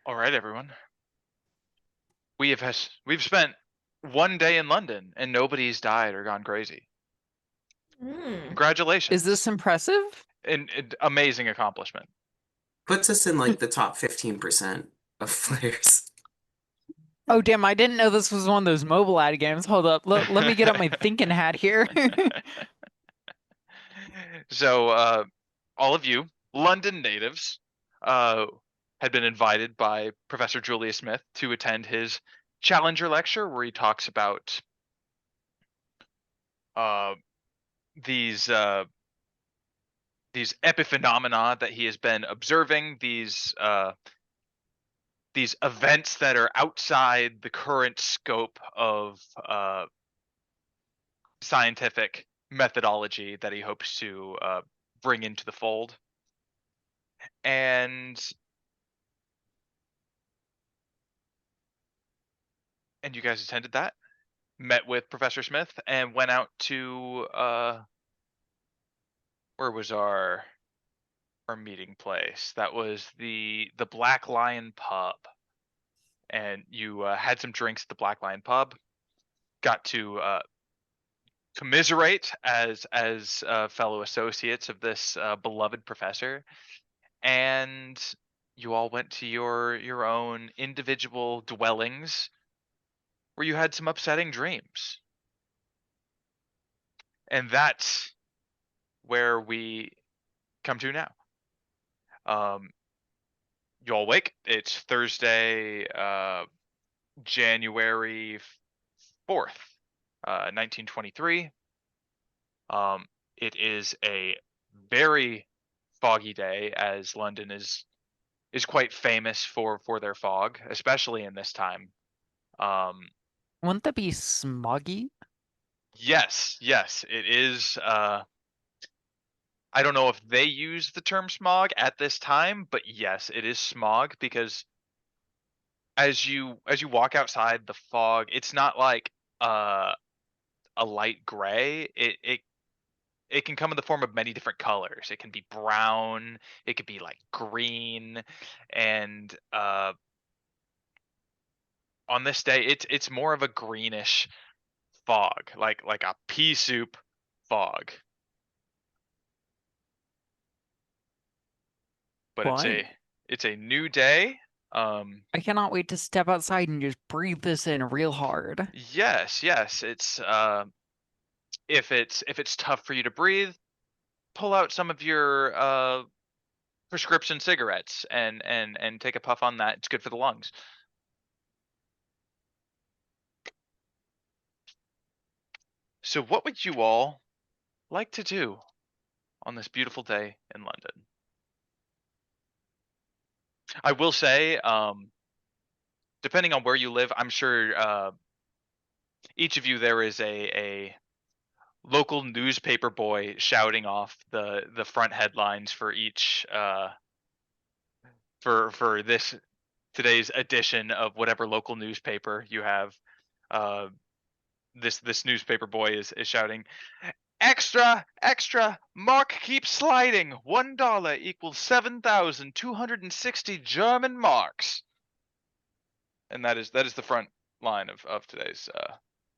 All right, everyone. We've spent one day in London and nobody's died or gone crazy. Hmm. Congratulations. Is this impressive? An amazing accomplishment. Puts us in like the top 15% of players. Oh, damn, I didn't know this was one of those mobile ad games. Hold up. Let me get up my thinking hat here. So, all of you London natives uh, had been invited by Professor Julius Smith to attend his Challenger lecture, where he talks about uh, these epiphenomena that he has been observing, these events that are outside the current scope of scientific methodology that he hopes to bring into the fold. And you guys attended that, met with Professor Smith, and went out to where was our meeting place? That was the Black Lion Pub, and you had some drinks at the Black Lion Pub. Got to commiserate as fellow associates of this beloved professor, and you all went to your own individual dwellings where you had some upsetting dreams. And that's where we come to now. You all wake. It's Thursday, January 4th, 1923. It is a very foggy day, as London is quite famous for their fog, especially in this time. Wouldn't that be smoggy? Yes, it is. I don't know if they use the term smog at this time, but yes, it is smog, because as you walk outside, the fog, it's not like a light gray. It can come in the form of many different colors. It can be brown, it could be like green, and on this day it's more of a greenish fog, like a pea soup fog. But Fun. it's a new day. I cannot wait to step outside and just breathe this in real hard. Yes, it's if it's tough for you to breathe, pull out some of your prescription cigarettes and take a puff on that. It's good for the lungs. So what would you all like to do on this beautiful day in London? I will say, depending on where you live, I'm sure each of you, there is a local newspaper boy shouting off the front headlines for each for this today's edition of whatever local newspaper you have. Uh, this newspaper boy is shouting, "Extra, extra! Mark keeps sliding. $1 equals 7,260 German marks." And that is the front line of today's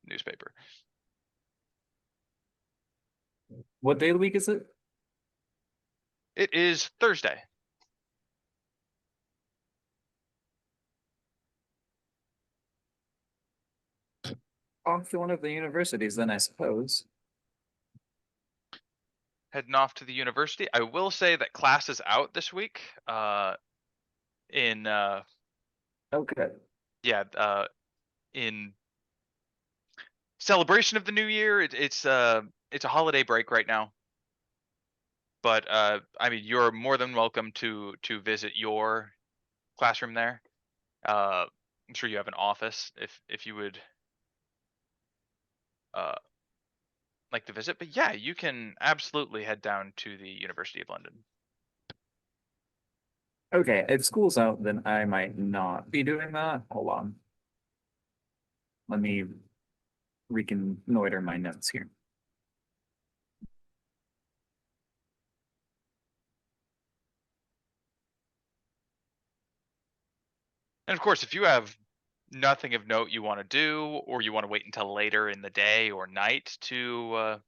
newspaper. What day of the week is it? It is Thursday. Off to one of the universities, then I suppose. Heading off to the university. I will say that class is out this week. In Okay. yeah, in celebration of the new year, it's a holiday break right now. But I mean, you're more than welcome to visit your classroom there. I'm sure you have an office if you would uh, like to visit. But yeah, you can absolutely head down to the University of London. Okay, if school's out, then I might not be doing that. Hold on. Let me reconnoiter my notes here. And of course, if you have nothing of note you want to do, or you want to wait until later in the day or night to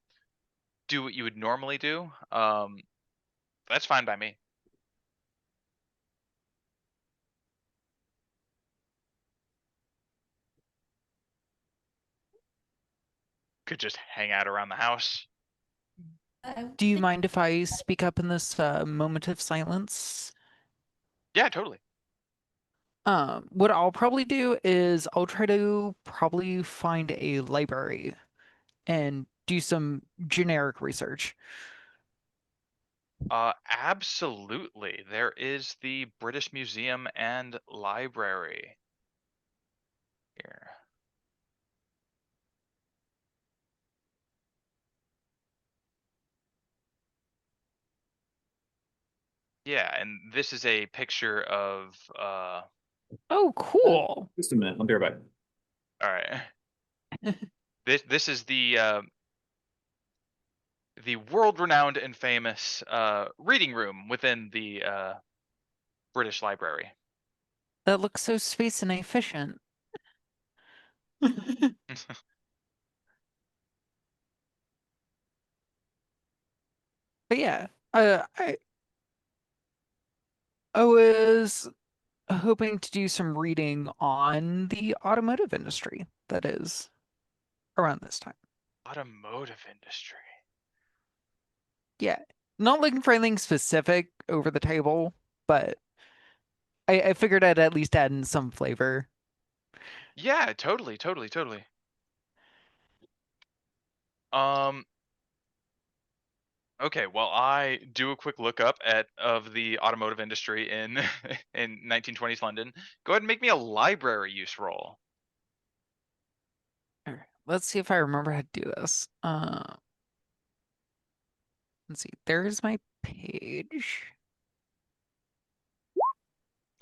do what you would normally do, that's fine by me. Could just hang out around the house. Do you mind if I speak up in this moment of silence? Yeah, totally. What I'll probably do is I'll try to probably find a library and do some generic research. Absolutely. There is the British Museum and Library here. Yeah, and this is a picture of Oh, cool. Just a minute, I'll be right back. all right. This is the world-renowned and famous reading room within the British Library. That looks so space and efficient. But yeah, I was hoping to do some reading on the automotive industry, that is, around this time. Automotive industry. Yeah, not looking for anything specific over the table, but I figured I'd at least add in some flavor. Yeah, totally. Um, okay, well, I do a quick look up of the automotive industry in in 1920s London. Go ahead and make me a library use roll. All right, let's see if I remember how to do this. Let's see. There's my page.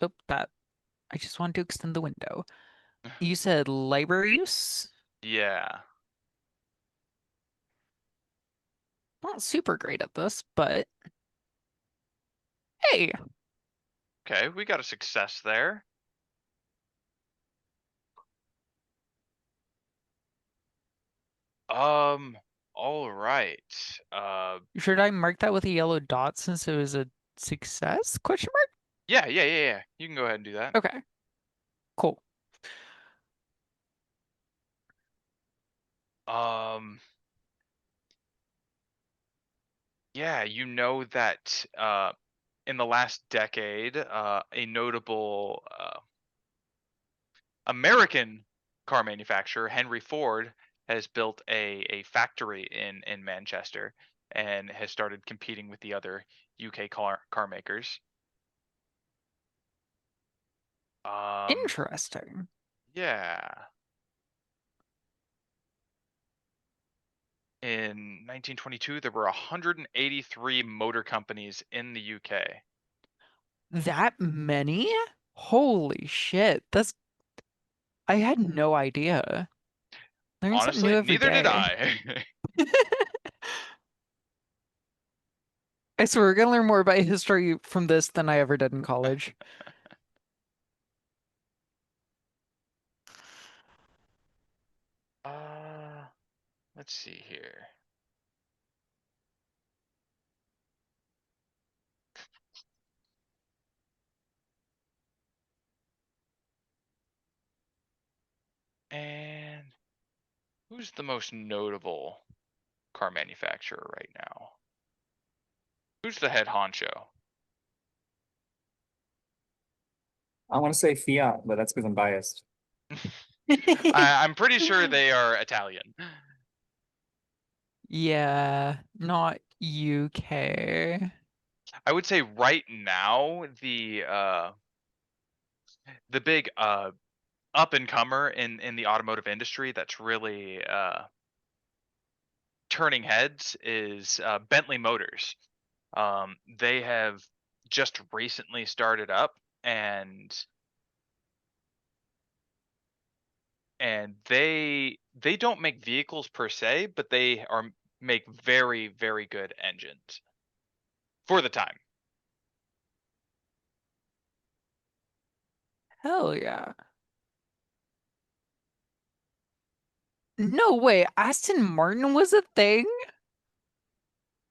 Oh, that. I just wanted to extend the window. You said library use? Yeah. Not super great at this, but hey, Okay, we got a success there. All right. should I mark that with a yellow dot since it was a success? Question mark? Yeah. You can go ahead and do that. Okay. Cool. Yeah, you know that in the last decade, a notable American car manufacturer, Henry Ford, has built a factory in Manchester and has started competing with the other UK car makers. Interesting. Yeah. In 1922, there were 183 motor companies in the UK. That many? Holy shit. I had no idea. Learn something new Honestly, every neither did day. I. I swear we're gonna learn more about history from this than I ever did in college. Let's see here. And who's the most notable car manufacturer right now? Who's the head honcho? I want to say Fiat, but that's because I'm biased. I'm pretty sure they are Italian. Yeah, not UK. I would say right now the big up and comer in the automotive industry that's really turning heads is Bentley Motors. They have just recently started up and they don't make vehicles per se, but they are make very good engines for the time. Hell yeah. No way, Aston Martin was a thing?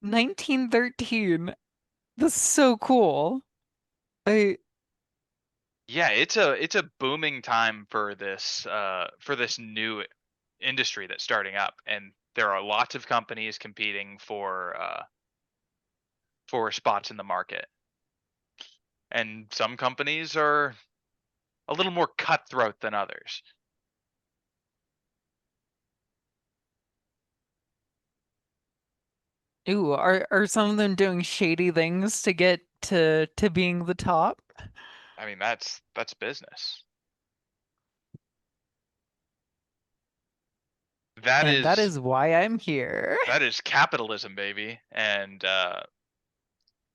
1913. That's so cool. I Yeah, it's a booming time for this new industry that's starting up, and there are lots of companies competing for spots in the market. And some companies are a little more cutthroat than others. Ooh, are some of them doing shady things to get to being the top? I mean, that's business. That And that is is why I'm here. that is capitalism, baby. And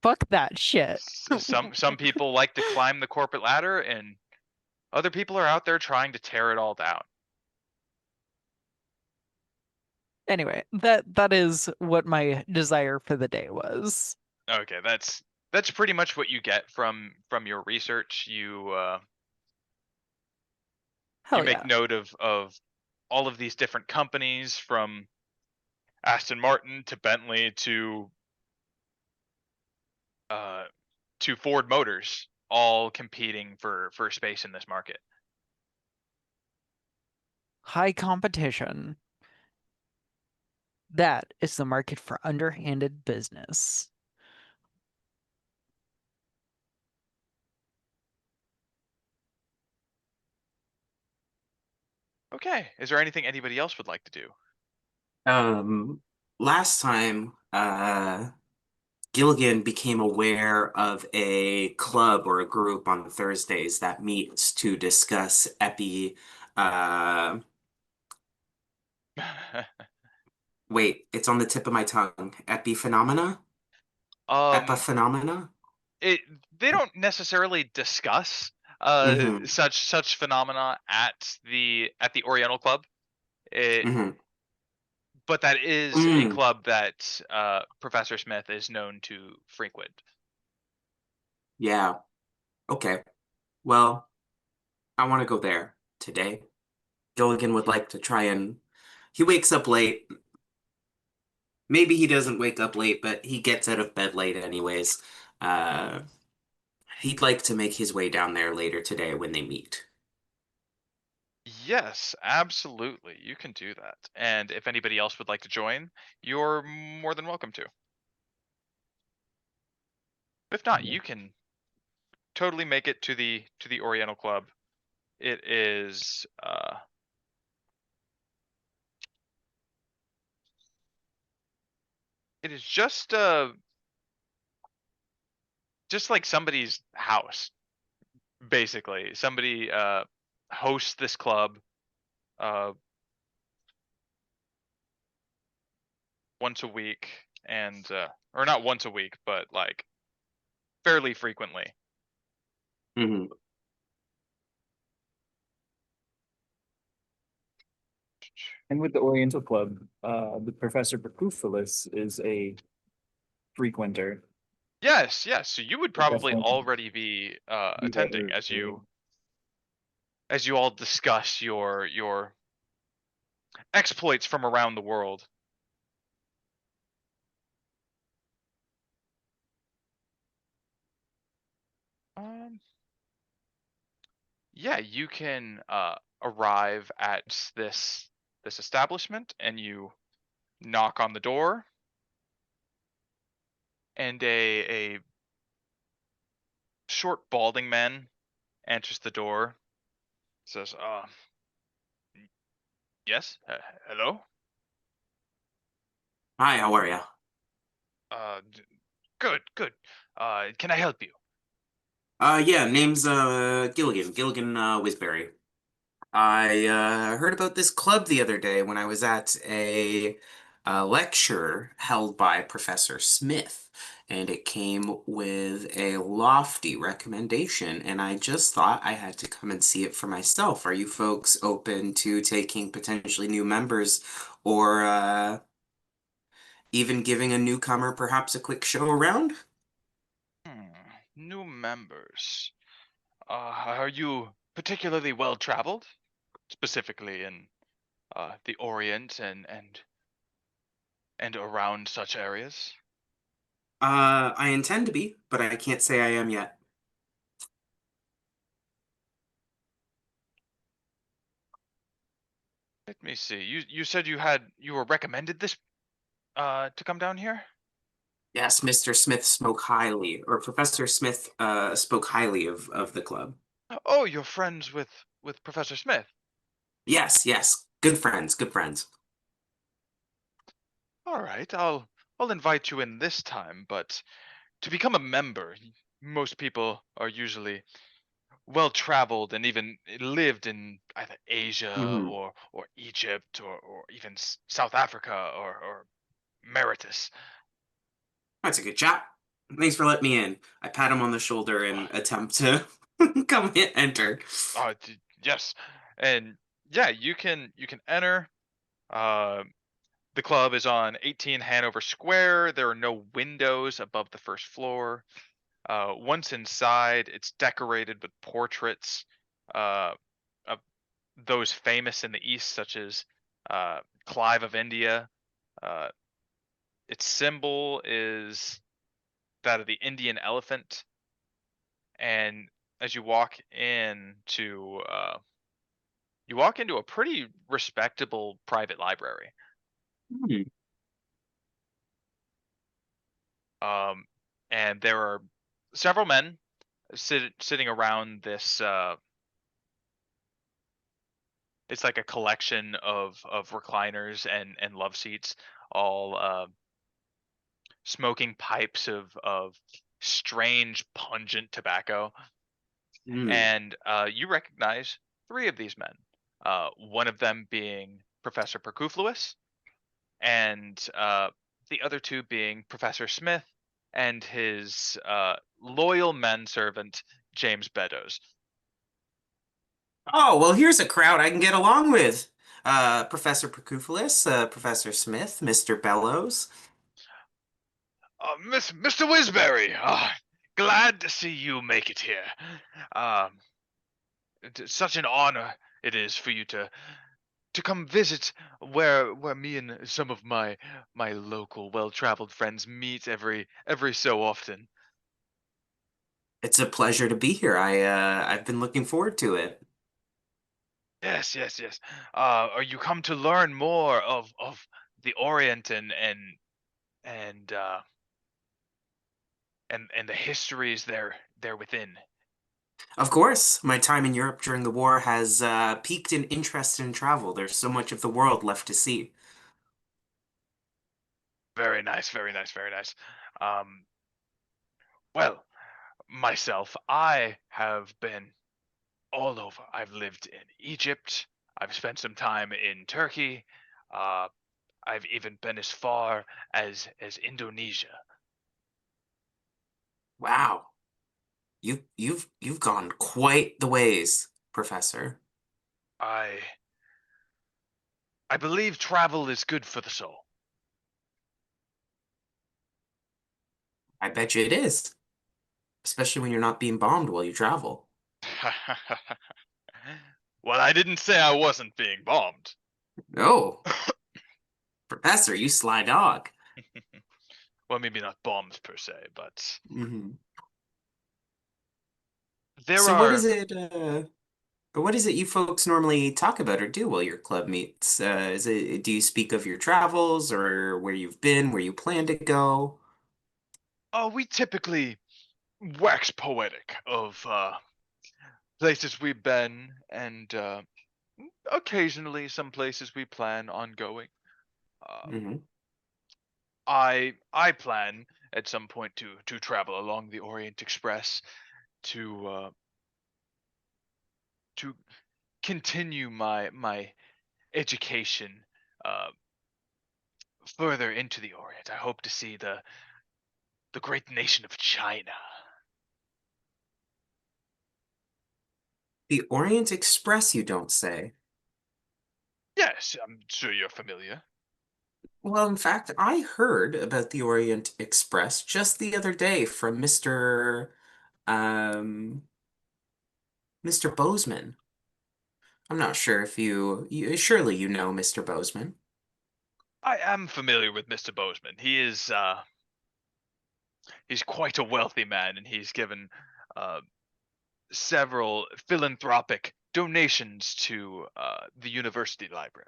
Fuck that shit. some people like to climb the corporate ladder, and other people are out there trying to tear it all down. Anyway, that is what my desire for the day was. Okay, that's pretty much what you get from your research. You Hell make yeah. note of all of these different companies, from Aston Martin to Bentley uh, to Ford Motors, all competing for space in this market. High competition. That is the market for underhanded business. Okay, is there anything anybody else would like to do? Last time, Gilligan became aware of a club or a group on Thursdays that meets to discuss wait, it's on the tip of my tongue. Epiphenomena? um, Epiphenomena? it they don't necessarily discuss Mm-hmm. such phenomena at the Oriental Club. It Mm-hmm. But that is a Mm. club that Professor Smith is known to frequent. Yeah. Okay. Well, I want to go there today. Gilligan would like to try and he wakes up late. Maybe he doesn't wake up late, but he gets out of bed late anyways. Uh, he'd like to make his way down there later today when they meet. Yes, absolutely. You can do that. And if anybody else would like to join, you're more than welcome to. If not, you can totally make it to the Oriental Club. It is just like somebody's house, basically. Somebody hosts this club uh once a week, and or not once a week, but like fairly frequently. Hmm. And with the Oriental Club, the Professor Perkuffulous is a frequenter. Yes, yes. So you would probably Definitely already be be attending there as you all discuss your exploits from around the world. Um, yeah, you can arrive at this establishment, and you knock on the door, and a short balding man enters the door. Says, yes, hello. Hi, how are you? Good, good. Can I help you? Yeah, name's Gilligan. Gilligan Whizberry. I heard about this club the other day when I was at a lecture held by Professor Smith, and it came with a lofty recommendation, and I just thought I had to come and see it for myself. Are you folks open to taking potentially new members, or even giving a newcomer perhaps a quick show around? Hmm, new members. Are you particularly well traveled, specifically in the Orient and around such areas? I intend to be, but I can't say I am yet. Let me see. You said you were recommended this to come down here? Yes, Mr. Smith spoke highly, or Professor Smith spoke highly of the club. Oh, you're friends with Professor Smith. Yes, yes. Good friends, good friends. All right, I'll invite you in this time, but to become a member, most people are usually well traveled and even lived in either Asia Hmm. or Egypt or even South Africa or Meritus. That's a good chap. Thanks for letting me in. I pat him on the shoulder and attempt to enter. Yes, and yeah, you can enter. Uh, the club is on 18 Hanover Square. There are no windows above the first floor. Once inside, it's decorated with portraits uh, of those famous in the East, such as Clive of India. Uh, its symbol is that of the Indian elephant. And as you walk into a pretty respectable private library. Hmm. Um, and there are several men sitting around this. It's like a collection of recliners and love seats, all smoking pipes of strange, pungent tobacco. Hmm. And you recognize three of these men. One of them being Professor Perkuffulous, and the other two being Professor Smith and his loyal manservant James Beddoes. Oh, well, here's a crowd I can get along with. Professor Perkuffulous, Professor Smith, Mr. Bellows. Mr. Whizberry, glad to see you make it here. Um, such an honor it is for you to come visit where me and some of my local well-traveled friends meet every so often. It's a pleasure to be here. I've been looking forward to it. Yes, yes, yes. Are you come to learn more of the Orient and uh and the histories there within? Of course, my time in Europe during the war has piqued an interest in travel. There's so much of the world left to see. Very nice, very nice, very nice. Um, well, myself, I have been all over. I've lived in Egypt. I've spent some time in Turkey. Uh, I've even been as far as Indonesia. Wow, you've gone quite the ways, Professor. I I believe travel is good for the soul. I bet you it is, especially when you're not being bombed while you travel. Well, I didn't say I wasn't being bombed. Oh, Professor, you sly dog. Well, maybe not bombed per se, but Hmm. there So are. what is it you folks normally talk about or do while your club meets? Do you speak of your travels or where you've been, where you plan to go? Oh, we typically wax poetic of places we've been and occasionally some places we plan on going. Uh, Hmm. I plan at some point to travel along the Orient Express to continue my education uh, further into the Orient. I hope to see the great nation of China. The Orient Express, you don't say. Yes, I'm sure you're familiar. Well, in fact, I heard about the Orient Express just the other day from Mr. Um, Mr. Bozeman. I'm not sure if surely you know Mr. Bozeman. I am familiar with Mr. Bozeman. He's quite a wealthy man, and he's given uh, several philanthropic donations to the university library.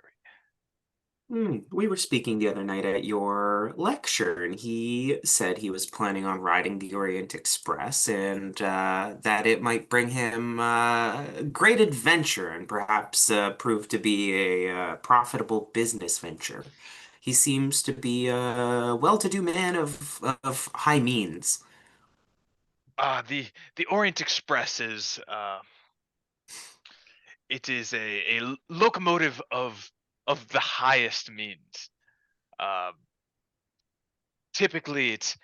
We were speaking the other night at your lecture, and he said he was planning on riding the Orient Express and that it might bring him great adventure and perhaps prove to be a profitable business venture. He seems to be a well-to-do man of high means. The Orient Express is it is a locomotive of the highest means. Uh, Typically, it's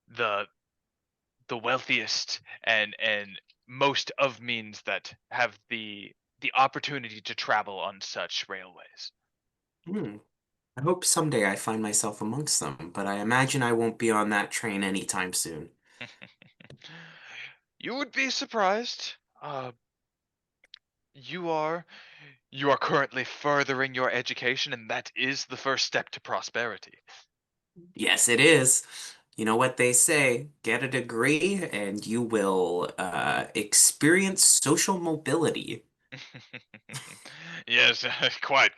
the the wealthiest and most of means that have the opportunity to travel on such railways. Hmm. I hope someday I find myself amongst them, but I imagine I won't be on that train anytime soon. You would be surprised. You are you are currently furthering your education, and that is the first step to prosperity. Yes, it is. You know what they say, get a degree and you will experience social mobility. Yes, quite.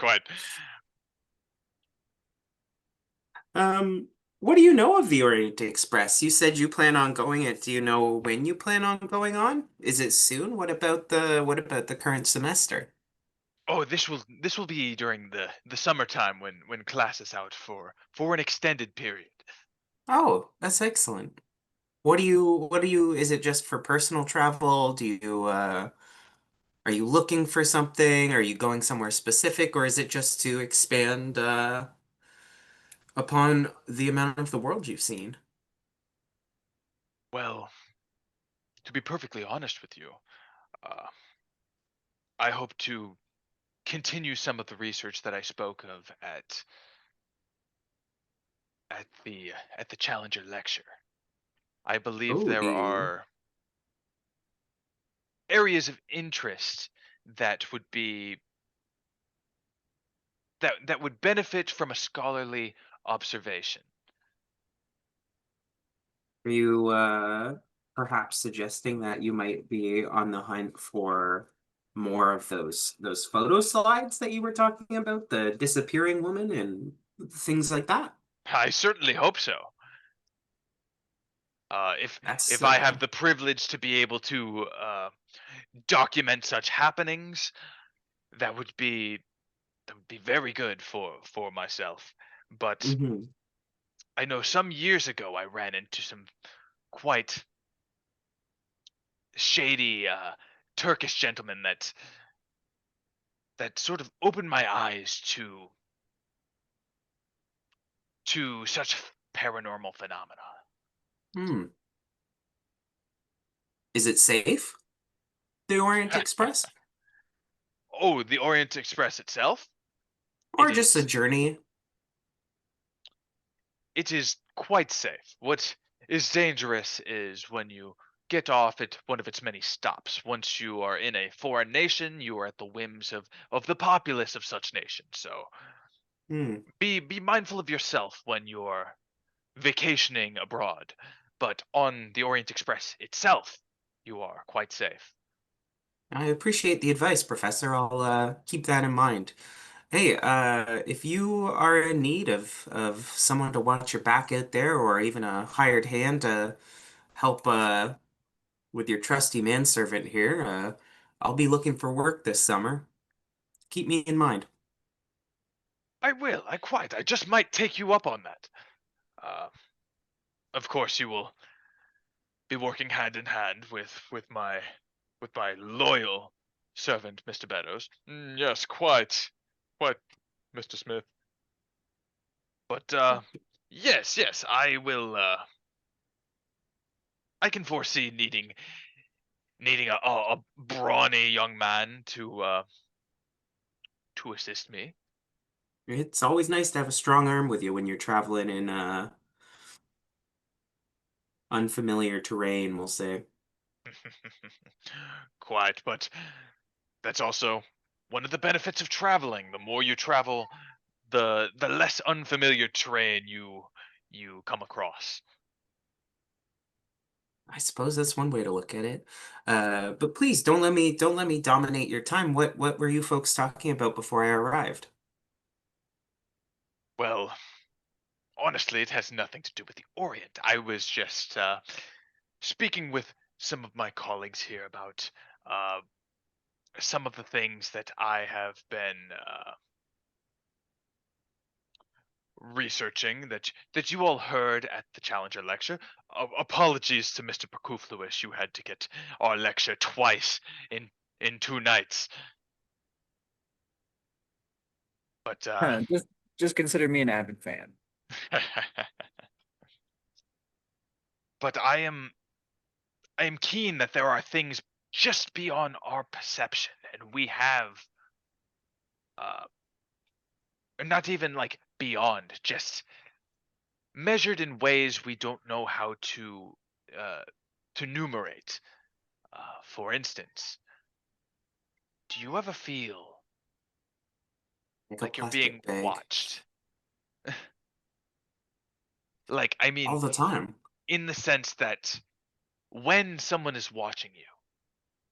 Um, what do you know of the Orient Express? You said you plan on going it. Do you know when you plan on going on? Is it soon? What about the current semester? Oh, this will be during the summertime when class is out for an extended period. Oh, that's excellent. Is it just for personal travel? Are you looking for something? Are you going somewhere specific, or is it just to expand upon the amount of the world you've seen? Well, to be perfectly honest with you, uh, I hope to continue some of the research that I spoke of at the Challenger lecture. I believe Oh, there are areas of interest that would be that would benefit from a scholarly observation. are you perhaps suggesting that you might be on the hunt for more of those photo slides that you were talking about, the disappearing woman and things like that? I certainly hope so. If That's I have the privilege to be able to document such happenings, that would be that would be very good for myself. But mhm. I know some years ago I ran into some quite shady Turkish gentlemen that sort of opened my eyes to such paranormal phenomena. Hmm. Is it safe? The Orient Express? Oh, the Orient Express itself? It Or just a is journey? it is quite safe. What is dangerous is when you get off at one of its many stops. Once you are in a foreign nation, you are at the whims of the populace of such nations. So Hmm. be mindful of yourself when you're vacationing abroad. But on the Orient Express itself, you are quite safe. I appreciate the advice, Professor. I'll keep that in mind. Hey, if you are in need of someone to watch your back out there, or even a hired hand to help with your trusty manservant here, I'll be looking for work this summer. Keep me in mind. I will. I just might take you up on that. Uh, of course, you will be working hand in hand with my loyal servant, Mr. Beddoes. Yes, quite, Mr. Smith. But yes, I will. I can foresee needing a brawny young man to assist me. It's always nice to have a strong arm with you when you're traveling in unfamiliar terrain, we'll say. Quite, but that's also one of the benefits of traveling. The more you travel, the less unfamiliar terrain you come across. I suppose that's one way to look at it. But please don't let me dominate your time. What were you folks talking about before I arrived? Well, honestly, it has nothing to do with the Orient. I was just speaking with some of my colleagues here about uh, some of the things that I have been researching that you all heard at the Challenger lecture. Apologies to Mr. Perkuffulous, you had to get our lecture twice in 2 nights. But Just consider me an avid fan. but I am keen that there are things just beyond our perception, and we have uh not even like beyond, just measured in ways we don't know how uh to numerate. For instance, do you ever feel Like a like you're being plastic bag watched? Like, I all mean, the time. in the sense that when someone is watching you,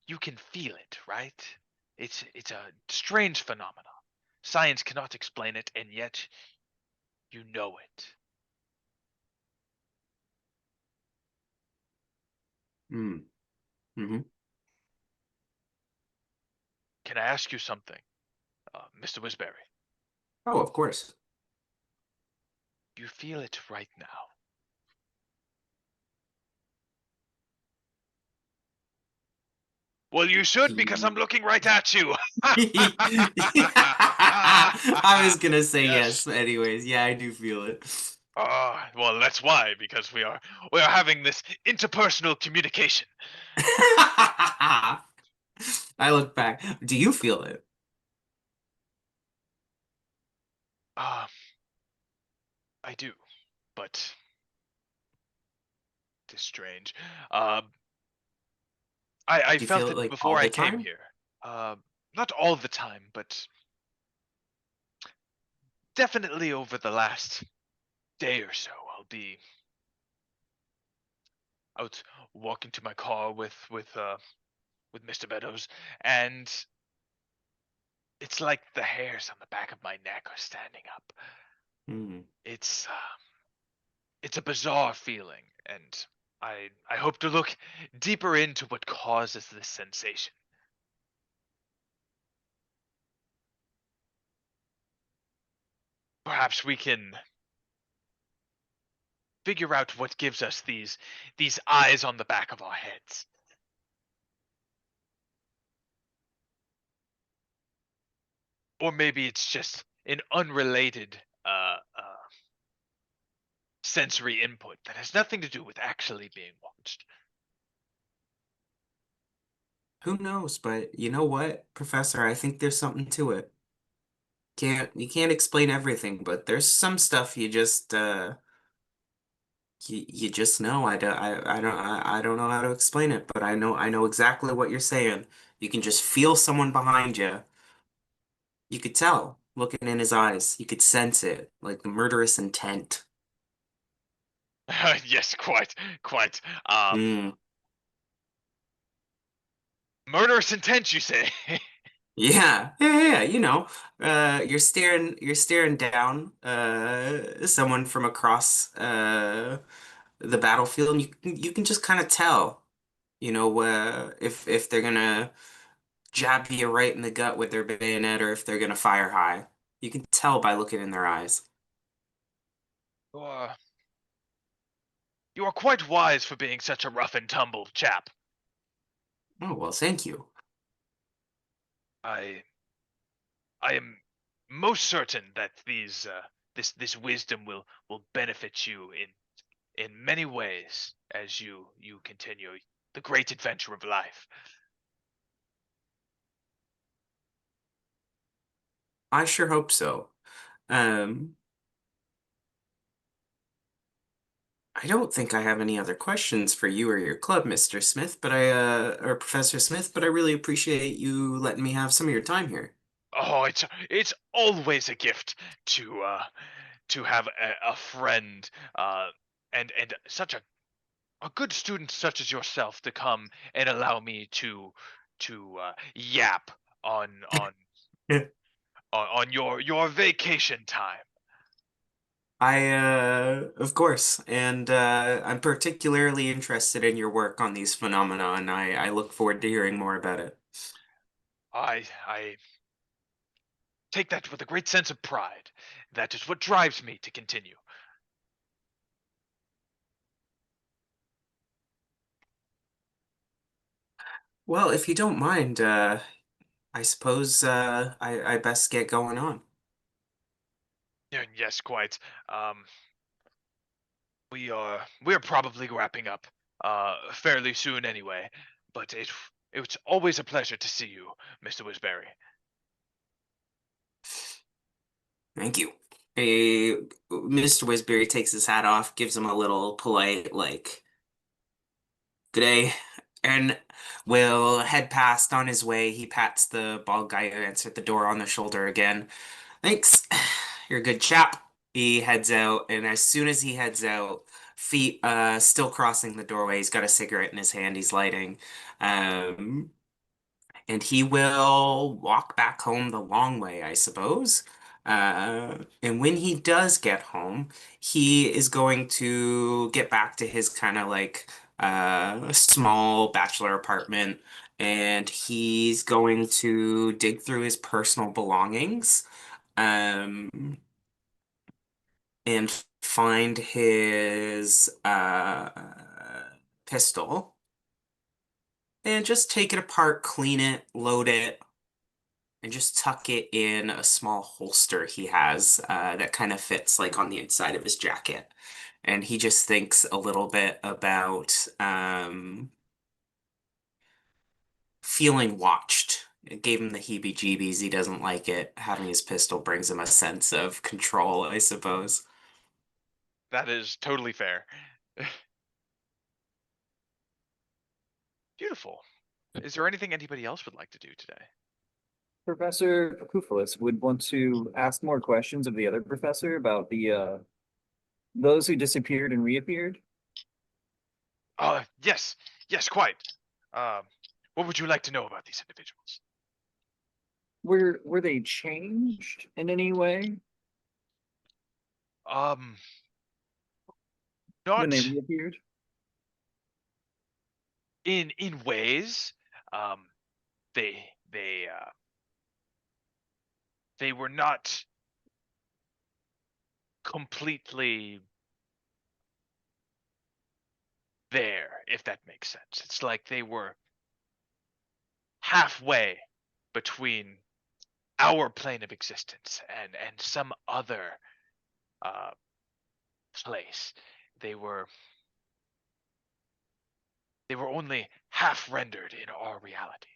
you can feel it, right? It's a strange phenomenon. Science cannot explain it, and yet you know it. Mm. Hmm. Can I ask you something, Mr. Whizberry? Oh, of course. You feel it right now. Well, you should because I'm looking right at you. I was gonna say Yes. yes, anyways. Yeah, I do feel it. Well, that's why, because we are having this interpersonal communication. I look back. Do you feel it? Uh, I do, but it is strange. Uh, I Do you feel felt it it like before all I the came time? here. Uh, Not all the time, but definitely over the last day or so. I'll be out walking to my car with Mr. Meadows, and it's like the hairs on the back of my neck are standing up. Mm. It's a bizarre feeling, and I hope to look deeper into what causes this sensation. Perhaps we can figure out what gives us these eyes on the back of our heads. Or maybe it's just an unrelated sensory input that has nothing to do with actually being watched. Who knows? But you know what, Professor? I think there's something to it. You can't explain everything, but there's some stuff you just know. I don't know how to explain it, but I know exactly what you're saying. You can just feel someone behind you. You could tell looking in his eyes. You could sense it, like the murderous intent. Yes, quite. Mm. Murderous intent, you say? Yeah, yeah, yeah. You're staring down someone from across the battlefield, and you can just kind of tell, if they're gonna jab you right in the gut with their bayonet or if they're gonna fire high. You can tell by looking in their eyes. Uh, you are quite wise for being such a rough and tumble chap. Oh, well, thank you. I I am most certain that this wisdom will benefit you in many ways as you continue the great adventure of life. I sure hope so. Um, I don't think I have any other questions for you or your club, Mr. Smith, but or Professor Smith, but I really appreciate you letting me have some of your time here. Oh, it's always a gift to have a friend and such a good student such as yourself to come and allow me to yap on on on your vacation time. Of course, and I'm particularly interested in your work on these phenomena, and I look forward to hearing more about it. I take that with a great sense of pride. That is what drives me to continue. Well, if you don't mind, I suppose I best get going on. Yeah, yes, quite. Um, we're probably wrapping up fairly soon anyway. But it's always a pleasure to see you, Mr. Whizberry. Thank you. Mr. Whizberry takes his hat off, gives him a little polite, like, good day, and will head past on his way. He pats the bald guy who answered the door on the shoulder again. Thanks. You're a good chap. He heads out, and as soon as he heads out, feet still crossing the doorway, he's got a cigarette in his hand he's lighting. Um, and he will walk back home the long way, I suppose. And when he does get home, he is going to get back to his kind of like small bachelor apartment, and he's going to dig through his personal belongings, um, and find his pistol, and just take it apart, clean it, load it, and just tuck it in a small holster he has that kind of fits like on the inside of his jacket. And he just thinks a little bit about feeling watched. It gave him the heebie-jeebies. He doesn't like it. Having his pistol brings him a sense of control, I suppose. That is totally fair. Beautiful. Is there anything anybody else would like to do today? Professor Perkuffulous would want to ask more questions of the other professor about the those who disappeared and reappeared. Yes, yes, quite. Um, what would you like to know about these individuals? Were they changed in any way Um, when not they reappeared? in ways. Um, they they uh they were not completely there, if that makes sense. It's like they were halfway between our plane of existence and some other uh place. They were they were only half rendered in our reality.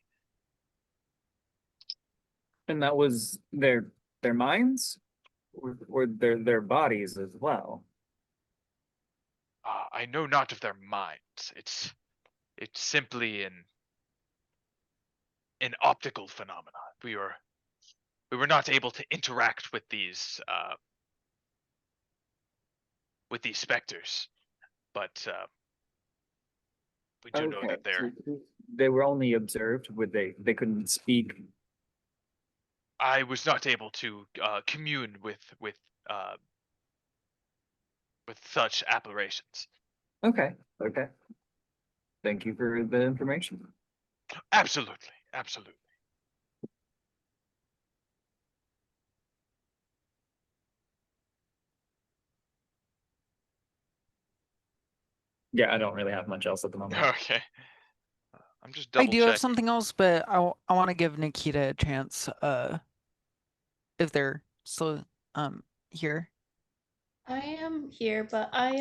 And that was their minds or their bodies as well. I know not of their minds. It's simply an optical phenomenon. We were not able to interact with these specters, but we do know Okay, that they're. so they were only observed. Would they couldn't speak? I was not able to commune with such aberrations. Okay, okay. Thank you for the information. Absolutely, absolutely. Yeah, I don't really have much else at the moment. Okay. I'm just I double do have checking. something else, but I want to give Nikita a chance, if they're still here. I am here, but I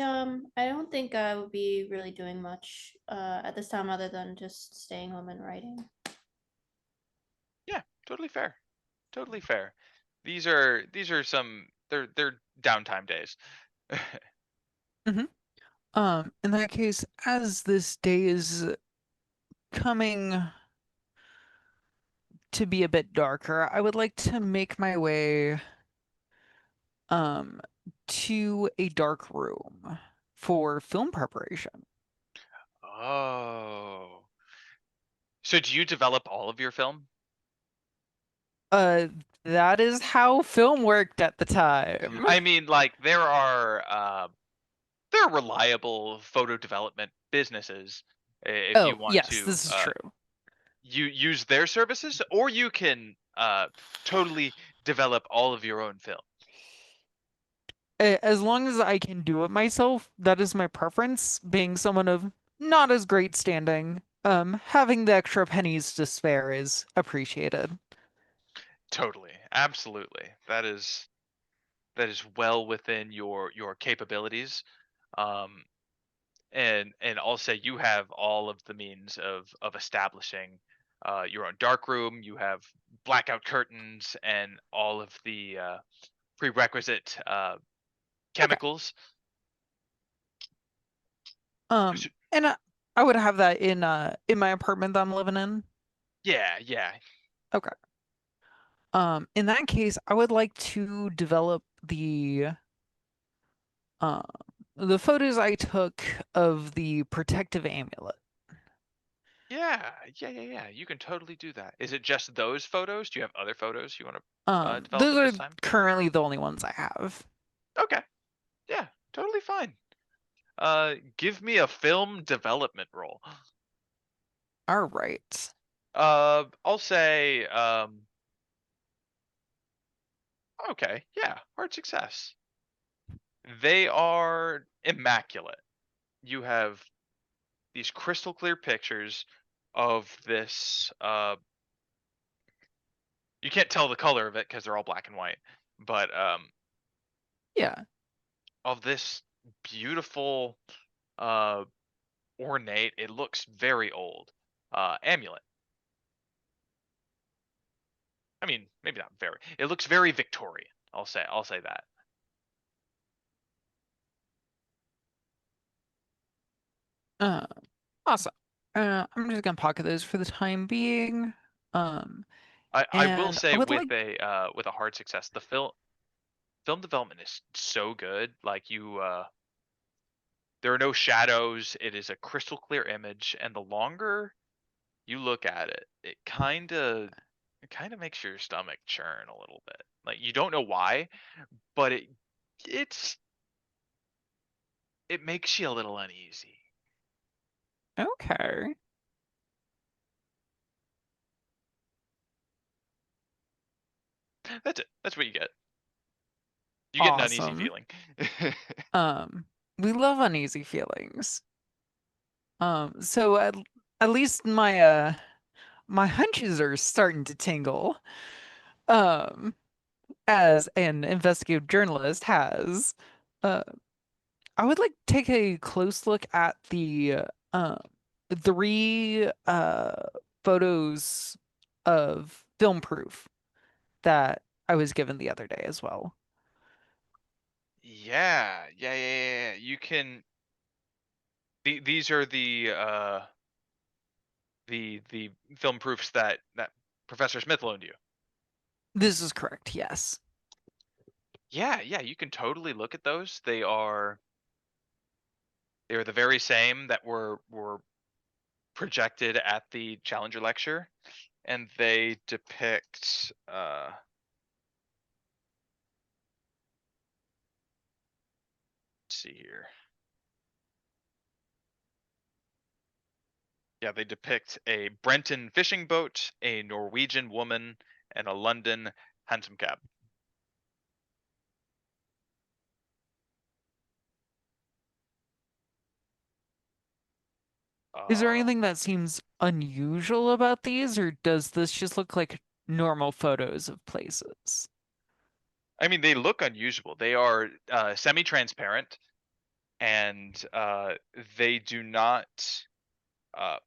don't think I would be really doing much at this time other than just staying home and writing. Yeah, totally fair. Totally fair. These are some they're downtime days. In that case, as this day is coming to be a bit darker, I would like to make my way um to a dark room for film preparation. Oh. So do you develop all of your film? Uh, that is how film worked at the time. I mean, like there are reliable photo development businesses if you Oh, want yes, to this is true. you use their services, or you can totally develop all of your own film. As long as I can do it myself, that is my preference, being someone of not as great standing. Having the extra pennies to spare is appreciated. Totally, absolutely. That is well within your capabilities. Um, and I'll say you have all of the means of establishing your own dark room. You have blackout curtains and all of the prerequisite Okay. chemicals. And I would have that in my apartment that I'm living in. Yeah, yeah. Okay. In that case, I would like to develop uh the photos I took of the protective amulet. Yeah. You can totally do that. Is it just those photos? Do you have other photos you want to develop Those at this are time? currently the only ones I have. Okay. Yeah, totally fine. Give me a film development role. All right. I'll say, okay, yeah, hard success. They are immaculate. You have these crystal clear pictures of this, you can't tell the color of it because they're all black and white, but Yeah. of this beautiful, uh, ornate, it looks very old, amulet. I mean, maybe not very. It looks very Victorian. I'll say that. Uh, awesome. I'm just gonna pocket those for the time being. Um, I will and I say would like, with a hard success, the film development is so good. Like there are no shadows. It is a crystal clear image, and the longer you look at it, it kind of makes your stomach churn a little bit. Like you don't know why, but it's it makes you a little uneasy. okay. That's it. That's what you get. You get an uneasy Awesome. feeling. Um, we love uneasy feelings. So at least my hunches are starting to tingle. Um, as an investigative journalist has. Uh, I would like to take a close look at the three photos of film proof that I was given the other day as well. Yeah. You can. These are the film proofs that Professor Smith loaned you. This is correct, yes. Yeah. You can totally look at those. They are the very same that were projected at the Challenger lecture, and they depict. Let's see here. Yeah, they depict a Brenton fishing boat, a Norwegian woman, and a London hansom cab. Is there Uh, anything that seems unusual about these, or does this just look like normal photos of places? I mean, they look unusual. They are semi-transparent, and they do not uh,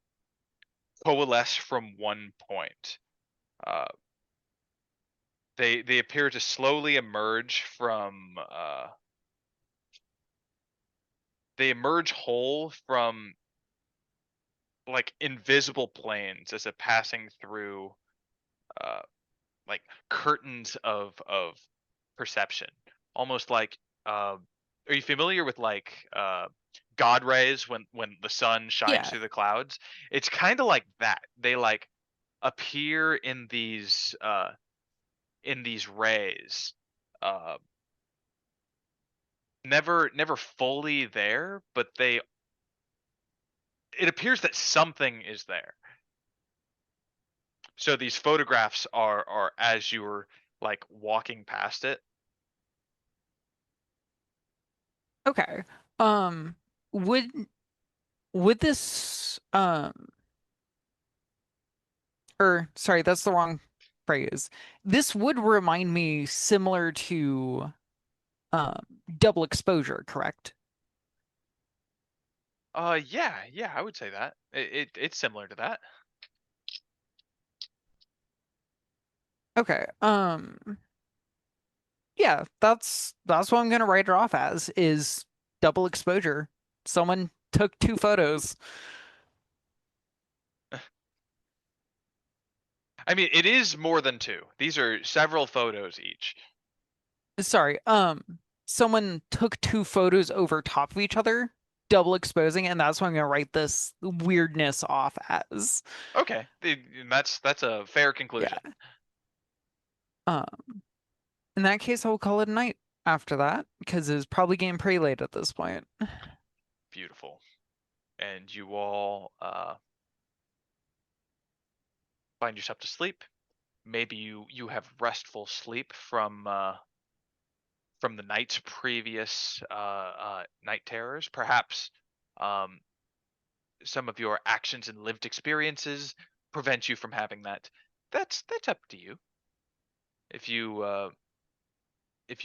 coalesce from one point. Uh, they appear to slowly emerge from they emerge whole from like invisible planes as if passing through uh like curtains of perception, almost like are you familiar with like god rays when the sun shines Yeah. through the clouds? It's kind of like that. They like appear in these rays, uh never fully there, but they it appears that something is there. So these photographs are as you were like walking past it. Okay. Um, would would this or sorry, that's the wrong phrase. This would remind me similar to um double exposure, correct? Yeah, I would say that. It's similar to that. Okay. Yeah, that's what I'm gonna write it off as is double exposure. Someone took two photos. I mean, it is more than two. These are several photos each. Sorry, someone took two photos over top of each other, double exposing, and that's what I'm gonna write this weirdness off as. Okay, that's a fair conclusion. Yeah. In that case, I will call it a night after that because it's probably getting pretty late at this point. Beautiful. And you all find yourself to sleep. Maybe you have restful sleep from the night's previous night terrors. Perhaps um, some of your actions and lived experiences prevent you from having that. That's up to you. If you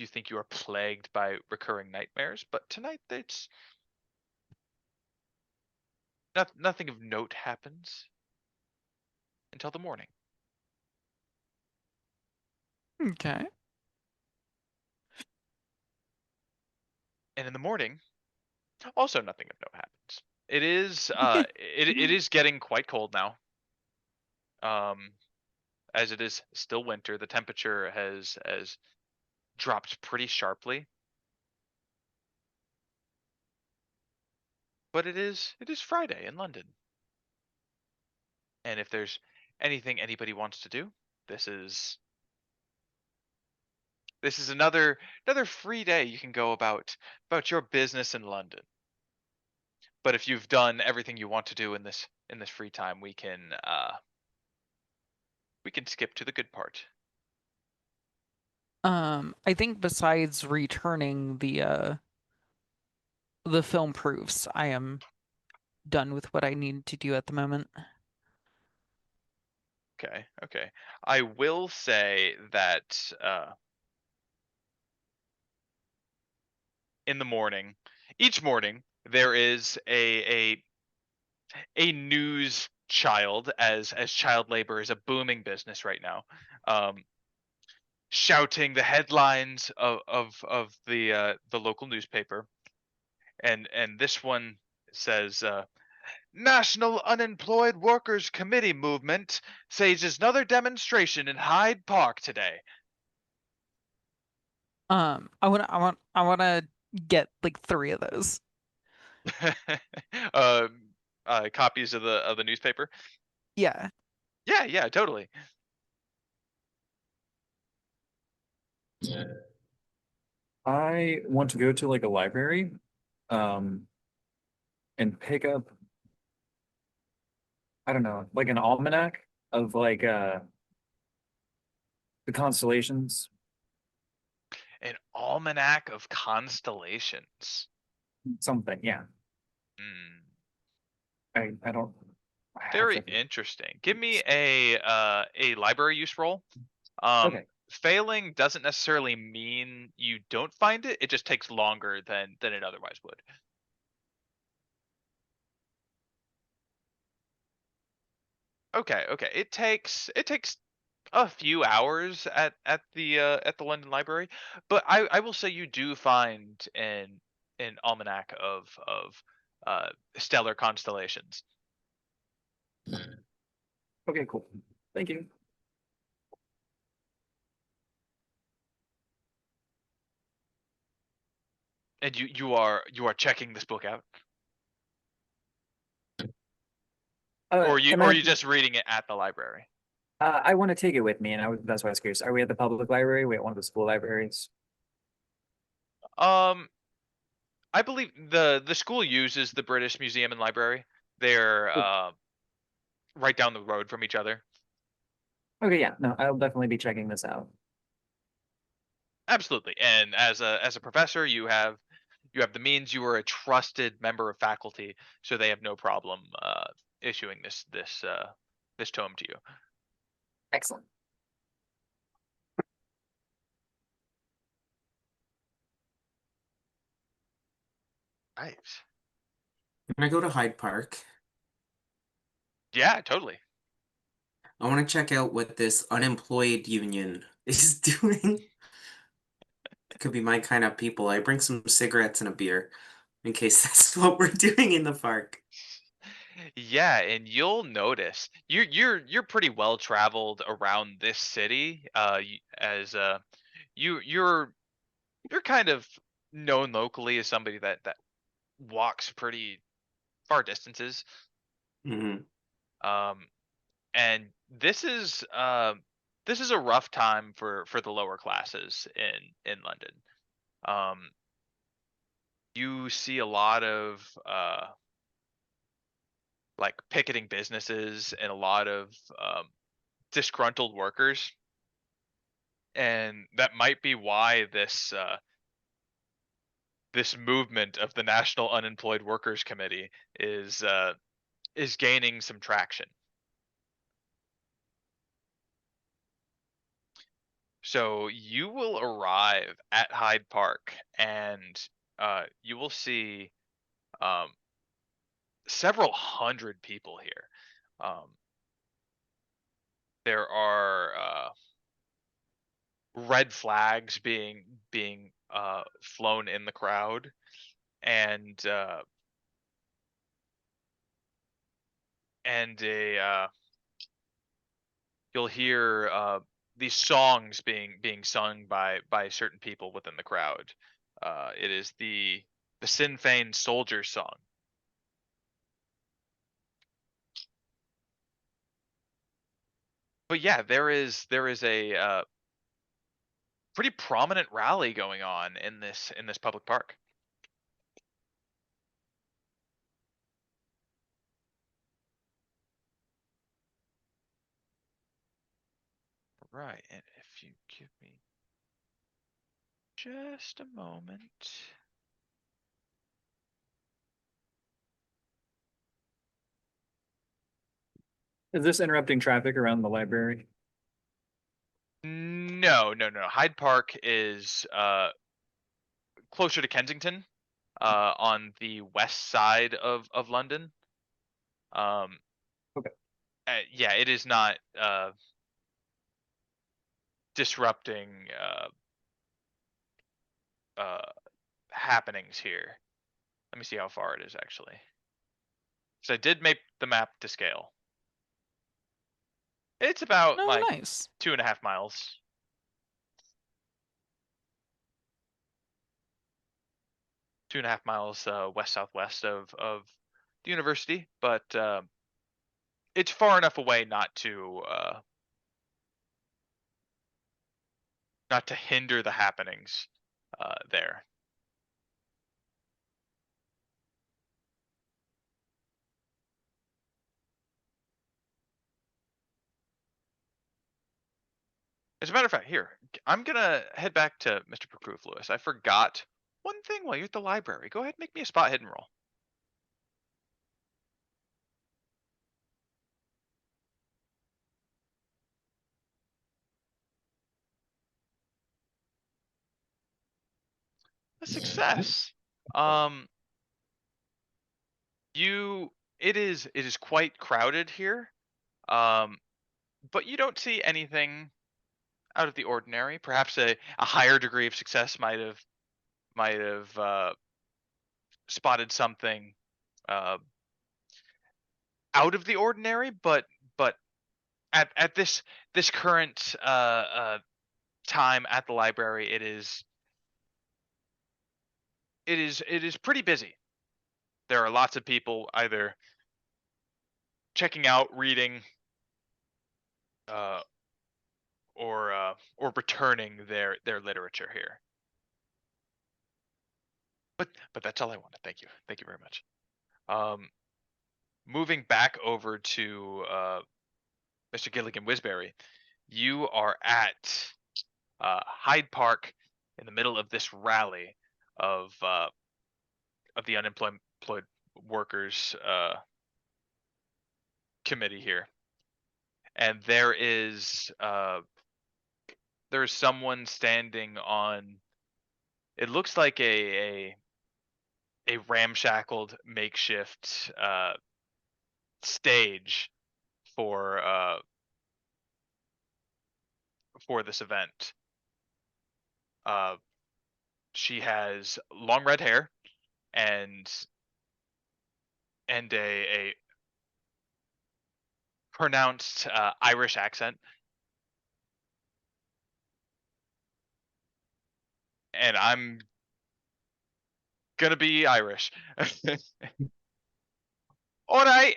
think you are plagued by recurring nightmares, but tonight it's nothing of note happens until the morning. Okay. And in the morning, also nothing of note happens. It is it is getting quite cold now. As it is still winter, the temperature has dropped pretty sharply. But it is Friday in London. And if there's anything anybody wants to do, this is another free day you can go about your business in London. But if you've done everything you want to do in this free time, we can skip to the good part. I think besides returning the film proofs, I am done with what I need to do at the moment. Okay. I will say that in the morning, each morning there is a news child, as child labor is a booming business right now, shouting the headlines of the local newspaper, and this one says National Unemployed Workers Committee movement stages another demonstration in Hyde Park today. I wanna get like three of those. Copies of the newspaper. Yeah. Yeah, totally. I want to go to like a library, um, and pick up, I don't know, like an almanac of like the constellations, An almanac of constellations. something. Yeah, Hmm. I don't. I have Very to- interesting. Give me a library use roll. Okay. Failing doesn't necessarily mean you don't find it. It just takes longer than it otherwise would. Okay. It takes a few hours at the London Library, but I will say you do find an almanac of stellar constellations. Okay, cool. Thank you. And you are checking this book out, or Am are I, you just reading it at the library? I want to take it with me, and that's why I was curious. Are we at the public library? Are we at one of the school libraries? I believe the school uses the British Museum and Library. They're right down the road from each other. Okay, yeah, no, I'll definitely be checking this out. Absolutely. And as a professor, you have the means. You are a trusted member of faculty, so they have no problem issuing this tome to you. Excellent. Right. Can I go to Hyde Park? Yeah, totally. I want to check out what this unemployed union is doing. Could be my kind of people. I bring some cigarettes and a beer in case that's what we're doing in the park. Yeah, and you'll notice you're pretty well traveled around this city. As you're kind of known locally as somebody that walks pretty far distances. Hmm. And this is a rough time for the lower classes in London. You see a lot of like picketing businesses and a lot of disgruntled workers, and that might be why this movement of the National Unemployed Workers Committee is gaining some traction. So you will arrive at Hyde Park, and you will see um, several hundred people here. Um, there are red flags being flown in the crowd, and you'll hear these songs being sung by certain people within the crowd. It is the Sinn Féin soldier song. But yeah, there is a pretty prominent rally going on in this public park. Right, and if you give me just a moment. Is this interrupting traffic around the library? No. Hyde Park is closer to Kensington, on the west side of London. Okay. Yeah, it is not disrupting happenings here. Let me see how far it is actually. So I did make the map to scale. It's about Oh, like nice. 2.5 miles. 2.5 miles west southwest of the university, but it's far enough away not to hinder the happenings there. As a matter of fact, here, I'm gonna head back to Mr. Perkuffulous. I forgot one thing while you're at the library. Go ahead and make me a spot hidden roll. A success. Um, it is quite crowded here. Um, but you don't see anything out of the ordinary. Perhaps a higher degree of success might have spotted something uh, out of the ordinary, but at this current time at the library, it is pretty busy. There are lots of people either checking out, reading, uh, or returning their literature here. But that's all I wanted. Thank you. Thank you very much. Moving back over to Mr. Gilligan Whizberry, you are at Hyde Park in the middle of this rally of the unemployed workers committee here, and there's someone standing on. It looks like a ramshackled makeshift stage for this event. She has long red hair and a pronounced Irish accent. And I'm gonna be Irish. All right.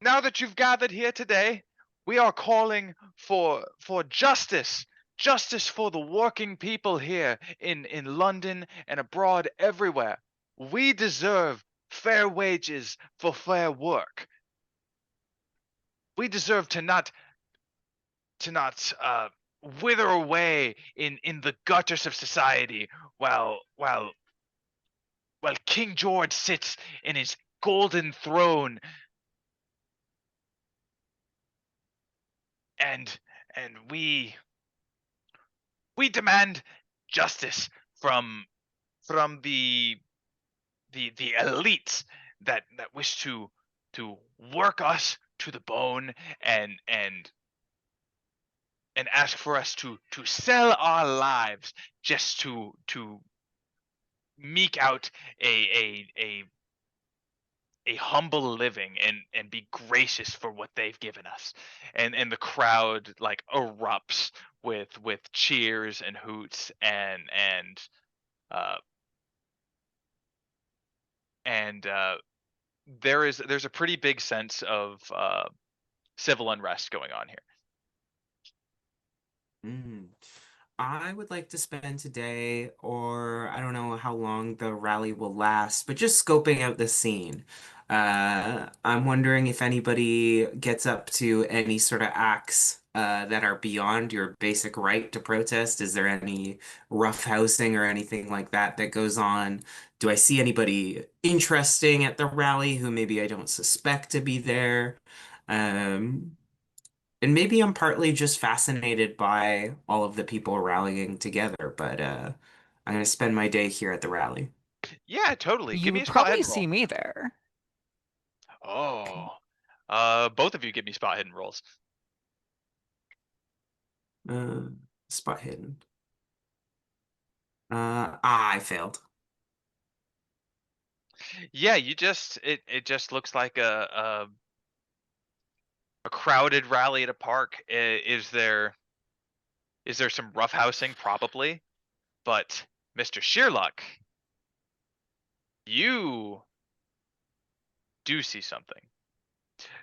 Now that you've gathered here today, we are calling for justice. Justice for the working people here in London and abroad everywhere. We deserve fair wages for fair work. We deserve to not wither away in the gutters of society while King George sits in his golden throne and we demand justice from the elites that wish to work us to the bone and ask for us to sell our lives just to meek out a humble living and be gracious for what they've given us. And the crowd like erupts with cheers and hoots and there's a pretty big sense of civil unrest going on here. I would like to spend today, or I don't know how long the rally will last, but just scoping out the scene. I'm wondering if anybody gets up to any sort of acts that are beyond your basic right to protest. Is there any roughhousing or anything like that that goes on? Do I see anybody interesting at the rally who maybe I don't suspect to be there? Um, and maybe I'm partly just fascinated by all of the people rallying together, but I'm gonna spend my day here at the rally. Yeah, totally. You Give me would a spot probably hidden see roll. me there. Oh. Both of you give me spot hidden rolls. Uh, Spot hidden. I failed. Yeah, it just looks like a crowded rally at a park. Is there some roughhousing? Probably. But Mr. Sheerluck, you do see something.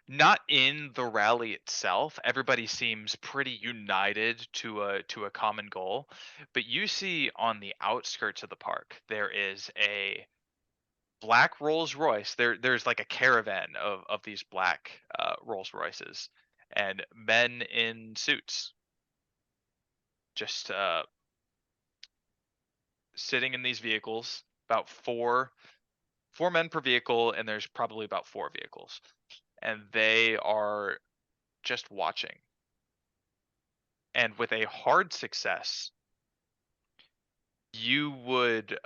Not in the rally itself. Everybody seems pretty united to a common goal. But you see on the outskirts of the park, there is a black Rolls Royce. There's like a caravan of these black Rolls Royces and men in suits just sitting in these vehicles. About four men per vehicle, and there's probably about four vehicles, and they are just watching. And with a hard success, you would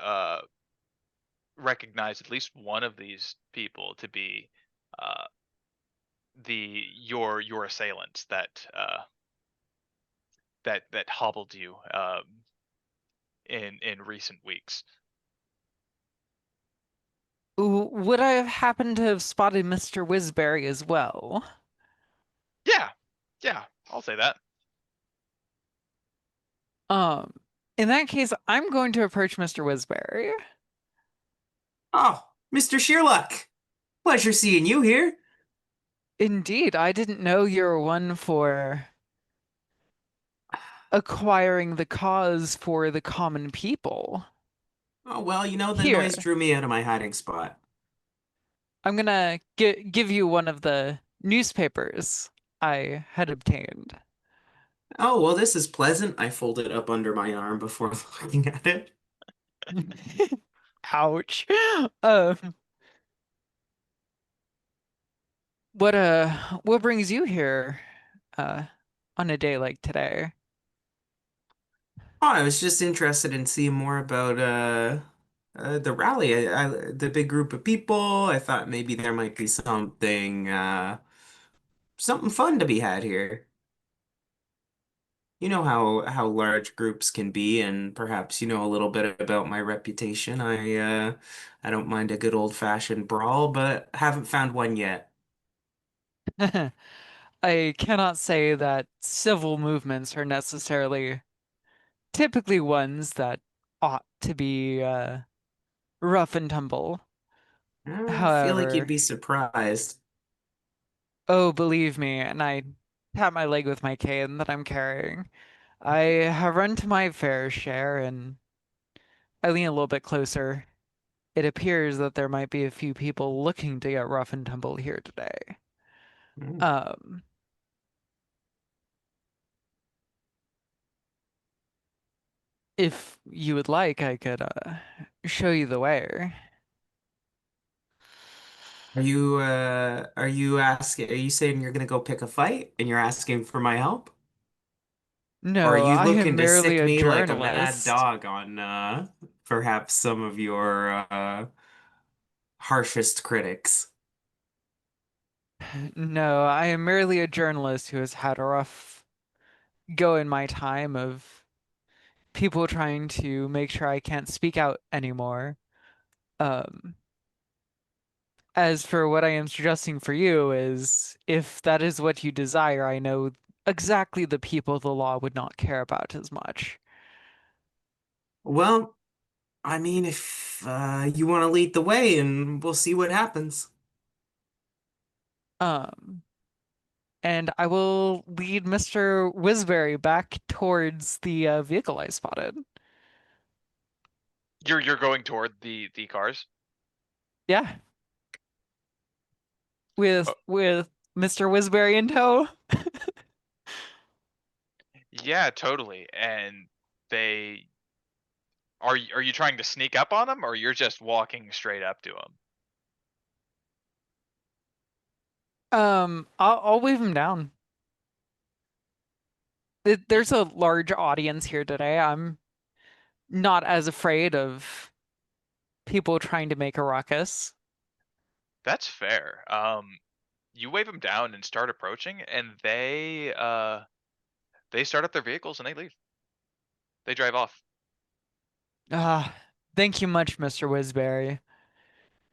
recognize at least one of these people to be uh, your assailants that that hobbled you in recent weeks. would I have happened to have spotted Mr. Whizberry as well? Yeah, yeah, I'll say that. Um, in that case, I'm going to approach Mr. Whizberry. Oh, Mr. Sheerluck. Pleasure seeing you here. Indeed, I didn't know you were one for acquiring the cause for the common people. Oh, well, the noise Here, drew me out of my hiding spot. I'm gonna give you one of the newspapers I had obtained. Oh, well, this is pleasant. I fold it up under my arm before looking at it. Ouch. Um, what brings you here, uh, on a day like today? Oh, I was just interested in seeing more about the rally. The big group of people. I thought maybe there might be something fun to be had here. You know how large groups can be, and perhaps you know a little bit about my reputation. I don't mind a good old-fashioned brawl, but haven't found one yet. I cannot say that civil movements are necessarily typically ones that ought to be rough and tumble. I feel like you'd However, be surprised. oh, believe me, and I tap my leg with my cane that I'm carrying. I have run to my fair share, and I lean a little bit closer. It appears that there might be a few people looking to get rough and tumble here today. Mm. Um, if you would like, I could show you the way. Are you saying you're gonna go pick a fight and you're asking for my help? Or are No, you I am looking to merely sick a me like a mad journalist. dog on perhaps some of your harshest critics? No, I am merely a journalist who has had a rough go in my time of people trying to make sure I can't speak out anymore. Um, as for what I am suggesting for you is if that is what you desire, I know exactly the people the law would not care about as much. Well, I mean, if you want to lead the way, and we'll see what happens. Um, and I will lead Mr. Whizberry back towards the vehicle I spotted. You're going toward the cars. Yeah, with Oh, with Mr. Whizberry in tow. yeah, totally. And they are you trying to sneak up on them, or you're just walking straight up to them? I'll wave him down. There's a large audience here today. I'm not as afraid of people trying to make a ruckus. That's fair. You wave them down and start approaching, and they start up their vehicles and they leave. They drive off. Ah, thank you much, Mr. Whizberry.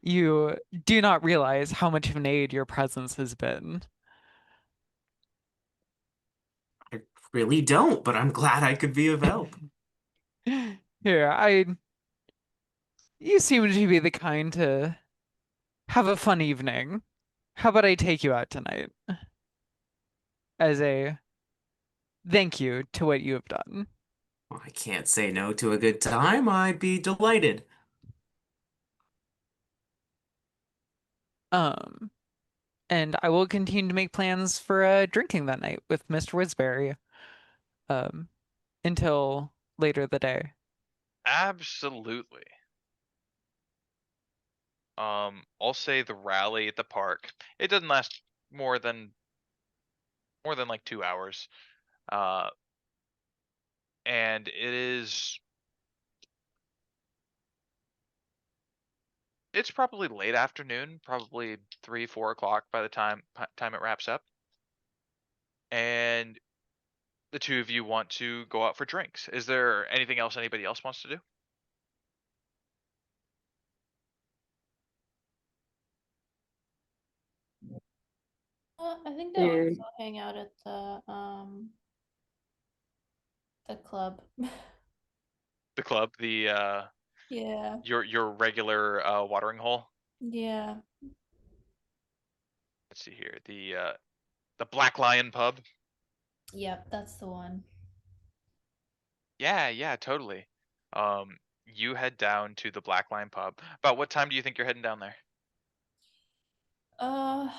You do not realize how much of an aid your presence has been. I really don't, but I'm glad I could be of help. Here, you seem to be the kind to have a fun evening. How about I take you out tonight as a thank you to what you have done? Well, I can't say no to a good time. I'd be delighted. Um, and I will continue to make plans for drinking that night with Mr. Whizberry um, until later the day. Absolutely. I'll say the rally at the park. It doesn't last more than like 2 hours. Uh, and it's probably late afternoon, probably 3, 4 o'clock by the time it wraps up. And the two of you want to go out for drinks. Is there anything else anybody else wants to do? I think they'll Eh. also hang out at the club. The club, the Yeah, your regular watering hole. yeah. Let's see here. The Black Lion pub. Yep, that's the one. Yeah, yeah, totally. You head down to the Black Lion pub. About what time do you think you're heading down there? Uh,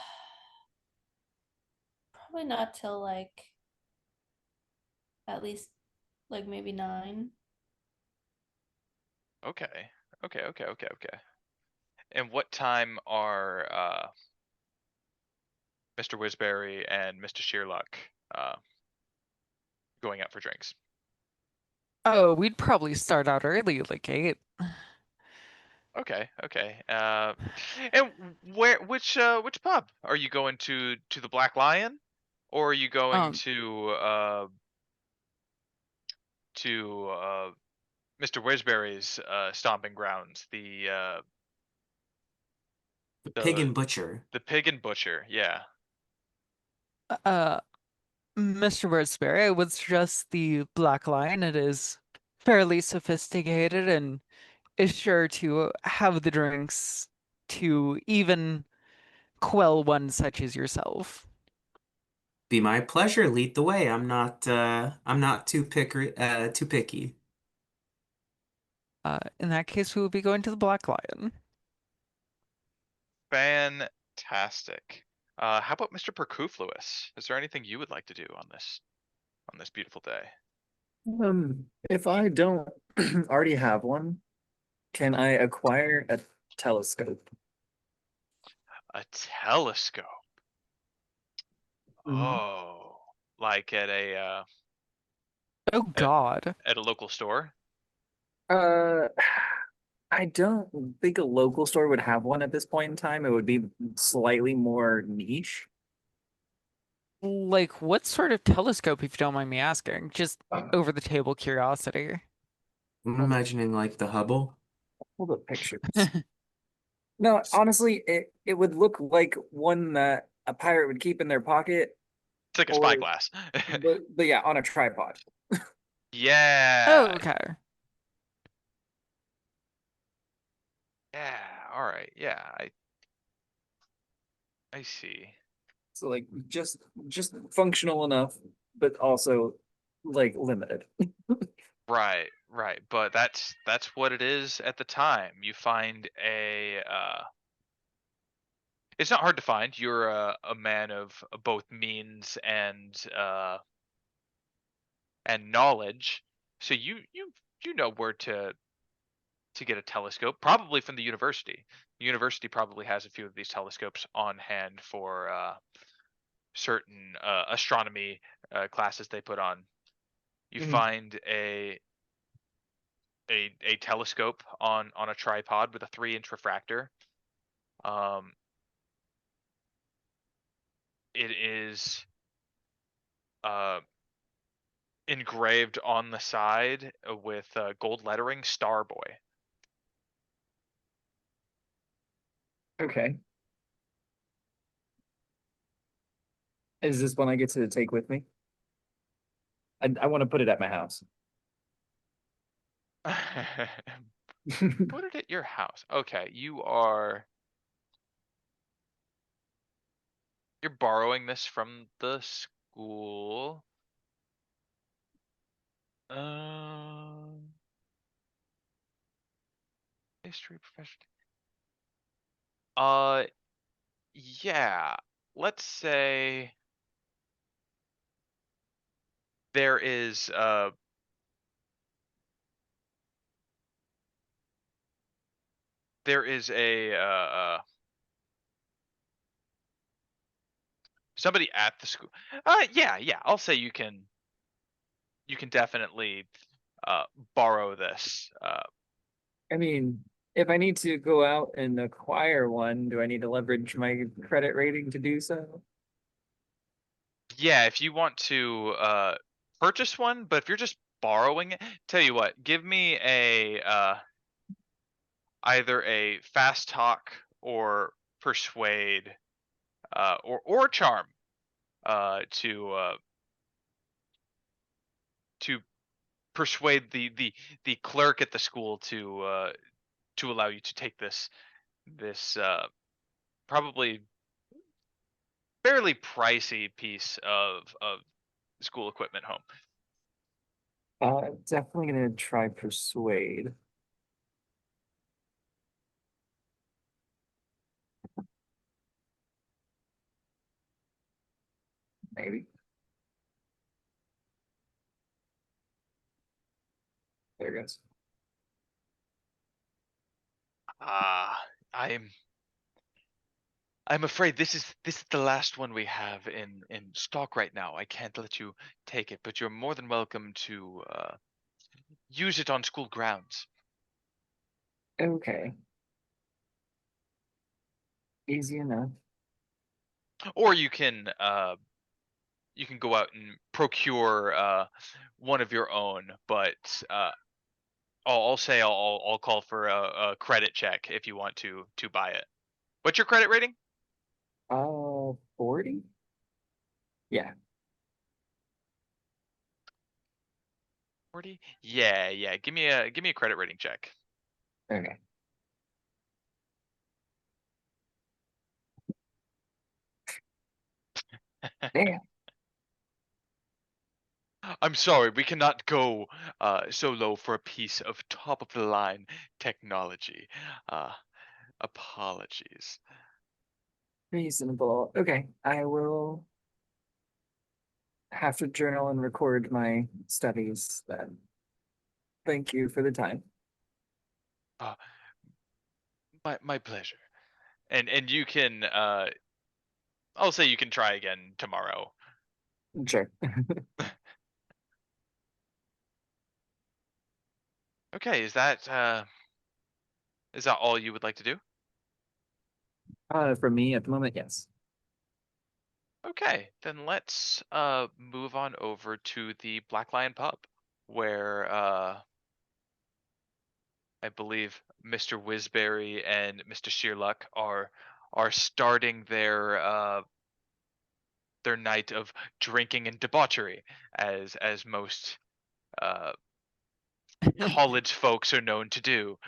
probably not till like at least like maybe 9. Okay. Okay. And what time are Mr. Whizberry and Mr. Sheerluck going out for drinks? Oh, we'd probably start out early, like 8. Okay. And which pub? Are you going to the Black Lion, or are you going Um, to Mr. Whizberry's stomping grounds, The Pig the and Butcher. the Pig and Butcher? Yeah. uh, Mr. Whizberry, it was just the Black Lion. It is fairly sophisticated and is sure to have the drinks to even quell one such as yourself. Be my pleasure. Lead the way. I'm not too picky. In that case, we would be going to the Black Lion. Fantastic. How about Mr. Perkuffulous? Is there anything you would like to do on this beautiful day? If I don't already have one, can I acquire a telescope? A telescope. Mhm. Oh, like Oh God. at a local store? Uh, I don't think a local store would have one at this point in time. It would be slightly more niche. Like, what sort of telescope, if you don't mind me asking? Just over the table curiosity. I'm imagining like the Hubble. Hold up pictures. No, honestly, it would look like one that a pirate would keep in their pocket, It's like a or spyglass. but yeah, on a tripod. Oh, Yeah. okay. Yeah. All right. Yeah. I see. So like just functional enough, but also like limited. Right. But that's what it is at the time. You find it's not hard to find. You're a man of both means and knowledge. So you know where to get a telescope, probably from the university. The university probably has a few of these telescopes on hand for certain astronomy classes they put on. You Mhm. find a telescope on a tripod with a 3-inch refractor. It is uh, engraved on the side with gold lettering, Starboy. Okay. Is this one I get to take with me? I want to put it at my house. Put it at your house. Okay, you're borrowing this from the school. History profession. Yeah. Let's say there is somebody at the school. Yeah. I'll say you can definitely borrow this. I mean, if I need to go out and acquire one, do I need to leverage my credit rating to do so? Yeah, if you want to purchase one, but if you're just borrowing it, tell you what, give me a either a fast talk or persuade or charm. to persuade the clerk at the school to allow you to take this probably fairly pricey piece of school equipment home. Definitely gonna try persuade. Maybe. There it goes. I'm afraid this is the last one we have in stock right now. I can't let you take it, but you're more than welcome to use it on school grounds. Okay. Easy enough. Or you can go out and procure one of your own, but I'll say I'll call for a credit check if you want to buy it. What's your credit rating? 40? Yeah. 40? Yeah. Give me a credit rating check. Okay. Damn. I'm sorry, we cannot go so low for a piece of top of the line technology. Apologies. Reasonable. Okay, I will have to journal and record my studies then. Thank you for the time. My pleasure. And you can I'll say you can try again tomorrow. Sure. Okay, is that all you would like to do? For me at the moment, yes. Okay, then let's move on over to the Black Lion pub where I believe Mr. Whizberry and Mr. Sheerluck are starting their night of drinking and debauchery, as most uh, college folks are known to do.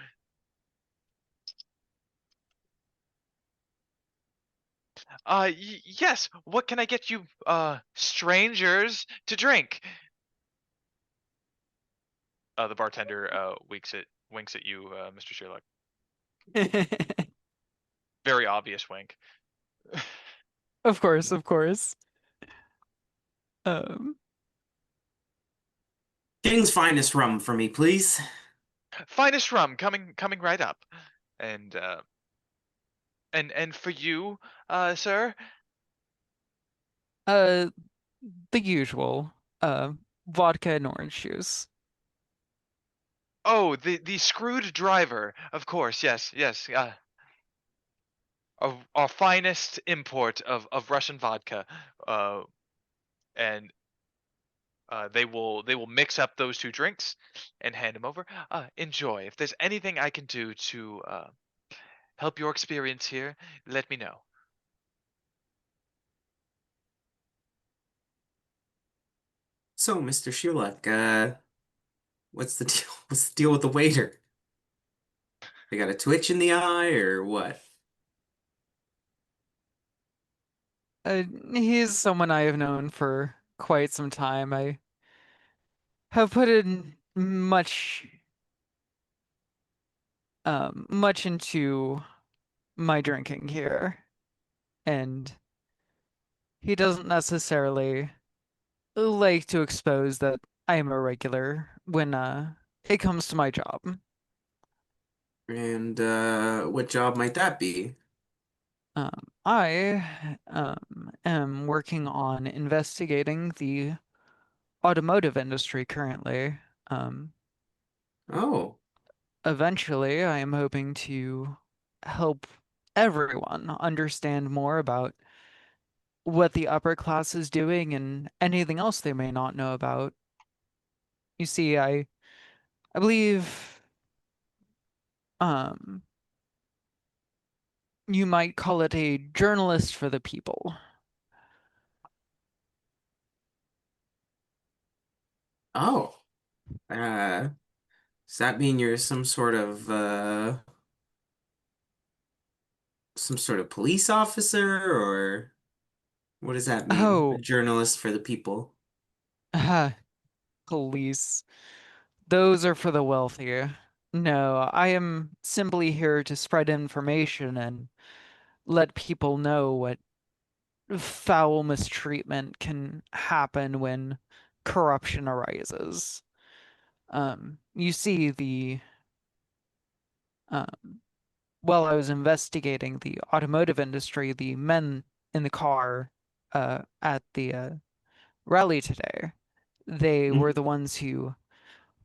Yes. What can I get you, strangers, to drink? The bartender winks at you, Mr. Sherlock. Very obvious wink. Of course, of course. Um, King's finest rum for me, please. Finest rum coming right up, and and for you, sir. uh, the usual. Vodka and orange juice. Oh, the screwed driver, of course. Yes. Our finest import of Russian vodka, and they will mix up those two drinks and hand them over. Enjoy. If there's anything I can do to help your experience here, let me know. So, Mr. Sheerluck, what's the deal? What's the deal with the waiter? They got a twitch in the eye or what? He's someone I have known for quite some time. I have put in much into my drinking here, and he doesn't necessarily like to expose that I am a regular when it comes to my job. And what job might that be? I am working on investigating the automotive industry currently. Um, Oh, Eventually, I am hoping to help everyone understand more about what the upper class is doing and anything else they may not know about. You see, I believe um you might call it a journalist for the people. Oh, does that mean you're some sort of police officer, or what does that mean? A Oh, journalist for the people? police. Those are for the wealthy. No, I am simply here to spread information and let people know what foul mistreatment can happen when corruption arises. You see, um, while I was investigating the automotive industry, the men in the car at the rally today, they were Mhm. the ones who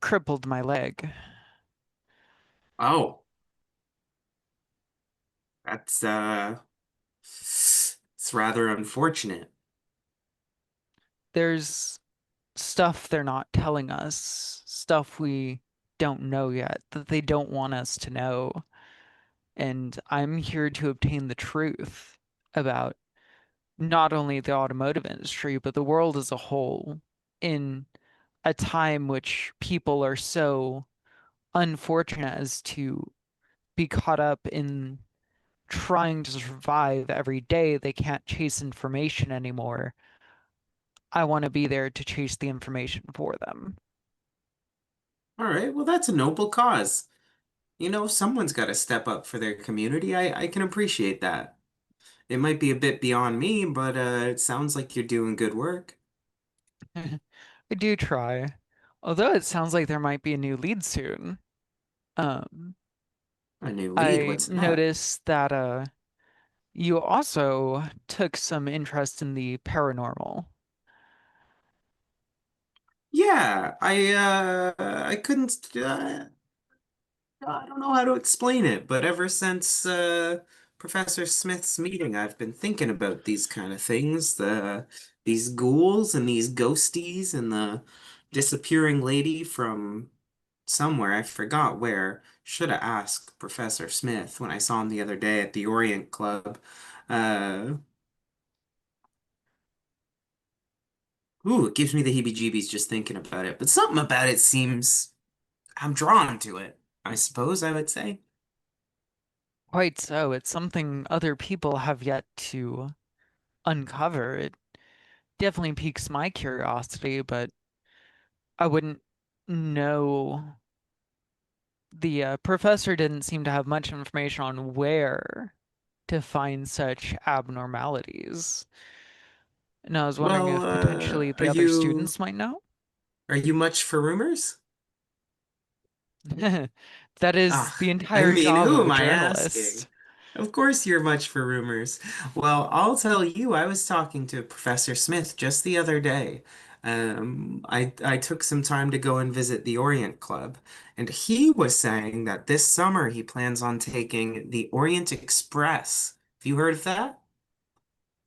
crippled my leg. Oh, that's it's rather unfortunate. There's stuff they're not telling us, stuff we don't know yet, that they don't want us to know. And I'm here to obtain the truth about not only the automotive industry, but the world as a whole in a time which people are so unfortunate as to be caught up in trying to survive every day. They can't chase information anymore. I want to be there to chase the information for them. All right, well, that's a noble cause. Someone's got to step up for their community. I can appreciate that. It might be a bit beyond me, but it sounds like you're doing good work. I do try. Although it sounds like there might be a new lead soon. Um, A new lead, I what's that? noticed that you also took some interest in the paranormal. Yeah, I couldn't I don't know how to explain it, but ever since Professor Smith's meeting, I've been thinking about these kind of things, these ghouls and these ghosties and the disappearing lady from somewhere. I forgot where. Should have asked Professor Smith when I saw him the other day at the Orient Club. Uh, it gives me the heebie-jeebies just thinking about it. But something about it seems I'm drawn to it, I suppose I would say. Quite so. It's something other people have yet to uncover. It definitely piques my curiosity, but I wouldn't know. The professor didn't seem to have much information on where to find such abnormalities. And I was wondering Well, if potentially are the other you students might know. are you much for rumors? That is the Ah, I entire mean, job who of a am I asking? journalist. Of course you're much for rumors. Well, I'll tell you, I was talking to Professor Smith just the other day. I took some time to go and visit the Orient Club, and he was saying that this summer he plans on taking the Orient Express. Have you heard of that?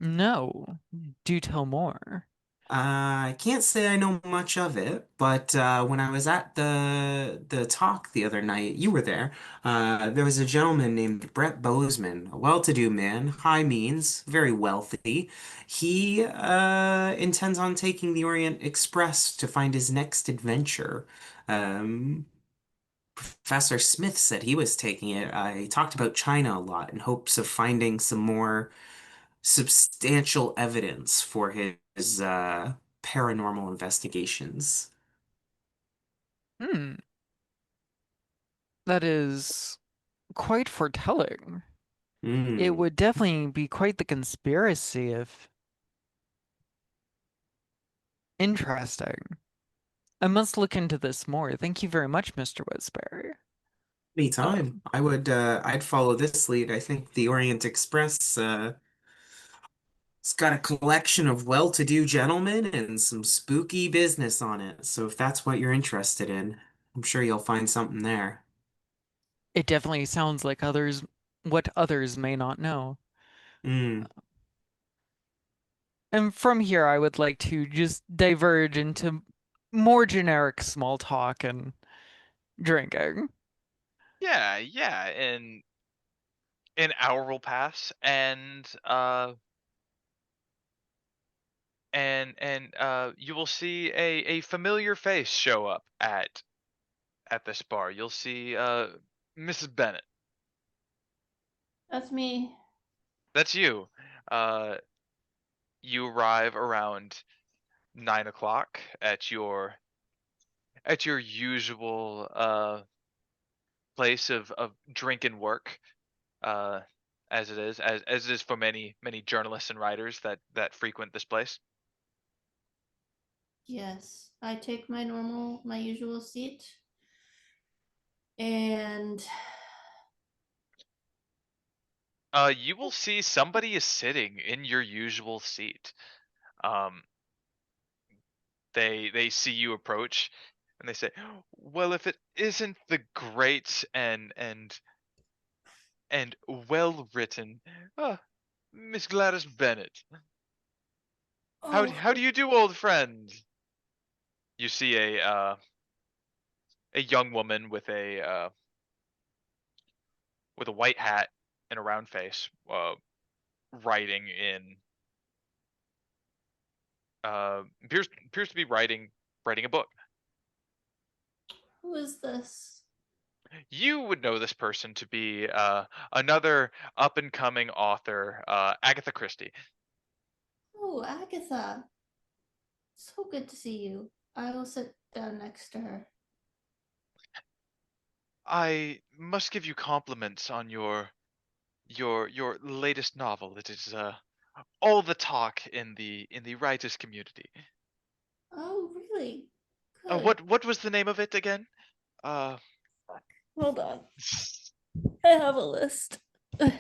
No, do tell more. I can't say I know much of it, but when I was at the talk the other night, you were there. There was a gentleman named Brett Bozeman, a well-to-do man, high means, very wealthy. He intends on taking the Orient Express to find his next adventure. Um, Professor Smith said he was taking it. I talked about China a lot in hopes of finding some more substantial evidence for his paranormal investigations. Hmm, that is quite foretelling. It Hmm. would definitely be quite the conspiracy if interesting. I must look into this more. Thank you very much, Mr. Whizberry. Anytime. Um, I'd follow this lead. I think the Orient Express, it's got a collection of well-to-do gentlemen and some spooky business on it. So if that's what you're interested in, I'm sure you'll find something there. it definitely sounds like what others may not know. Hmm. And from here, I would like to just diverge into more generic small talk and drinking. Yeah, yeah, and an hour will pass, and and you will see a familiar face show up at this bar. You'll see Mrs. Bennett. That's me. That's you. Uh, you arrive around 9 o'clock at your usual place of drink and work, uh, as it is for many journalists and writers that frequent this place. Yes, I take my usual seat, and You will see somebody is sitting in your usual seat. Um, they see you approach, and they say, "Well, if it isn't the great and well written, Miss Gladys Bennett, oh, how do you do, old friend?" You see a young woman with a white hat and a round face, writing in appears to be writing a book. who is this? You would know this person to be another up and coming author, Agatha Christie. Oh, Agatha. So good to see you. I will sit down next to her. I must give you compliments on your latest novel. It is all the talk in the writers community. Oh, really? Good. What was the name of it again? Uh, Hold on. I have a list. I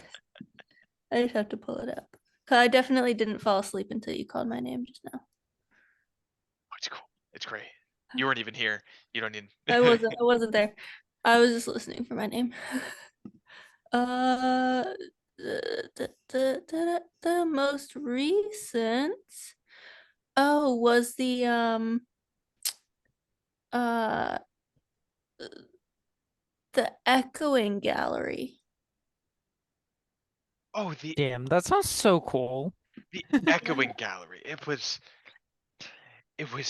just have to pull it up. 'Cause I definitely didn't fall asleep until you called my name just now. it's cool. It's great. You weren't even here. You don't need. I wasn't there. I was just listening for my name. Uh, the most recent. Oh, was the uh the Echoing Gallery. Oh, Damn, that sounds so cool. the Echoing Gallery. It was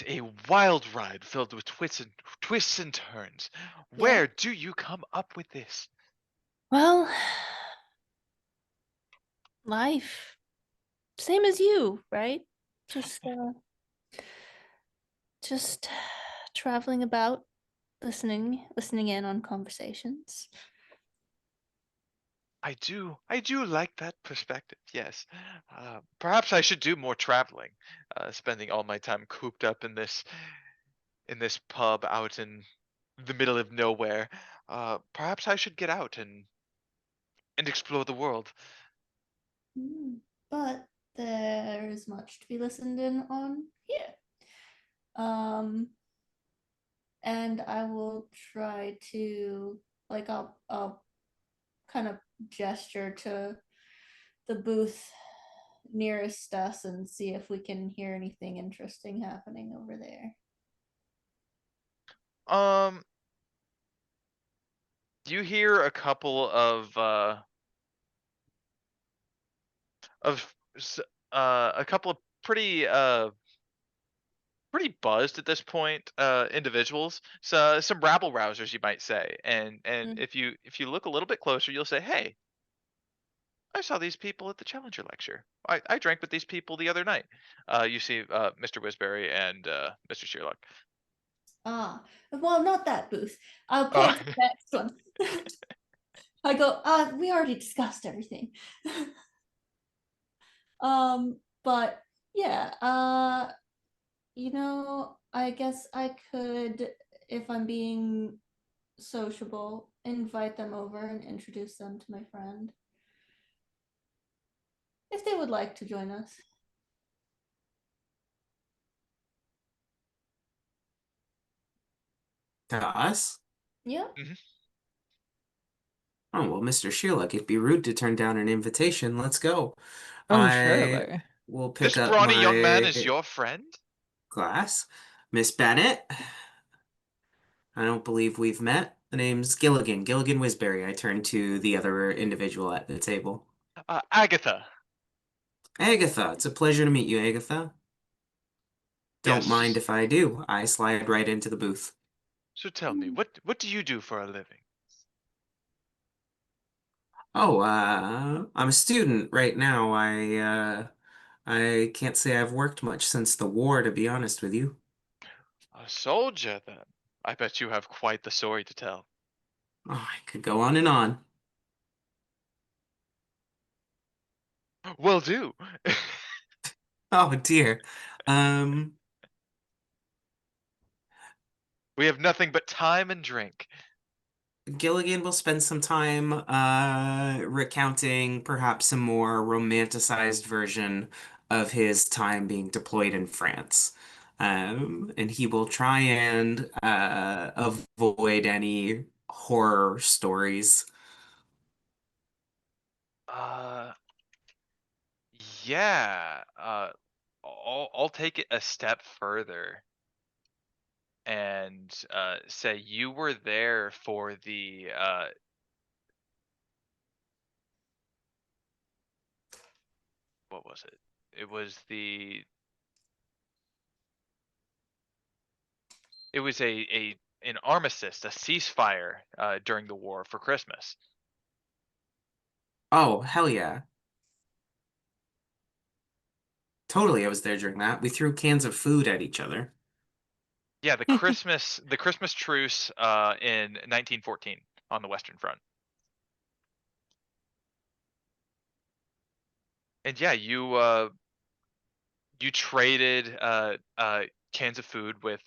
a wild ride filled with twists and turns. Where do you come up with this? Well, life. Same as you, right? Just traveling about, listening in on conversations. I do like that perspective. Yes, perhaps I should do more traveling. Spending all my time cooped up in this pub out in the middle of nowhere. Perhaps I should get out and explore the world. Mm, But there is much to be listened in on here. Um, and I will try to I'll kind of gesture to the booth nearest us and see if we can hear anything interesting happening over there. Um, you hear a couple of a couple of pretty buzzed at this point individuals, so some rabble rousers, you might say. And Mm. if you look a little bit closer, you'll say, "Hey, I saw these people at the Challenger lecture. I drank with these people the other night." You see Mr. Whizberry and Mr. Sheerluck. Ah, well, not that booth. I'll Oh. point to the next one. I go, we already discussed everything. But yeah, I guess I could, if I'm being sociable, invite them over and introduce them to my friend. If they would like to join us. To us? Yeah. Oh, well, Mr. Sheerluck, it'd be rude to turn down an invitation. Let's go. Oh, I surely. will This pick up brawny young man my is your friend? glass. Miss Bennett, I don't believe we've met. The name's Gilligan, Gilligan Whizberry. I turn to the other individual at the table. Agatha. Agatha, it's a pleasure to meet you, Agatha. Don't mind Yes. if I do. I slide right into the booth. So tell me, what do you do for a living? Oh, I'm a student right now. I can't say I've worked much since the war, to be honest with you. A soldier, then. I bet you have quite the story to tell. Oh, I could go on and on. Will do. Oh dear. Um, We have nothing but time and drink. Gilligan will spend some time recounting perhaps a more romanticized version of his time being deployed in France. And he will try and avoid any horror stories. Uh, yeah. I'll take it a step further and say you were there for the what was it? It was the it was a an armistice, a ceasefire during the war for Christmas. Oh, hell yeah. Totally, I was there during that. We threw cans of food at each other. Yeah, the Christmas truce in 1914 on the Western Front. And yeah, you traded cans of food with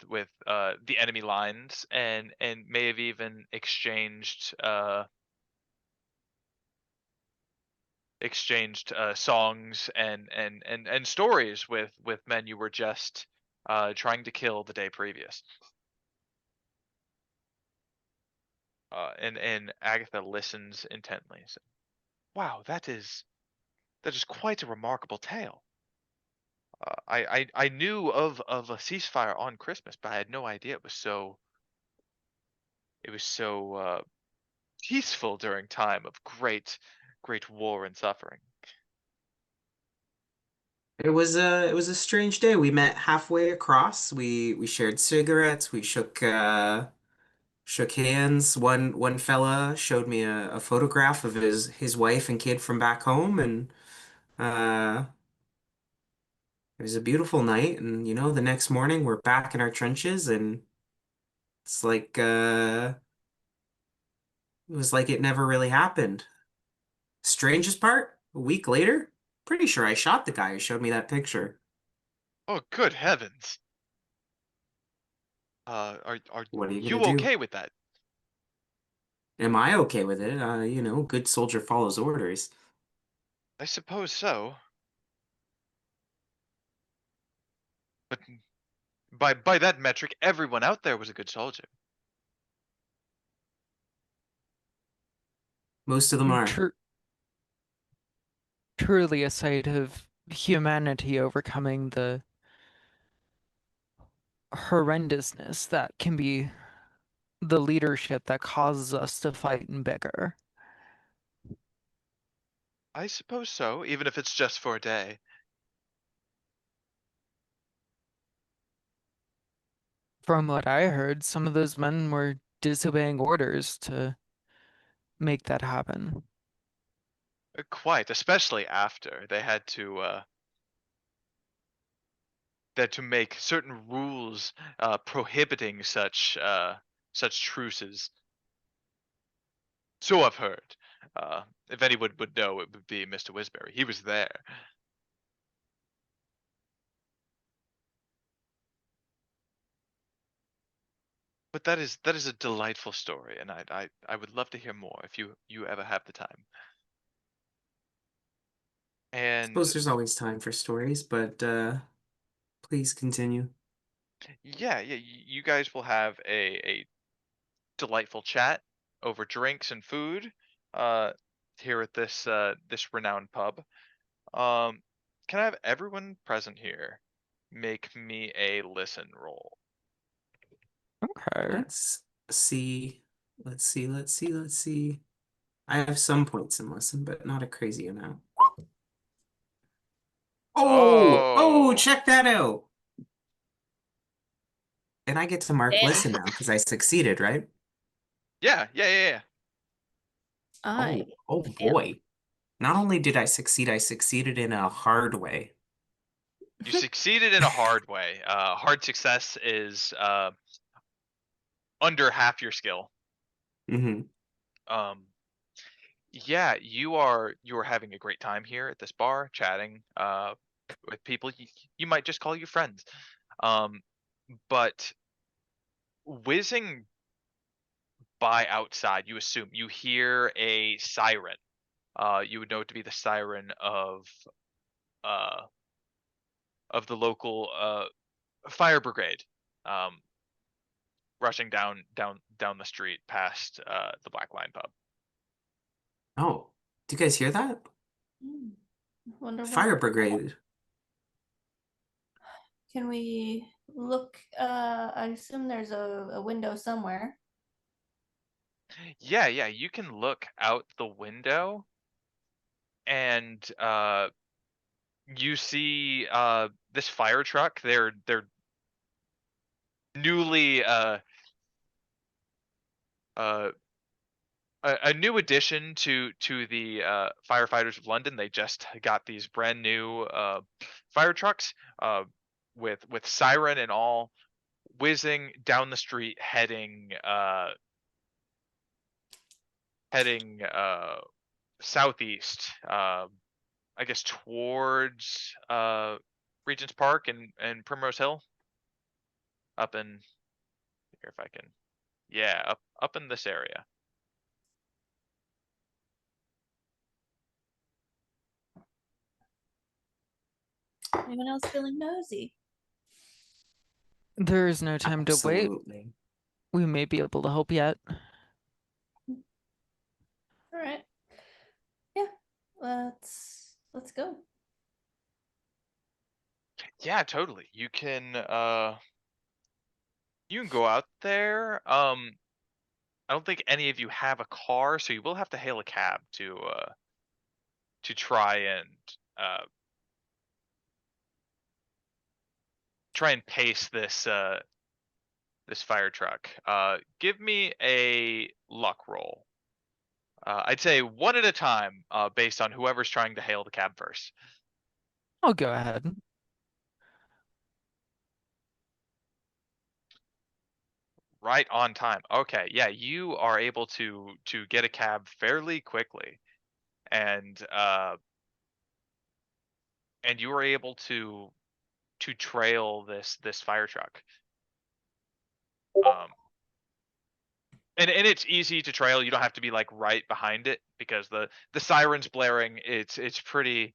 the enemy lines and may have even exchanged songs and stories with men you were just trying to kill the day previous. And Agatha listens intently. So, wow, that is quite a remarkable tale. I knew of a ceasefire on Christmas, but I had no idea it was so peaceful during time of great war and suffering. It was a strange day. We met halfway across. We shared cigarettes. We shook hands. One fella showed me a photograph of his wife and kid from back home, and uh, it was a beautiful night. And the next morning we're back in our trenches, and it's like it was like it never really happened. Strangest part, a week later, pretty sure I shot the guy who showed me that picture. Oh, good heavens! Are What are you gonna you do? okay with that? Am I okay with it? Good soldier follows orders. I suppose so. But by that metric, everyone out there was a good soldier. Most of them are. Tr Truly a sight of humanity overcoming the horrendousness that can be the leadership that causes us to fight and bicker. I suppose so, even if it's just for a day. From what I heard, some of those men were disobeying orders to make that happen. Quite, especially after they had to make certain rules prohibiting such truces. So I've heard. If anyone would know, it would be Mr. Whizberry. He was there. But that is a delightful story, and I would love to hear more if you ever have the time. Suppose And there's always time for stories, but please continue. yeah, you guys will have a delightful chat over drinks and food uh, here at this renowned pub. Um, can I have everyone present here make me a listen roll? Okay. Let's see. Let's see. Let's see. Let's see. I have some points in listen, but not a crazy amount. Oh, Oh, check that out. And I get to mark Damn. listen now because I succeeded, right? Yeah. I Oh boy. Not only did I succeeded in a hard way. You succeeded in a hard way. Hard success is under half your skill. Hmm. Yeah, you are having a great time here at this bar, chatting with people you might just call you friends. But whizzing by outside, you assume you hear a siren. You would know it to be the siren uh of the local fire brigade, um, rushing down the street past the Black Line pub. Oh, do you guys hear that? wonder Fire what. brigade. Can we look? I assume there's a window somewhere. Yeah, you can look out the window and you see this fire truck. They're newly uh a new addition to the firefighters of London. They just got these brand new fire trucks with siren and all, whizzing down the street, heading southeast. I guess towards Regent's Park and Primrose Hill. Up in here, if I can. Yeah, up in this area. Anyone else feeling nosy? There is no time to wait. Absolutely. We may be able to help yet. All right. Yeah. Let's go. Yeah, totally. You can go out there. I don't think any of you have a car, so you will have to hail a cab to try and pace this fire truck. Give me a luck roll. I'd say one at a time, based on whoever's trying to hail the cab first. I'll go ahead. Right on time. Okay, yeah, you are able to get a cab fairly quickly, and you were able to trail this fire truck. And it's easy to trail. You don't have to be like right behind it because the siren's blaring. It's pretty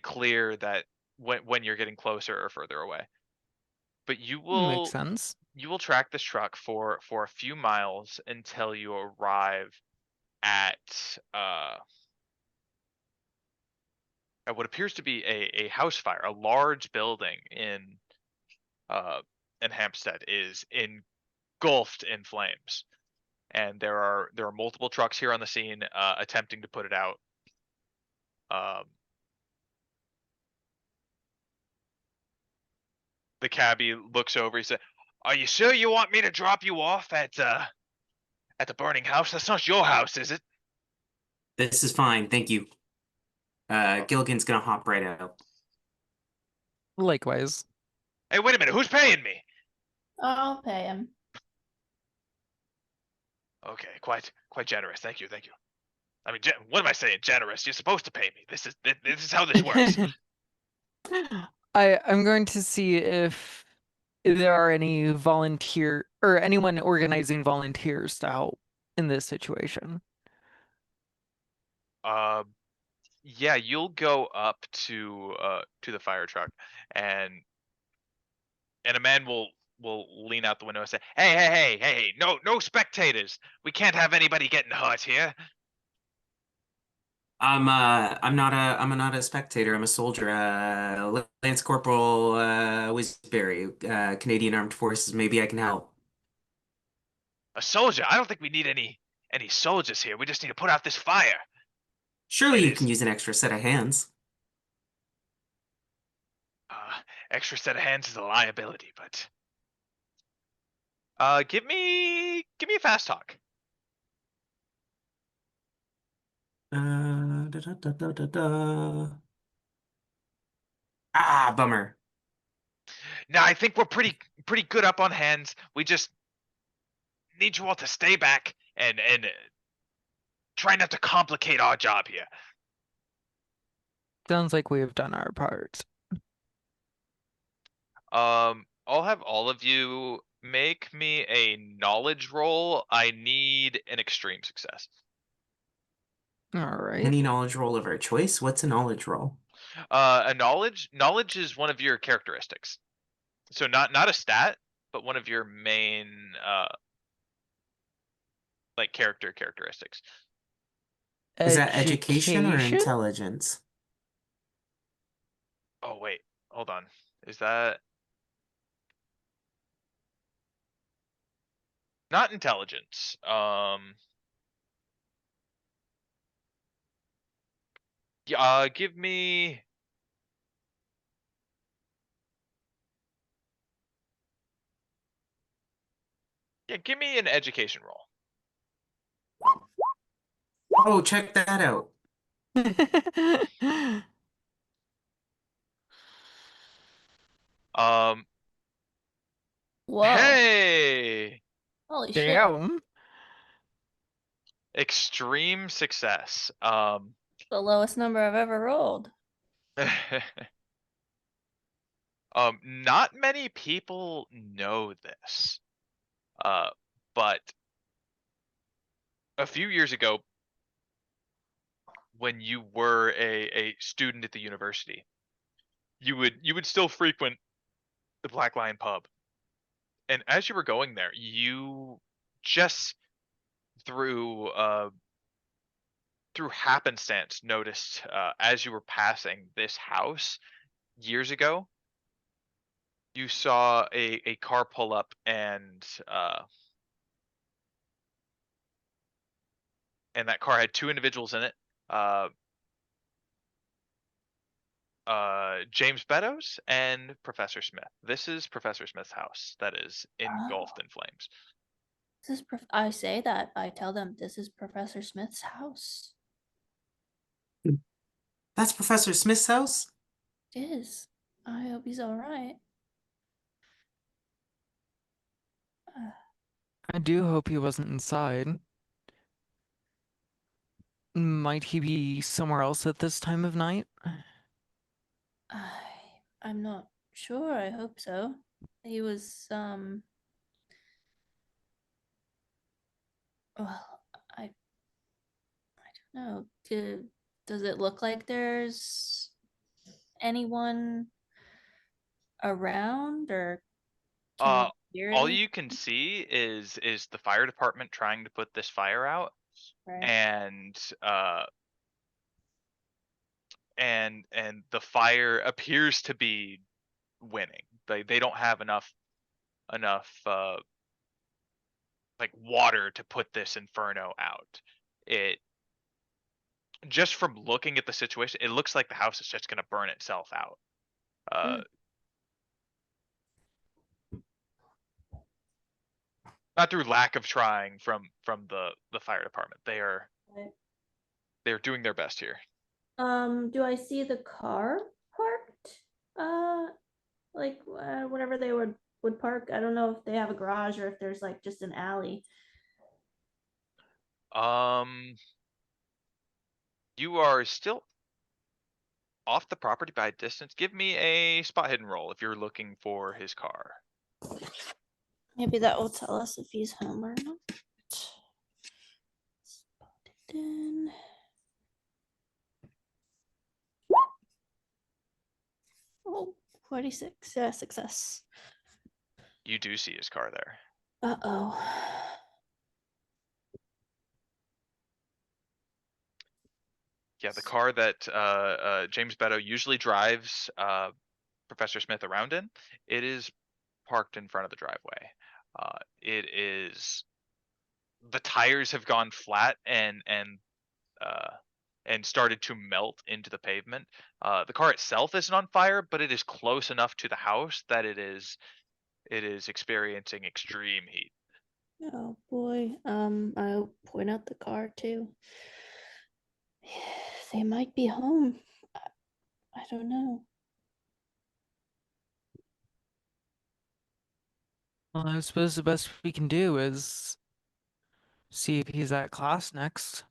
clear that when you're getting closer or further away. But Makes sense. you will track this truck for a few miles until you arrive at what appears to be a house fire. A large building in Hampstead is engulfed in flames, and there are multiple trucks here on the scene attempting to put it out. The cabbie looks over. He said, "Are you sure you want me to drop you off at the burning house? That's not your house, is it?" This is fine, thank you. Gilligan's gonna hop right out. Likewise. Hey, wait a minute. Who's paying me? I'll pay him. Okay, quite generous. Thank you. I mean, what am I saying? Generous. You're supposed to pay me. This is how this works. I'm going to see if there are any volunteer or anyone organizing volunteers to help in this situation. Yeah, you'll go up to the fire truck, and a man will lean out the window and say, "Hey, no spectators. We can't have anybody getting hurt here." I'm not a spectator. I'm a soldier. Lance Corporal Whizberry, Canadian Armed Forces. Maybe I can help. A soldier? I don't think we need any soldiers here. We just need to put out this fire. Surely It you is. can use an extra set of hands. Extra set of hands is a liability, but Give me a fast talk. Da, da, da, da, da, da. Ah, bummer. Now I think we're pretty good up on hands. We just need you all to stay back and try not to complicate our job here. Sounds like we have done our part. I'll have all of you make me a knowledge roll. I need an extreme success. All right. Any knowledge roll of our choice? What's a knowledge roll? A knowledge is one of your characteristics. So not a stat, but one of your main like characteristics. Is that education or intelligence? Oh wait, hold on. Is that not intelligence? Yeah, give me an education roll. Oh, check that out. Um, Whoa. hey, Holy shit. Damn. extreme success. The lowest number I've ever rolled. Not many people know this. But a few years ago, when you were a student at the university, you would still frequent the Black Lion pub. And as you were going there, you just through happenstance noticed as you were passing this house years ago, you saw a car pull up and that car had two individuals in it. James Beddoes and Professor Smith. This is Professor Smith's house that is engulfed in flames. This is I say that. I tell them this is Professor Smith's house. That's Professor Smith's house? It is. I hope he's alright. I do hope he wasn't inside. Might he be somewhere else at this time of night? I'm not sure. I hope so. He was well, I don't know. Does it look like there's anyone around, or can you hear All any? you can see is the fire department trying to put this fire out, Right. and the fire appears to be winning. They don't have enough like water to put this inferno out. It just from looking at the situation, it looks like the house is just going to burn itself out. Not through lack of trying from the fire department. They're doing their best here. Do I see the car parked? Like whatever they would park. I don't know if they have a garage or if there's like just an alley. You are still off the property by a distance. Give me a spot hidden roll if you're looking for his car. Maybe that will tell us if he's home or not. Spotted in. Oh, 46. Yeah, success. You do see his car there. Uh-oh. Yeah, the car that James Beddoe usually drives Professor Smith around in, it is parked in front of the driveway. It is, the tires have gone flat and started to melt into the pavement. The car itself isn't on fire, but it is close enough to the house that it is it is experiencing extreme heat. Oh boy. I'll point out the car too. They might be home. I don't know. Well, I suppose the best we can do is see if he's at class next.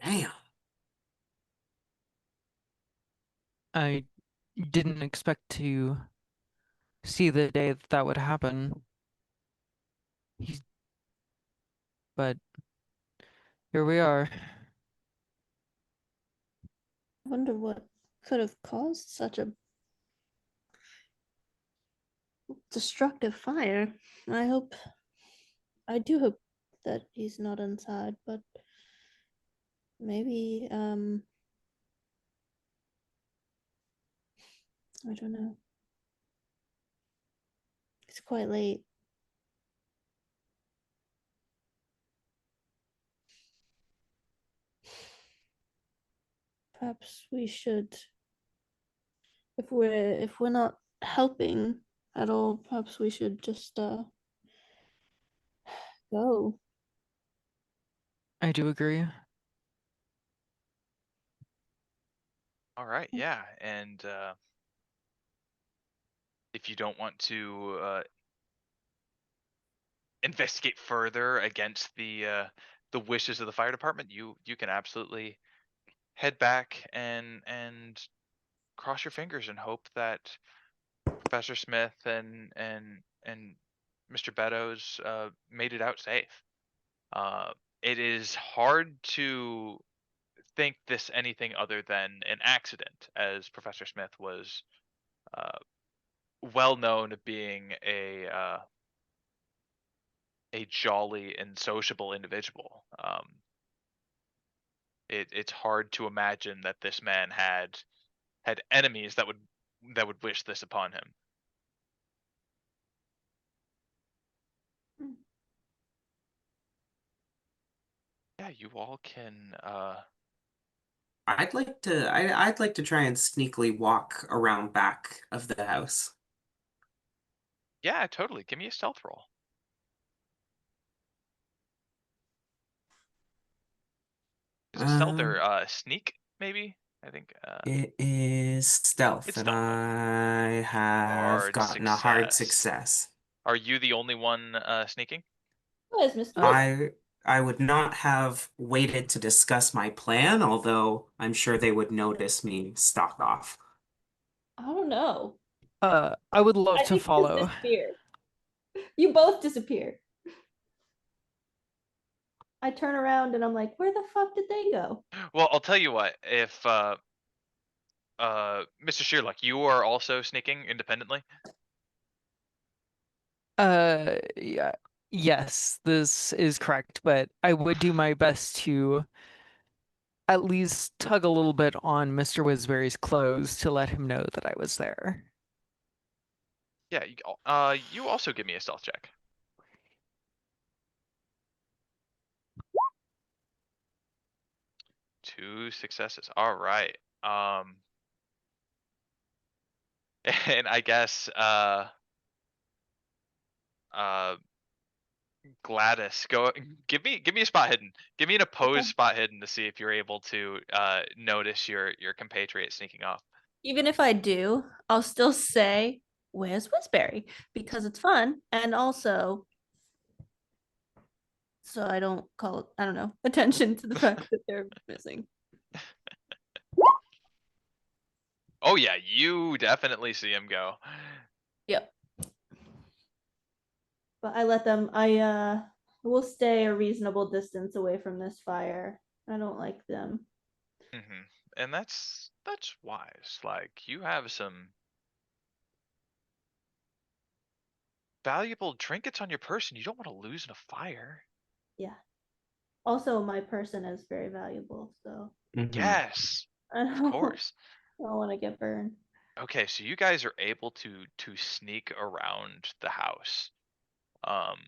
Damn. I didn't expect to see the day that that would happen. But here we are. I wonder what could have caused such a destructive fire. I do hope that he's not inside, but maybe, I don't know. It's quite late. Perhaps we should, if we're not helping at all, perhaps we should just go. I do agree. All right, yeah, and if you don't want to investigate further against the wishes of the fire department, you can absolutely head back and cross your fingers and hope that Professor Smith and Mr. Beddoes made it out safe. It is hard to think this anything other than an accident, as Professor Smith was uh, well known of being a jolly and sociable individual. It's hard to imagine that this man had enemies that would wish this upon him. Hmm. Yeah, you all can. I'd like to try and sneakily walk around back of the house. Yeah, totally. Give me a stealth roll. Is it stealth or sneak? Maybe. I think It is stealth, it's and stealth. Okay. I have Hard gotten a hard success. success. Are you the only one sneaking? Who is Mr. Uh, Whiz? I would not have waited to discuss my plan, although I'm sure they would notice me stalk off. I don't know. I would love I to think you just follow. disappear. You both disappear. I turn around and I'm like, where the fuck did they go? Well, I'll tell you what. If Mr. Sheerluck, you are also sneaking independently. Yeah, yes, this is correct, but I would do my best to at least tug a little bit on Mr. Whizberry's clothes to let him know that I was there. Yeah. You also give me a stealth check. Two successes. All right. And I guess uh Gladys, go give me a spot hidden. Give me an opposed Okay. spot hidden to see if you're able to notice your compatriot sneaking off. Even if I do, I'll still say, where's Whizberry? Because it's fun. And also, so I don't call, I don't know, attention to the fact that they're missing. Oh yeah, you definitely see him go. Yep. But I let them, I will stay a reasonable distance away from this fire. I don't like them. And that's wise. Like you have some valuable trinkets on your person you don't want to lose in a fire. Yeah. Also, my person is very valuable, so Mhm. Yes, I of don't, course. I don't want to get burned. Okay, so you guys are able to sneak around the house. Um,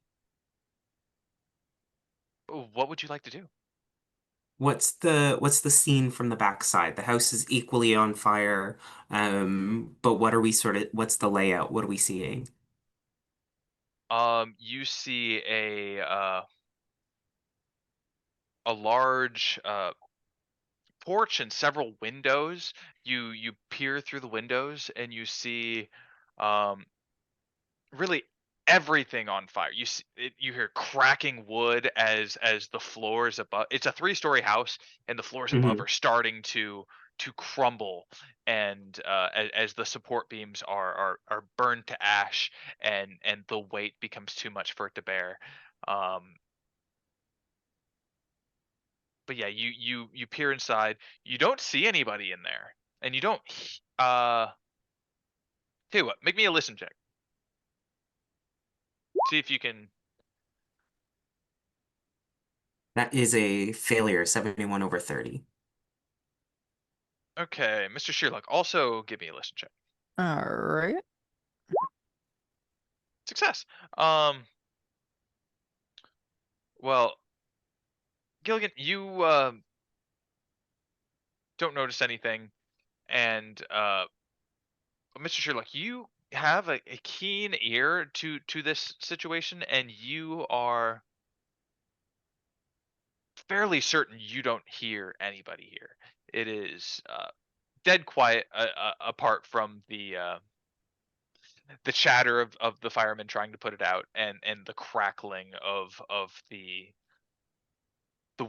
what would you like to do? What's the scene from the backside? The house is equally on fire, but what are we what's the layout? What are we seeing? You see a large porch and several windows. You peer through the windows and you see um really everything on fire. You hear cracking wood as the floors above. It's a three-story house, and the floors above Mhm. are starting to crumble, and as the support beams are burned to ash, and the weight becomes too much for it to bear. Um, but yeah, you peer inside. You don't see anybody in there, and you don't. Tell you what, make me a listen check. See if you can. That is a failure, 71 over 30. Okay, Mr. Sheerluck, also give me a listen check. All right. Success. Um, well, Gilligan, you don't notice anything, and Mr. Sherlock, you have a keen ear to this situation, and you are fairly certain you don't hear anybody here. It is dead quiet, apart from the chatter of the firemen trying to put it out, and the crackling of the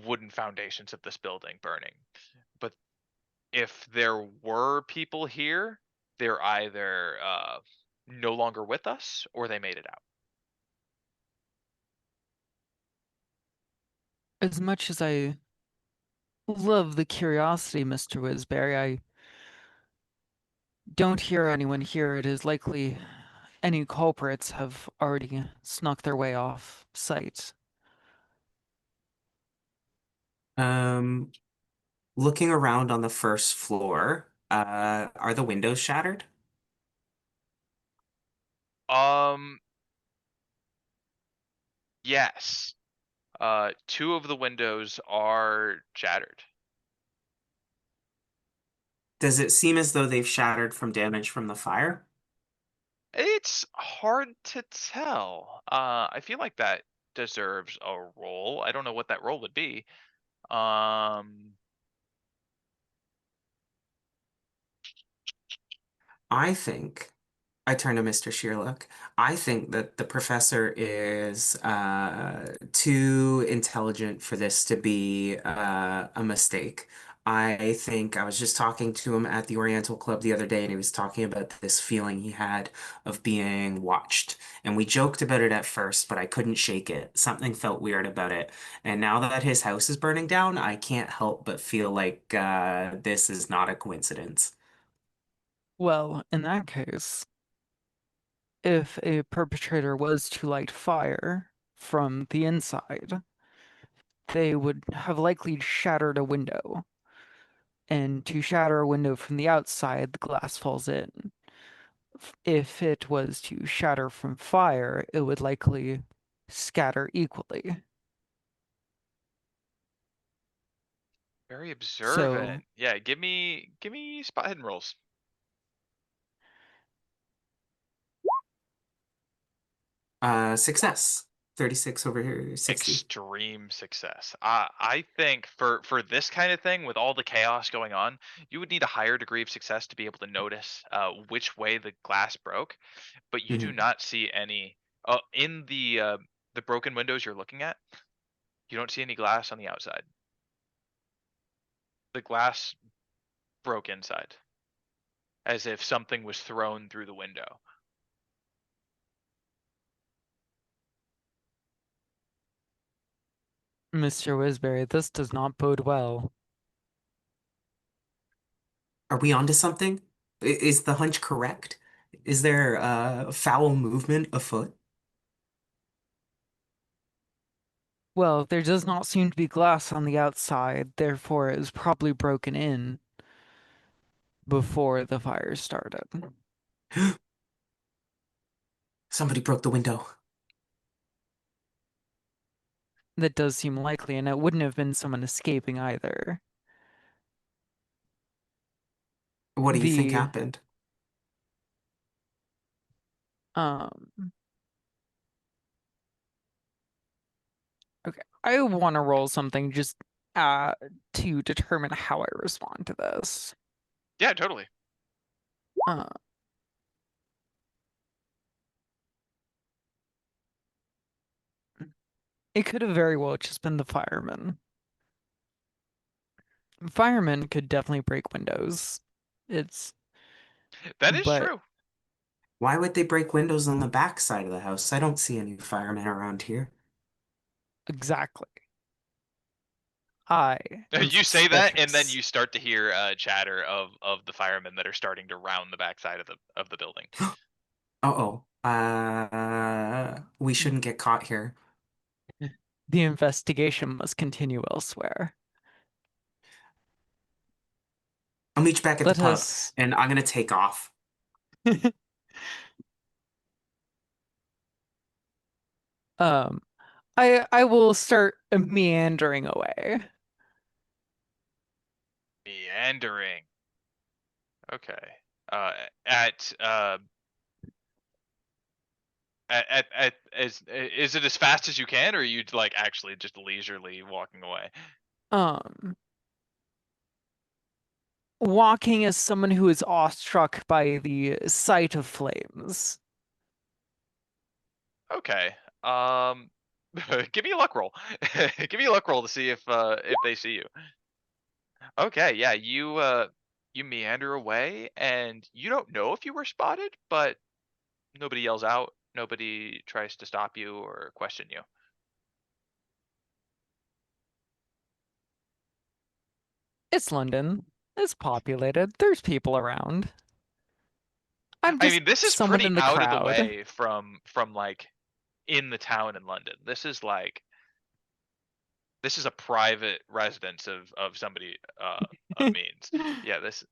wooden foundations of this building burning. But if there were people here, they're either no longer with us or they made it out. As much as I love the curiosity, Mr. Whizberry, I don't hear anyone here. It is likely any culprits have already snuck their way off site. Um, Looking around on the first floor, are the windows shattered? Um, yes. Two of the windows are shattered. Does it seem as though they've shattered from damage from the fire? It's hard to tell. I feel like that deserves a roll. I don't know what that roll would be. Um, I think I turn to Mr. Sheerluck. I think that the professor is too intelligent for this to be a mistake. I think I was just talking to him at the Oriental Club the other day, and he was talking about this feeling he had of being watched. And we joked about it at first, but I couldn't shake it. Something felt weird about it. And now that his house is burning down, I can't help but feel like this is not a coincidence. Well, in that case, if a perpetrator was to light fire from the inside, they would have likely shattered a window. And to shatter a window from the outside, the glass falls in. If it was to shatter from fire, it would likely scatter equally. very observant. So, Yeah, give me spot hidden rolls. Success. 36 over here, 60. Extreme success. I think for this kind of thing with all the chaos going on, you would need a higher degree of success to be able to notice which way the glass broke. But you do Mhm. not see any in the broken windows you're looking at. You don't see any glass on the outside. The glass broke inside, as if something was thrown through the window. Mr. Whizberry, this does not bode well. Are we onto something? Is the hunch correct? Is there foul movement afoot? Well, there does not seem to be glass on the outside, therefore it was probably broken in before the fire started. Somebody broke the window. That does seem likely, and it wouldn't have been someone escaping either. What do you think The happened? um okay, I want to roll something just to determine how I respond to this. Yeah, totally. Uh, it could have very well just been the fireman. Firemen could definitely break windows. It's That is but true. Why would they break windows on the back side of the house? I don't see any firemen around here. exactly. I am You say that, and then suspicious. you start to hear chatter of the firemen that are starting to round the backside of the building. Uh-oh. We shouldn't get caught here. The investigation must continue elsewhere. I'll meet you back at the Let pub, us. and I'm gonna take off. um, I will start meandering away. Meandering. Okay. Uh, at uh, at is it as fast as you can, or are you like actually just leisurely walking away? Um, Walking as someone who is awestruck by the sight of flames. Okay. Um, give me a luck roll. Give me a luck roll to see if they see you. Okay, yeah, you meander away, and you don't know if you were spotted, but nobody yells out, nobody tries to stop you or question you. It's London. It's populated. There's people around. I'm I just mean, this is someone pretty in the out of the crowd. way from like in the town in London. This is like this is a private residence of somebody of means. Yeah, this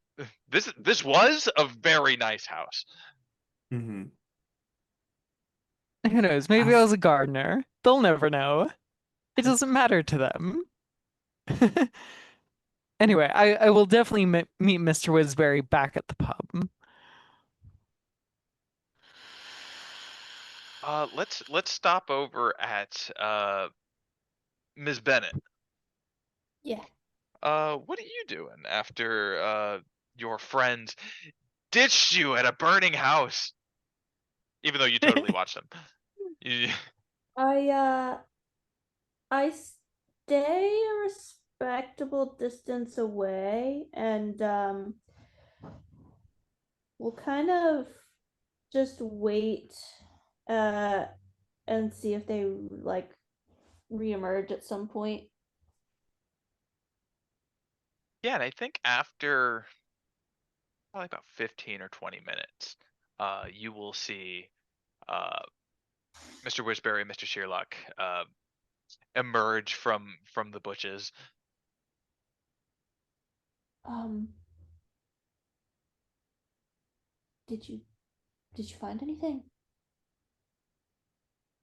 was a very nice house. Hmm. Who knows? Maybe I I've was a gardener. They'll never know. It doesn't matter to them. Anyway, I will definitely meet Mr. Whizberry back at the pub. Let's stop over at Ms. Bennett. Yeah. What are you doing after your friends ditched you at a burning house? Even though you totally watched them. You- I I stay a respectable distance away and we'll kind of just wait uh and see if they like reemerge at some point. Yeah, and I think after probably about 15 or 20 minutes, you will see uh, Mr. Whizberry and Mr. Sheerluck emerge from the bushes. Um did you find anything?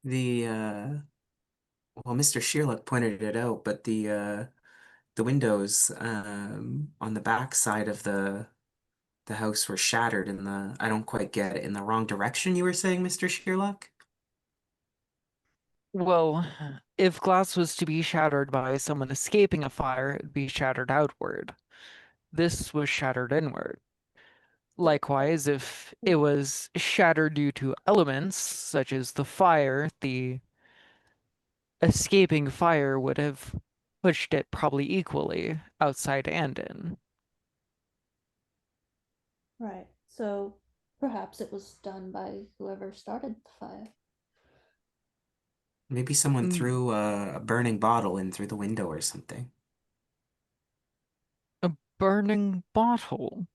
the well, Mr. Sheerluck pointed it out, but the windows on the back side of the house were shattered in the I don't quite get it, in the wrong direction, you were saying, Mr. Sheerluck? Well, if glass was to be shattered by someone escaping a fire, it'd be shattered outward. This was shattered inward. Likewise, if it was shattered due to elements such as the fire, the escaping fire would have pushed it probably equally outside and in. Right. So perhaps it was done by whoever started the fire. Maybe someone Mm, threw a burning bottle in through the window or something. A burning bottle.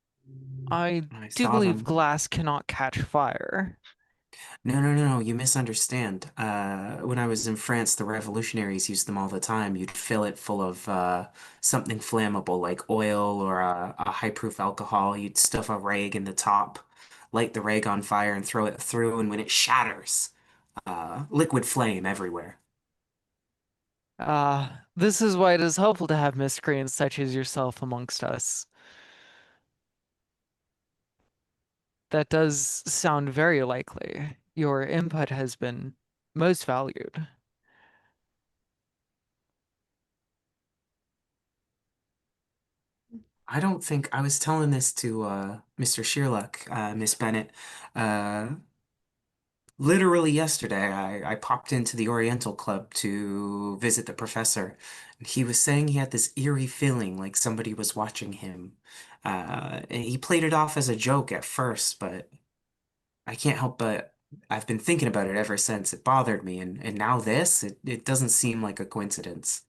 I I do saw believe them. glass cannot catch fire. No, no, no, no, you misunderstand. When I was in France, the revolutionaries used them all the time. You'd fill it full of something flammable like oil or a high-proof alcohol. You'd stuff a rag in the top, light the rag on fire, and throw it through. And when it shatters, liquid flame everywhere. This is why it is helpful to have miscreants such as yourself amongst us. That does sound very likely. Your input has been most valued. I don't think I was telling this to Mr. Sheerluck, Miss Bennett. Uh, Literally yesterday, I popped into the Oriental Club to visit the professor, and he was saying he had this eerie feeling like somebody was watching him. And he played it off as a joke at first, but I can't help but I've been thinking about it ever since. It bothered me, and now this, it doesn't seem like a coincidence.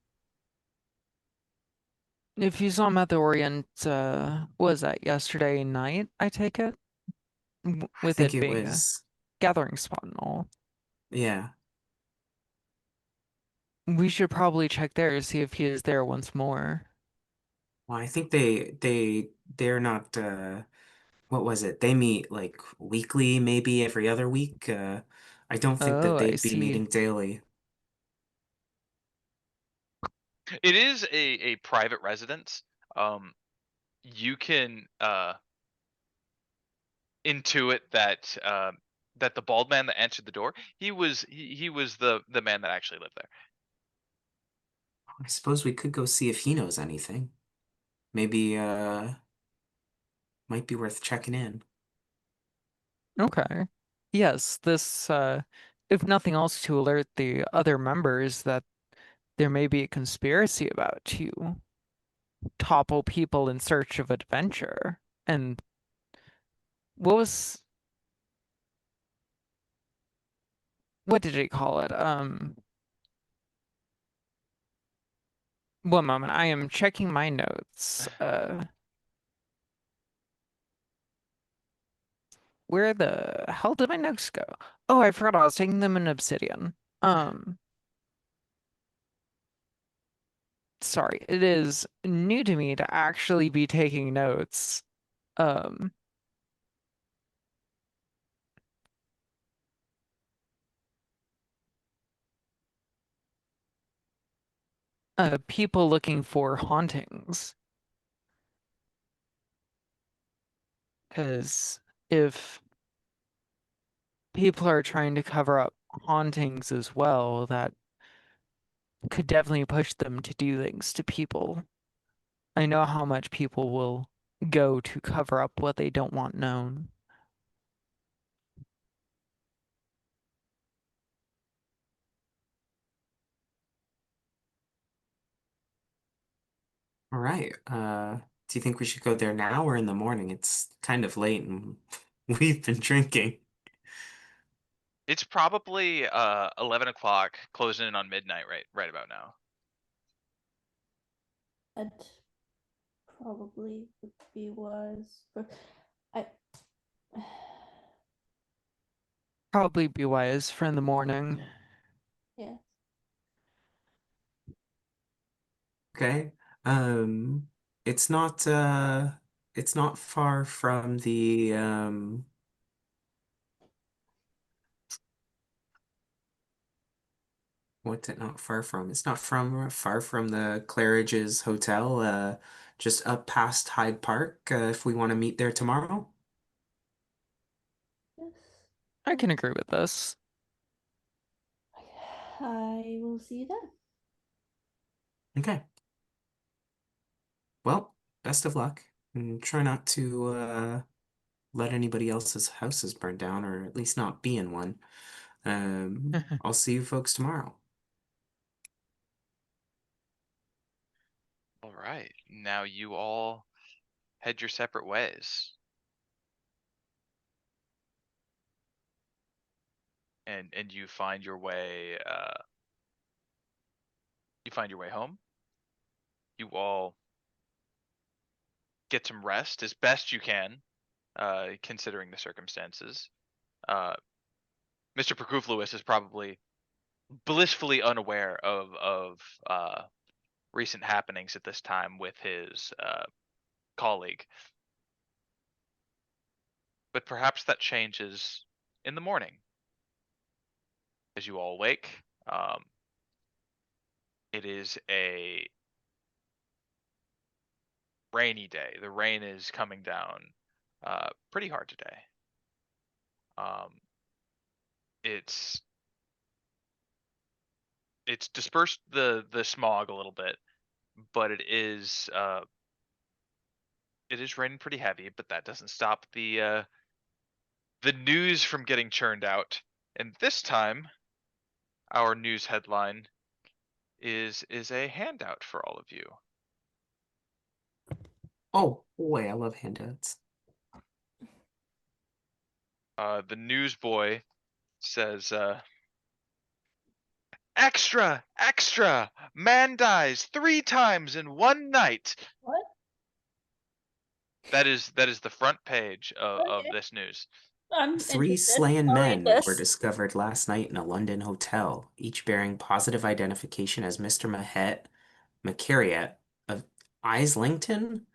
If you saw him at the Orient, what was that, yesterday night, I take it? I With think it it being a was, gathering spot and all. yeah. We should probably check there to see if he is there once more. Well, I think they're not. What was it? They meet like weekly, maybe every other week. I don't think that Oh, I they'd be see. meeting daily. It is a private residence. You can intuit that that the bald man that answered the door, he was the man that actually lived there. I suppose we could go see if he knows anything. Maybe might be worth checking in. Okay. Yes, if nothing else, to alert the other members that there may be a conspiracy about you topple people in search of adventure. And what was, what did he call it? One moment, I am checking my notes. Where the hell did my notes go? Oh, I forgot I was taking them in Obsidian. Um, Sorry, it is new to me to actually be taking notes. Um, People looking for hauntings. Because if people are trying to cover up hauntings as well, that could definitely push them to do things to people. I know how much people will go to cover up what they don't want known. All right. Do you think we should go there now or in the morning? It's kind of late and we've been drinking. It's probably 11 o'clock, closing in on midnight, right about now. That probably would be wise. But I. Probably be wise for in the morning. Yeah. Okay. Um, it's not it's not far from the what's it not far from? It's not from far from the Claridge's Hotel, just up past Hyde Park, if we want to meet there tomorrow. Yes. I can agree with this. I will see you then. Okay. Well, best of luck. And try not to let anybody else's houses burn down, or at least not be in one. I'll see you folks tomorrow. All right, now you all head your separate ways, and you find your way home. You all get some rest as best you can, considering the circumstances. Uh, Mr. Perkuffulous is probably blissfully unaware of recent happenings at this time with his colleague, but perhaps that changes in the morning as you all wake. Um, It is a rainy day. The rain is coming down pretty hard today. It's dispersed the smog a little bit, but it is raining pretty heavy. But that doesn't stop the news from getting churned out. And this time, our news headline is a handout for all of you. Oh boy, I love handouts. The newsboy says, "Extra, extra! Man dies 3 times in one night." What? That is the front page of Okay. this news. I'm 3 interested. slain I'll read men were this. discovered last night in a London hotel, each bearing positive identification as Mr. Macariat of Islington.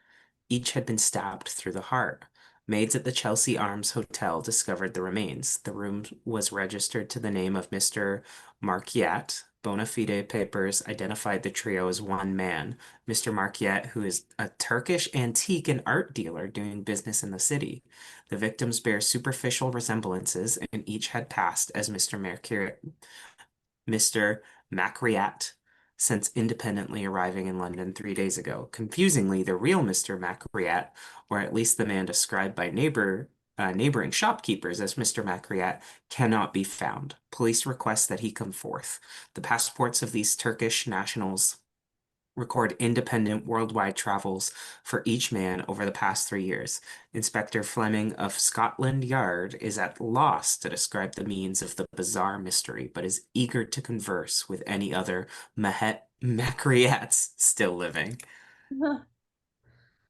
Each had been stabbed through the heart. Maids at the Chelsea Arms Hotel discovered the remains. The room was registered to the name of Mr. Marquiat. Bona fide papers identified the trio as one man, Mr. Marquiat, who is a Turkish antique and art dealer doing business in the city. The victims bear superficial resemblances, and each had passed as Mr. Macariat since independently arriving in London 3 days ago. Confusingly, the real Mr. Macariat, or at least the man described by neighboring shopkeepers as Mr. Macariat, cannot be found. Police request that he come forth. The passports of these Turkish nationals record independent worldwide travels for each man over the past 3 years. Inspector Fleming of Scotland Yard is at loss to describe the means of the bizarre mystery, but is eager to converse with any other Macariats still living.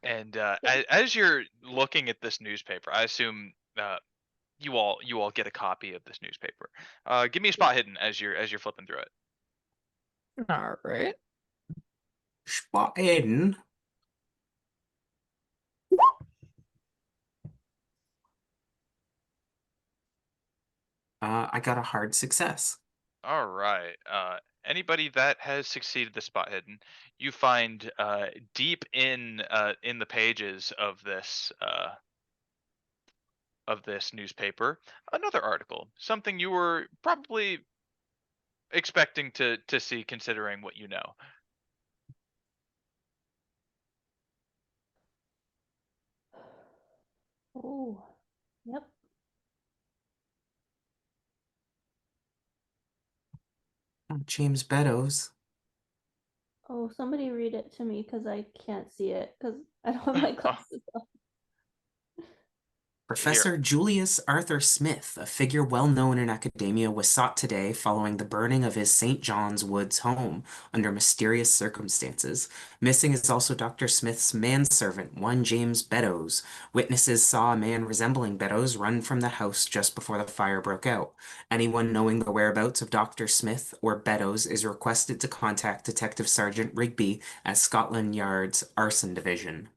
And as you're looking at this newspaper, I assume you all get a copy of this newspaper. Give me a spot hidden as you're flipping through it. All right. Spot hidden. I got a hard success. All right. Anybody that has succeeded the spot hidden, you find deep in the pages of this newspaper another article, something you were probably expecting to see, considering what you know. Oh, yep. Oh, James Beddoes. Oh, somebody read it to me because I can't see it because I don't have my glasses on. Here. Professor Julius Arthur Smith, a figure well known in academia, was sought today following the burning of his St. John's Woods home under mysterious circumstances. Missing is also Dr. Smith's manservant, one James Beddoes. Witnesses saw a man resembling Beddoes run from the house just before the fire broke out. Anyone knowing the whereabouts of Dr. Smith or Beddoes is requested to contact Detective Sergeant Rigby at Scotland Yard's Arson Division.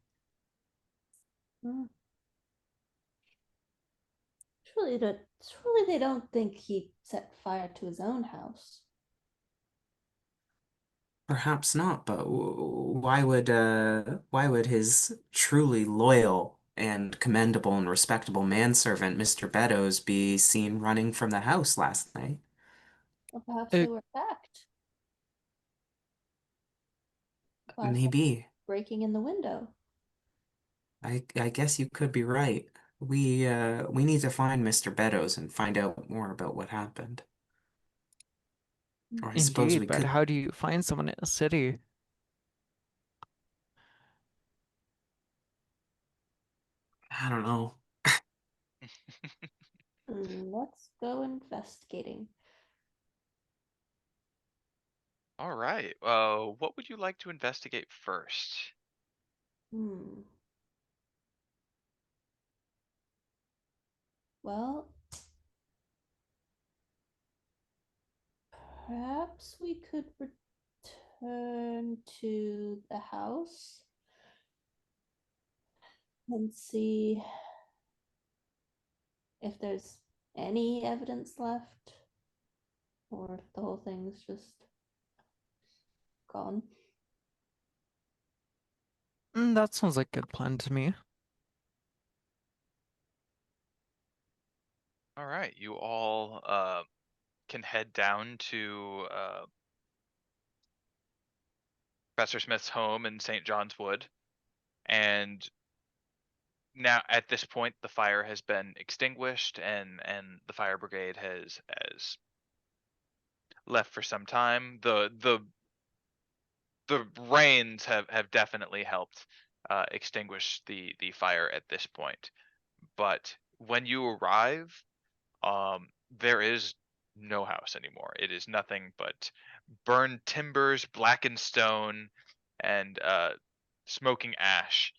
Hmm. Surely they don't think he set fire to his own house. Perhaps not, but why would his truly loyal and commendable and respectable manservant, Mr. Beddoes, be seen running from the house last night? Or perhaps they It, were attacked by someone Maybe. breaking in the window. I guess you could be right. We need to find Mr. Beddoes and find out more about what happened. Or I suppose indeed, we but could, how do you find someone in a city? I don't know. Let's go investigating. All right. What would you like to investigate first? Hmm. Well, perhaps we could return to the house and see if there's any evidence left, or if the whole thing's just gone. That sounds like a good plan to me. All right, you all can head down to Professor Smith's home in St. John's Wood, and now at this point the fire has been extinguished, and the fire brigade has left for some time. The rains have definitely helped extinguish the fire at this point. But when you arrive, there is no house anymore. It is nothing but burned timbers, blackened stone, and smoking ash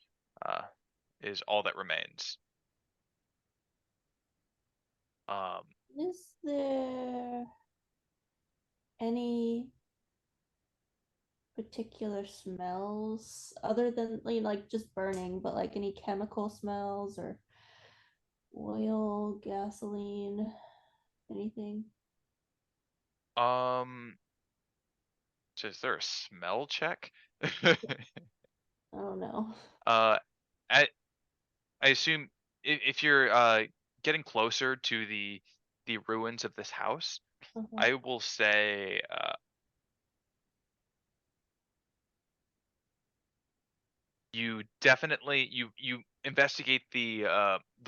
is all that remains. Is there any particular smells other than like just burning, but like any chemical smells or oil, gasoline, anything? So is there a smell check? I don't know. I I assume if you're getting closer to the ruins of this house, I will say you definitely you investigate the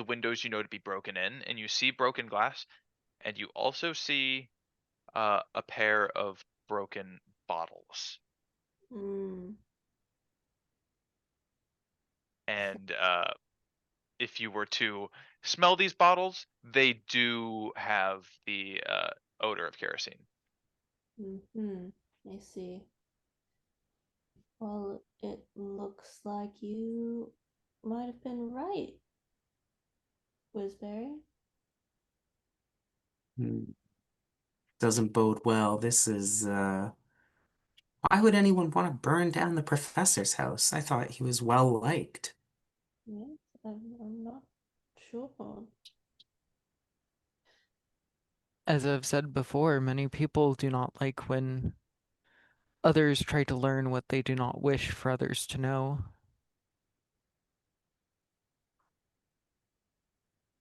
windows you know to be broken in, and you see broken glass, and you also see a pair of broken bottles. Mm. And if you were to smell these bottles, they do have the odor of kerosene. Hmm. I see. Well, it looks like you might have been right, Whizberry. Doesn't bode well. This is, why would anyone want to burn down the professor's house? I thought he was well liked. Yes, I'm not sure. As I've said before, many people do not like when others try to learn what they do not wish for others to know.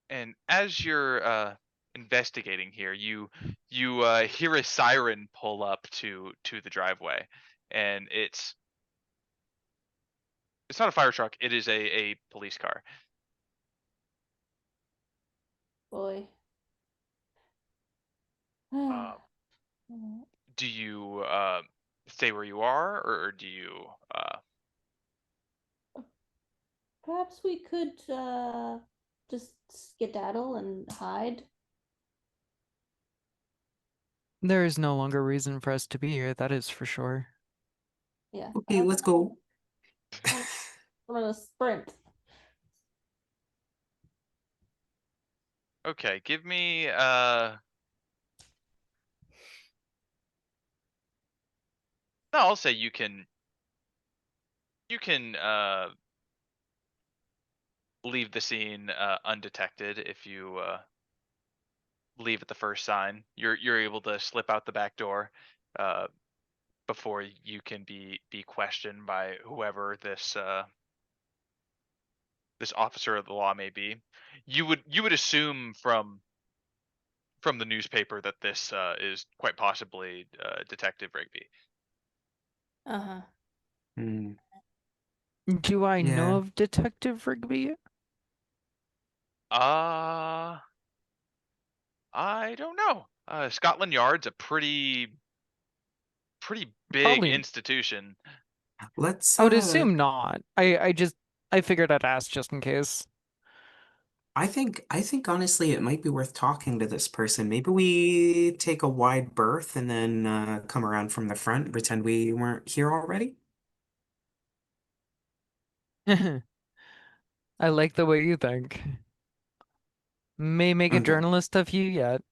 And as you're investigating here, you hear a siren pull up to the driveway, and it's not a fire truck. It is a police car. Boy. Um, do you stay where you are, or do you Perhaps we could just skedaddle and hide. There is no longer reason for us to be here, that is for sure. Yeah. Okay, let's go. I'm gonna sprint. Okay, give me no, I'll say you can leave the scene undetected if you leave at the first sign. You're able to slip out the back door uh before you can be questioned by whoever this officer of the law may be. You would assume from the newspaper that this is quite possibly Detective Rigby. Uh-huh. Hmm. Do I know Yeah. of Detective Rigby? Uh I don't know. Scotland Yard's a pretty big Probably. institution. Let's, I would assume not. I figured I'd ask just in case. I think honestly it might be worth talking to this person. Maybe we take a wide berth and then come around from the front and pretend we weren't here already. I like the way you think. May make a Okay. journalist of you yet.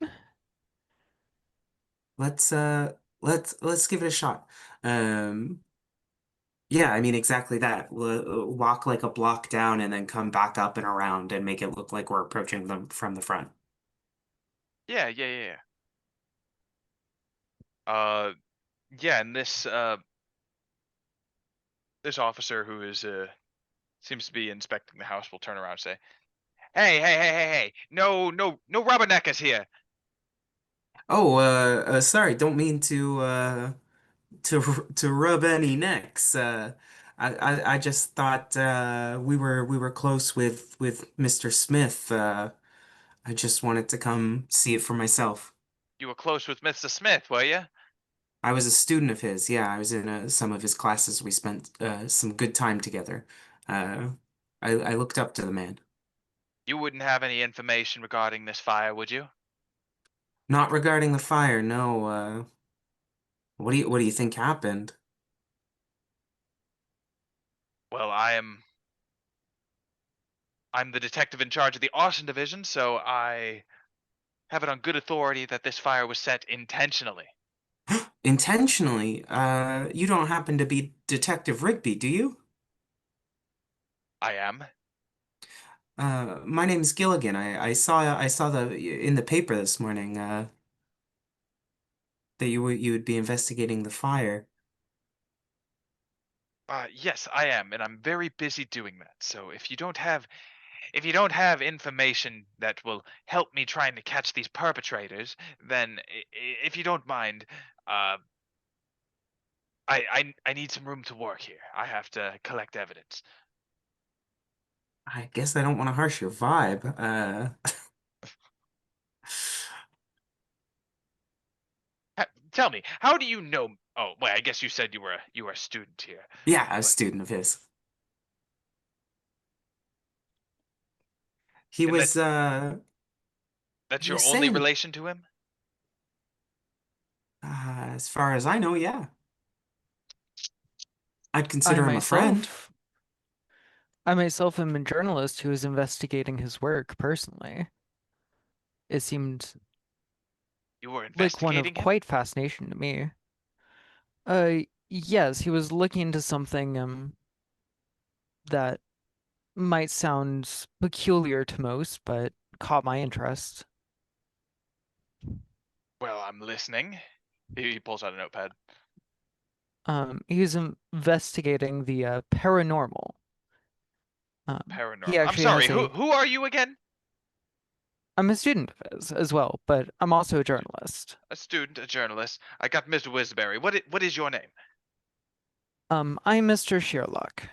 Let's let's give it a shot. Um yeah, I mean exactly that. We'll walk like a block down and then come back up and around and make it look like we're approaching them from the front. Yeah. Yeah, and this this officer who is seems to be inspecting the house will turn around and say, "Hey! No rubberneckers here." Oh, sorry, don't mean to rub any necks. I just thought we were close with Mr. Smith. I just wanted to come see it for myself. You were close with Mr. Smith, were you? I was a student of his. Yeah, I was in some of his classes. We spent some good time together. Uh, I looked up to the man. You wouldn't have any information regarding this fire, would you? Not regarding the fire, no. What do you think happened? Well, I'm the detective in charge of the arson division, so I have it on good authority that this fire was set intentionally. Intentionally? You don't happen to be Detective Rigby, do you? I am. My name's Gilligan. I saw the in the paper this morning that you would be investigating the fire. Yes, I am, and I'm very busy doing that. So if you don't have information that will help me trying to catch these perpetrators, then if you don't mind, uh, I need some room to work here. I have to collect evidence. I guess I don't want to harsh your vibe. Tell me, how do you know? Oh, wait, I guess you said you were a student here. Yeah, I'm a But student of his. He and was that's he your was only saying relation to him? as far as I know, yeah. I'd I consider him a friend. myself, I myself am a journalist who is investigating his work personally. It seemed You were like one of investigating him? quite fascination to me. Yes, he was looking into something that might sound peculiar to most, but caught my interest. Well, I'm listening. He pulls out a notepad. He was investigating the paranormal. He Paranormal. I'm actually sorry. has Who are you again? I'm a student of his as well, but I'm also a journalist. A student, a journalist. I got Mr. Whizberry. What is your name? I'm Mr. Sheerluck.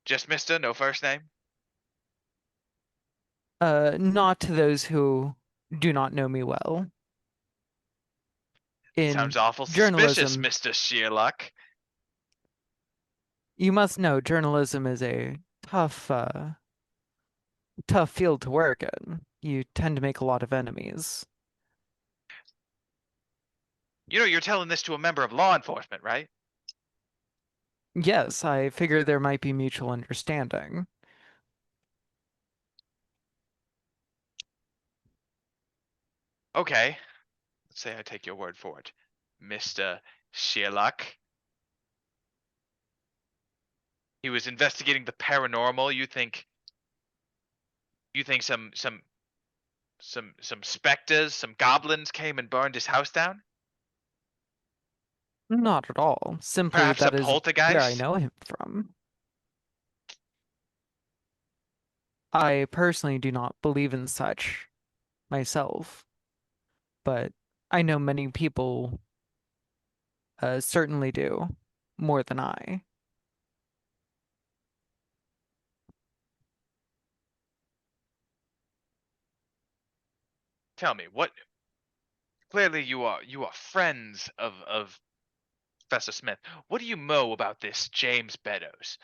Just Mister, no first name? Not to those who do not know me well. In Sounds awful suspicious, journalism, Mr. Sheerluck. you must know journalism is a tough field to work in. You tend to make a lot of enemies. You know you're telling this to a member of law enforcement, right? Yes, I figure there might be mutual understanding. Okay. Let's say I take your word for it. Mr. Sheerluck. He was investigating the paranormal. You think some specters, some goblins came and burned his house down? Not at all. Simply Perhaps a that is where I poltergeist? know him from. I personally do not believe in such myself, but I know many people certainly do, more than I. Tell me, what clearly you are friends of Professor Smith. What do you know about this James Beddoes?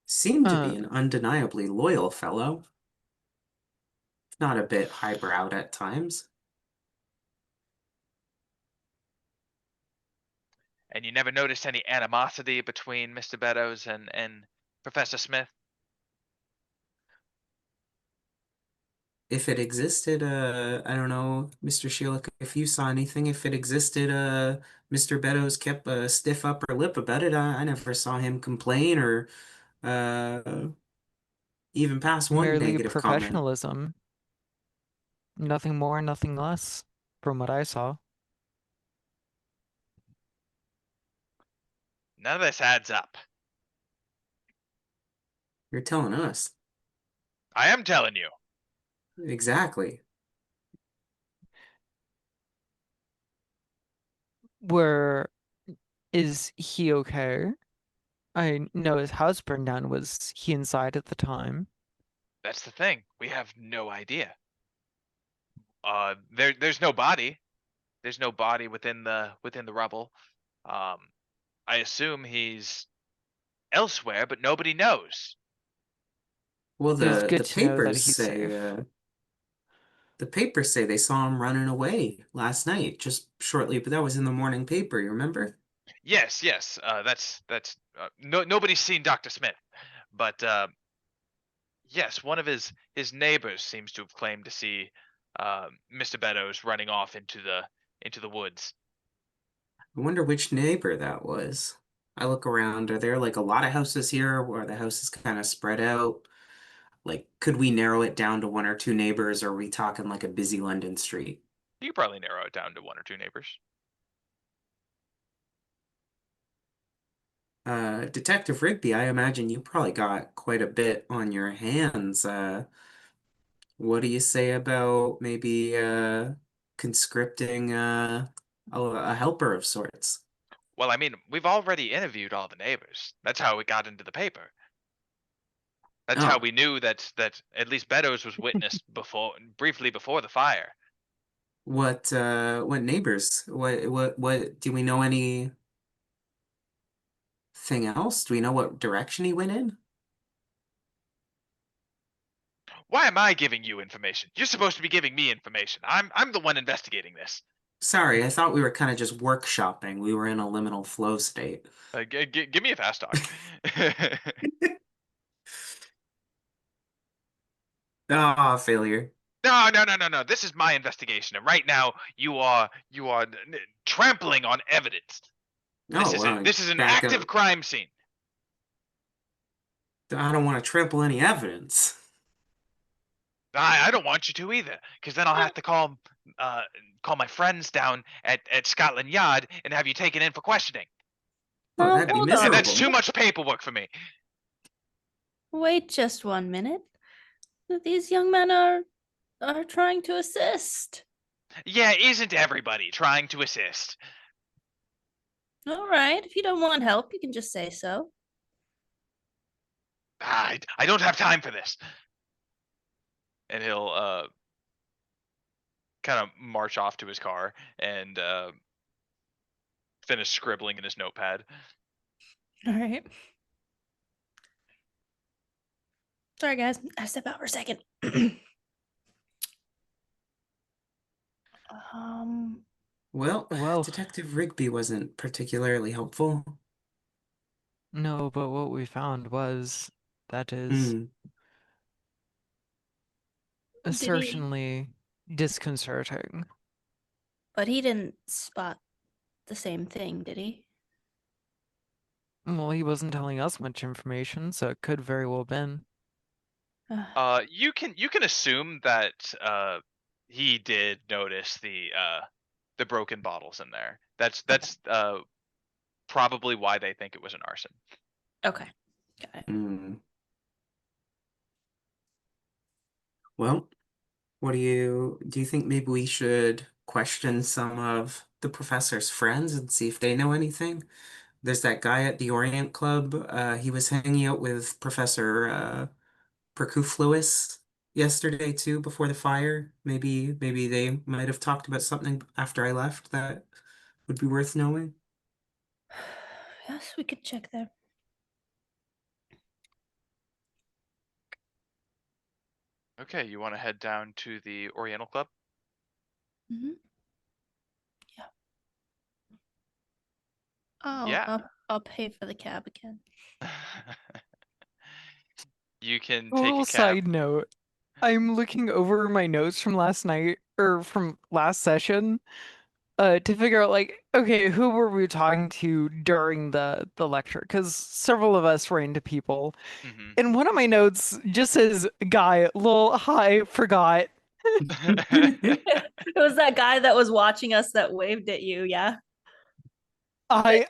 Seemed to Uh, be an undeniably loyal fellow. Not a bit highbrow at times. And you never noticed any animosity between Mr. Beddoes and Professor Smith? If it existed, I don't know, Mr. Sheila, if you saw anything, if it existed, Mr. Beddoes kept a stiff upper lip about it. I never saw him complain or uh, even pass one Merely negative comment. professionalism, nothing more, nothing less, from what I saw. None of this adds up. You're telling us. I am telling you. Exactly. Is he okay? I know his house burned down. Was he inside at the time? That's the thing. We have no idea. There's no body. There's no body within the rubble. I assume he's elsewhere, but nobody knows. Well, It was the good the to know that papers he's say safe. the papers say they saw him running away last night, just shortly, but that was in the morning paper, you remember? Yes, yes. That's nobody's seen Dr. Smith, but yes, one of his neighbors seems to have claimed to see Mr. Beddoes running off into the woods. I wonder which neighbor that was. I look around, are there like a lot of houses here where the houses kind of spread out? Like, could we narrow it down to one or two neighbors, or are we talking like a busy London street? You could probably narrow it down to one or two neighbors. Detective Rigby, I imagine you probably got quite a bit on your hands. What do you say about maybe conscripting a helper of sorts? Well, I mean, we've already interviewed all the neighbors. That's how it got into the paper. That's how Oh, we knew that at least Beddoes was witnessed briefly before the fire. what neighbors? What do we know anything else? Do we know what direction he went in? Why am I giving you information? You're supposed to be giving me information. I'm the one investigating this. Sorry, I thought we were kind of just workshopping. We were in a liminal flow state. Give me a fast talk. Ah, failure. No, no, no, no, no. This is my investigation, and right now you are trampling on evidence. Oh, well, This is an back active up. crime scene. I don't want to trample any evidence. I don't want you to either, because then I'll have to call my friends down at Scotland Yard and have you taken in for questioning. Oh, that'd be Hold And on. that's miserable. too much paperwork for me. Wait just 1 minute. These young men are trying to assist. Yeah, isn't everybody trying to assist? All right, if you don't want help, you can just say so. I don't have time for this. And he'll kind of march off to his car and finish scribbling in his notepad. All right. Sorry, guys. I step out for a second. um. Well, Well, Detective Rigby wasn't particularly helpful. no, but what we found was that is Hmm. Did he? certainly disconcerting. But he didn't spot the same thing, did he? Well, he wasn't telling us much information, so it could very well been. You can assume that he did notice the broken bottles in there. That's probably why they think it was an arson. Okay. Got it. Hmm. Well, what do you think maybe we should question some of the professor's friends and see if they know anything? There's that guy at the Orient Club. He was hanging out with Professor Perkuffulous yesterday too, before the fire. Maybe they might have talked about something after I left that would be worth knowing. Yes, we could check there. Okay, you want to head down to the Oriental Club? Mm-hmm. Yeah. Oh, Yeah. I'll pay for the cab again. You can take Total a cab. side note, I'm looking over my notes from last night or from last session, to figure out like, okay, who were we talking to during the lecture? Because several of us ran into people, Mhm. and one of my notes just says, "Guy, lol, hi, forgot." It was that guy that was watching us that waved at you, yeah?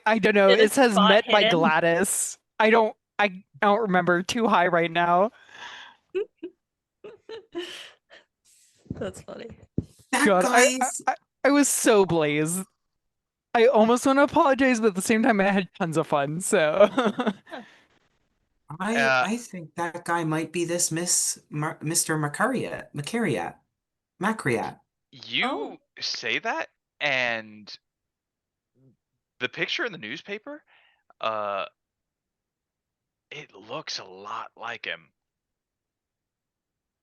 I don't know. Hit a It says spot met by hidden. Gladys. I don't remember. Too high right now. That's funny. That God, guy's. I was so blazed. I almost want to apologize, but at the same time, I had tons of fun. So I think that guy might be this Mr. Macariat. You say that, and the picture in the newspaper, uh, it looks a lot like him.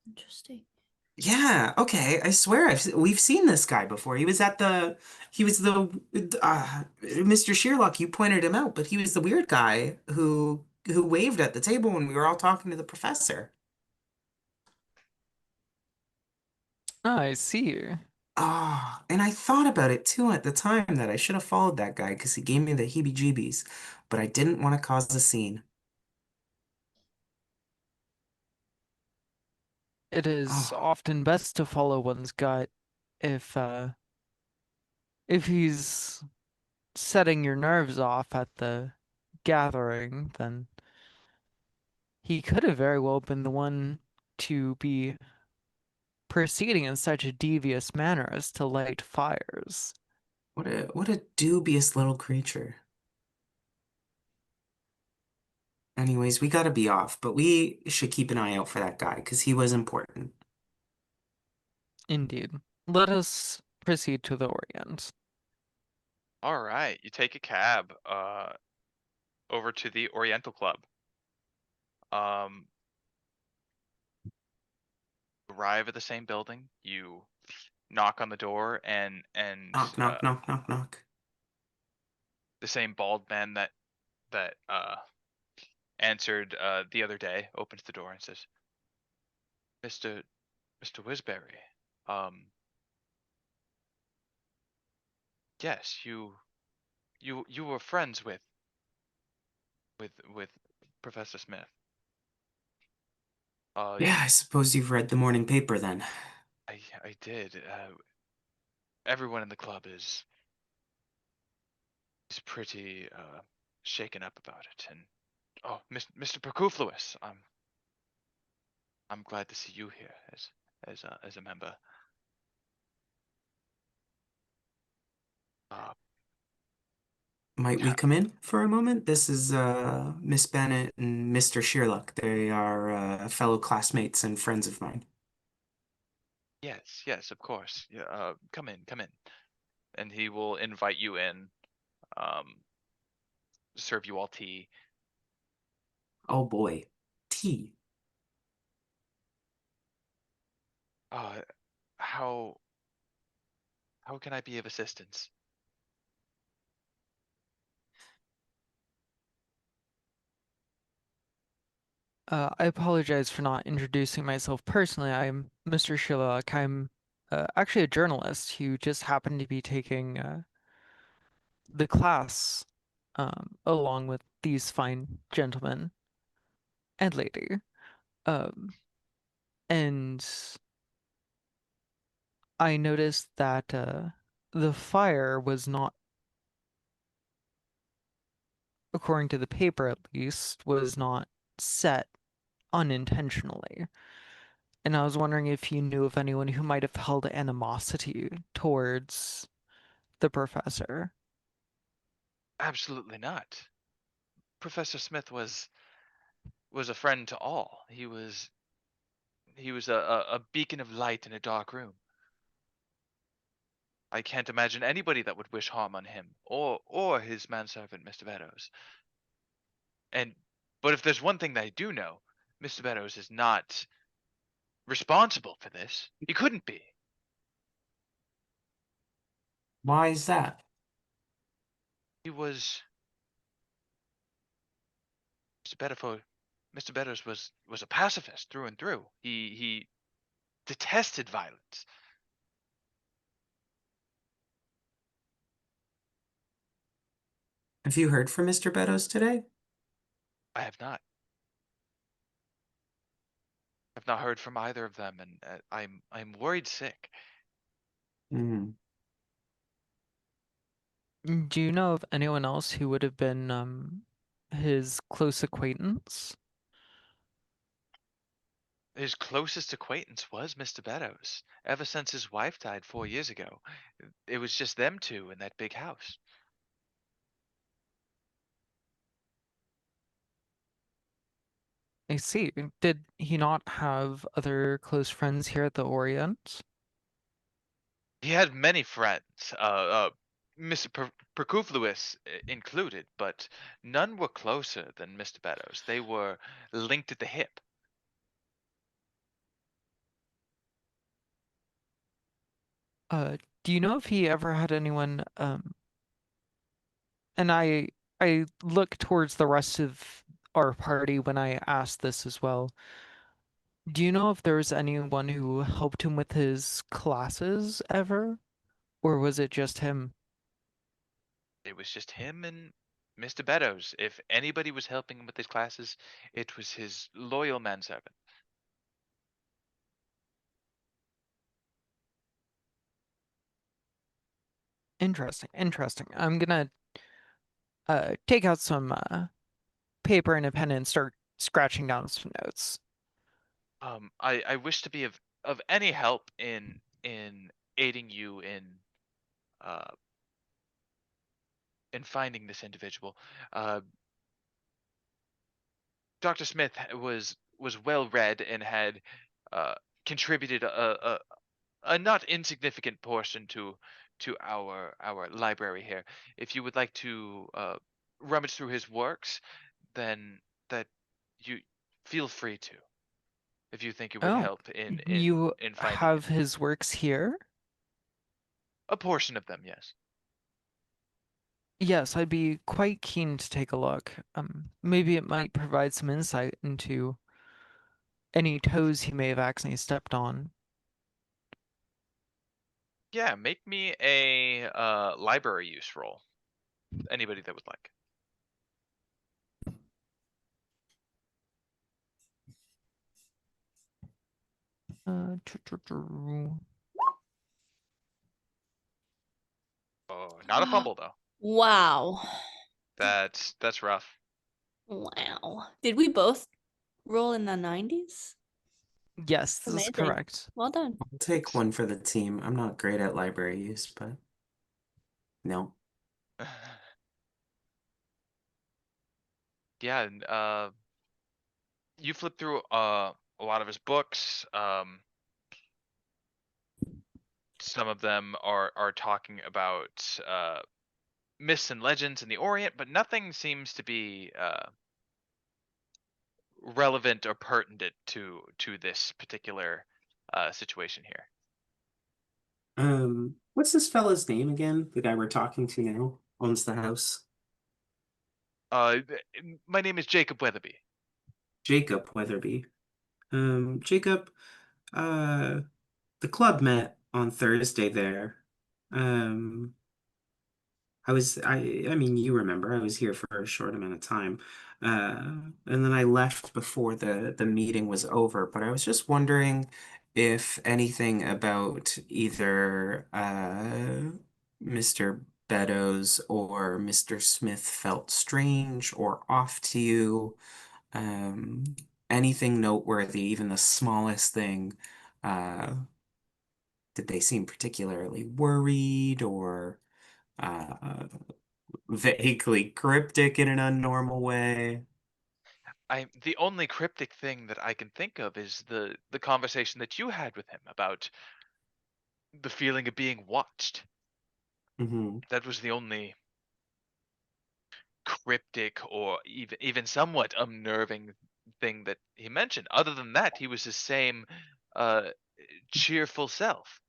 Interesting. Yeah, okay. I swear we've seen this guy before. He was the Mr. Sheerluck, you pointed him out, but he was the weird guy who waved at the table when we were all talking to the professor. I see. Ah, and I thought about it too at the time that I should have followed that guy because he gave me the heebie-jeebies, but I didn't want to cause a scene. It is Oh, often best to follow one's gut if he's setting your nerves off at the gathering, then he could have very well been the one to be proceeding in such a devious manner as to light fires. what a dubious little creature. Anyways, we gotta be off, but we should keep an eye out for that guy because he was important. Indeed. Let us proceed to the Orient. All right, you take a cab over to the Oriental Club. Um, arrive at the same building. You knock on the door, and Knock, knock, knock, knock, knock. the same bald man that answered the other day opens the door and says, Mr. Whizberry, um, yes, you were friends with Professor Smith. Yeah, I suppose you've read the morning paper then. I did. Everyone in the club is pretty shaken up about it, and oh, Mr. Perkuffulous, I'm glad to see you here as a member. Uh, Might we yeah, come in for a moment? This is Miss Bennett and Mr. Sheerluck. They are fellow classmates and friends of mine. yes, of course. Yeah, come in, and he will invite you in, um, serve you all tea. Oh boy. Tea. Uh, how how can I be of assistance? I apologize for not introducing myself personally. I'm Mr. Sheerluck. I'm actually a journalist who just happened to be taking the class along with these fine gentlemen and lady. Um, and I noticed that the fire was not, according to the paper at least, was not set unintentionally. And I was wondering if you knew of anyone who might have held animosity towards the professor. Absolutely not. Professor Smith was a friend to all. He was a beacon of light in a dark room. I can't imagine anybody that would wish harm on him or his manservant, Mr. Meadows. And but if there's one thing that I do know, Mr. Meadows is not responsible for this. He couldn't be. Why is that? He was Mr. Bedford. Mr. Meadows was a pacifist through and through. He detested violence. Have you heard from Mr. Beddoes today? I have not. I've not heard from either of them, and I'm worried sick. Hmm. Do you know of anyone else who would have been his close acquaintance? His closest acquaintance was Mr. Beddoes. Ever since his wife died 4 years ago, it was just them two in that big house. I see. Did he not have other close friends here at the Orient? He had many friends, Mr. Perkuffulous included, but none were closer than Mr. Beddoes. They were linked at the hip. Do you know if he ever had anyone, and I look towards the rest of our party when I ask this as well. Do you know if there was anyone who helped him with his classes ever? Or was it just him? It was just him and Mr. Beddoes. If anybody was helping him with his classes, it was his loyal manservant. Interesting, interesting. I'm gonna take out some paper and a pen and start scratching down some notes. I wish to be of any help in aiding you uh in finding this individual. Uh, Dr. Smith was well read and had uh, contributed a not insignificant portion to our library here. If you would like to rummage through his works, then that you feel free to. If you think it would Oh, help you in finding him. have his works here? A portion of them, yes. Yes, I'd be quite keen to take a look. Maybe it might provide some insight into any toes he may have accidentally stepped on. Yeah, make me a library use roll. Anybody that would like. Oh, not a fumble though. Wow. That's rough. Wow. Did we both roll in the 90s? Yes, this is Amazing. correct. Well done. I'll take one for the team. I'm not great at library use, but no. Yeah, and you flip through a lot of his books. Some of them are talking about myths and legends in the Orient, but nothing seems to be relevant or pertinent to this particular situation here. What's this fella's name again? The guy we're talking to now owns the house. My name is Jacob Weatherby. Jacob Weatherby. Jacob, uh, the club met on Thursday there. Um, I mean, you remember, I was here for a short amount of time. And then I left before the meeting was over, but I was just wondering if anything about either Mr. Beddoes or Mr. Smith felt strange or off to you. Um, Anything noteworthy, even the smallest thing. Uh, did they seem particularly worried or vaguely cryptic in an unnormal way? The only cryptic thing that I can think of is the conversation that you had with him about the feeling of being watched. Hmm. That was the only cryptic or even somewhat unnerving thing that he mentioned. Other than that, he was his same uh cheerful self.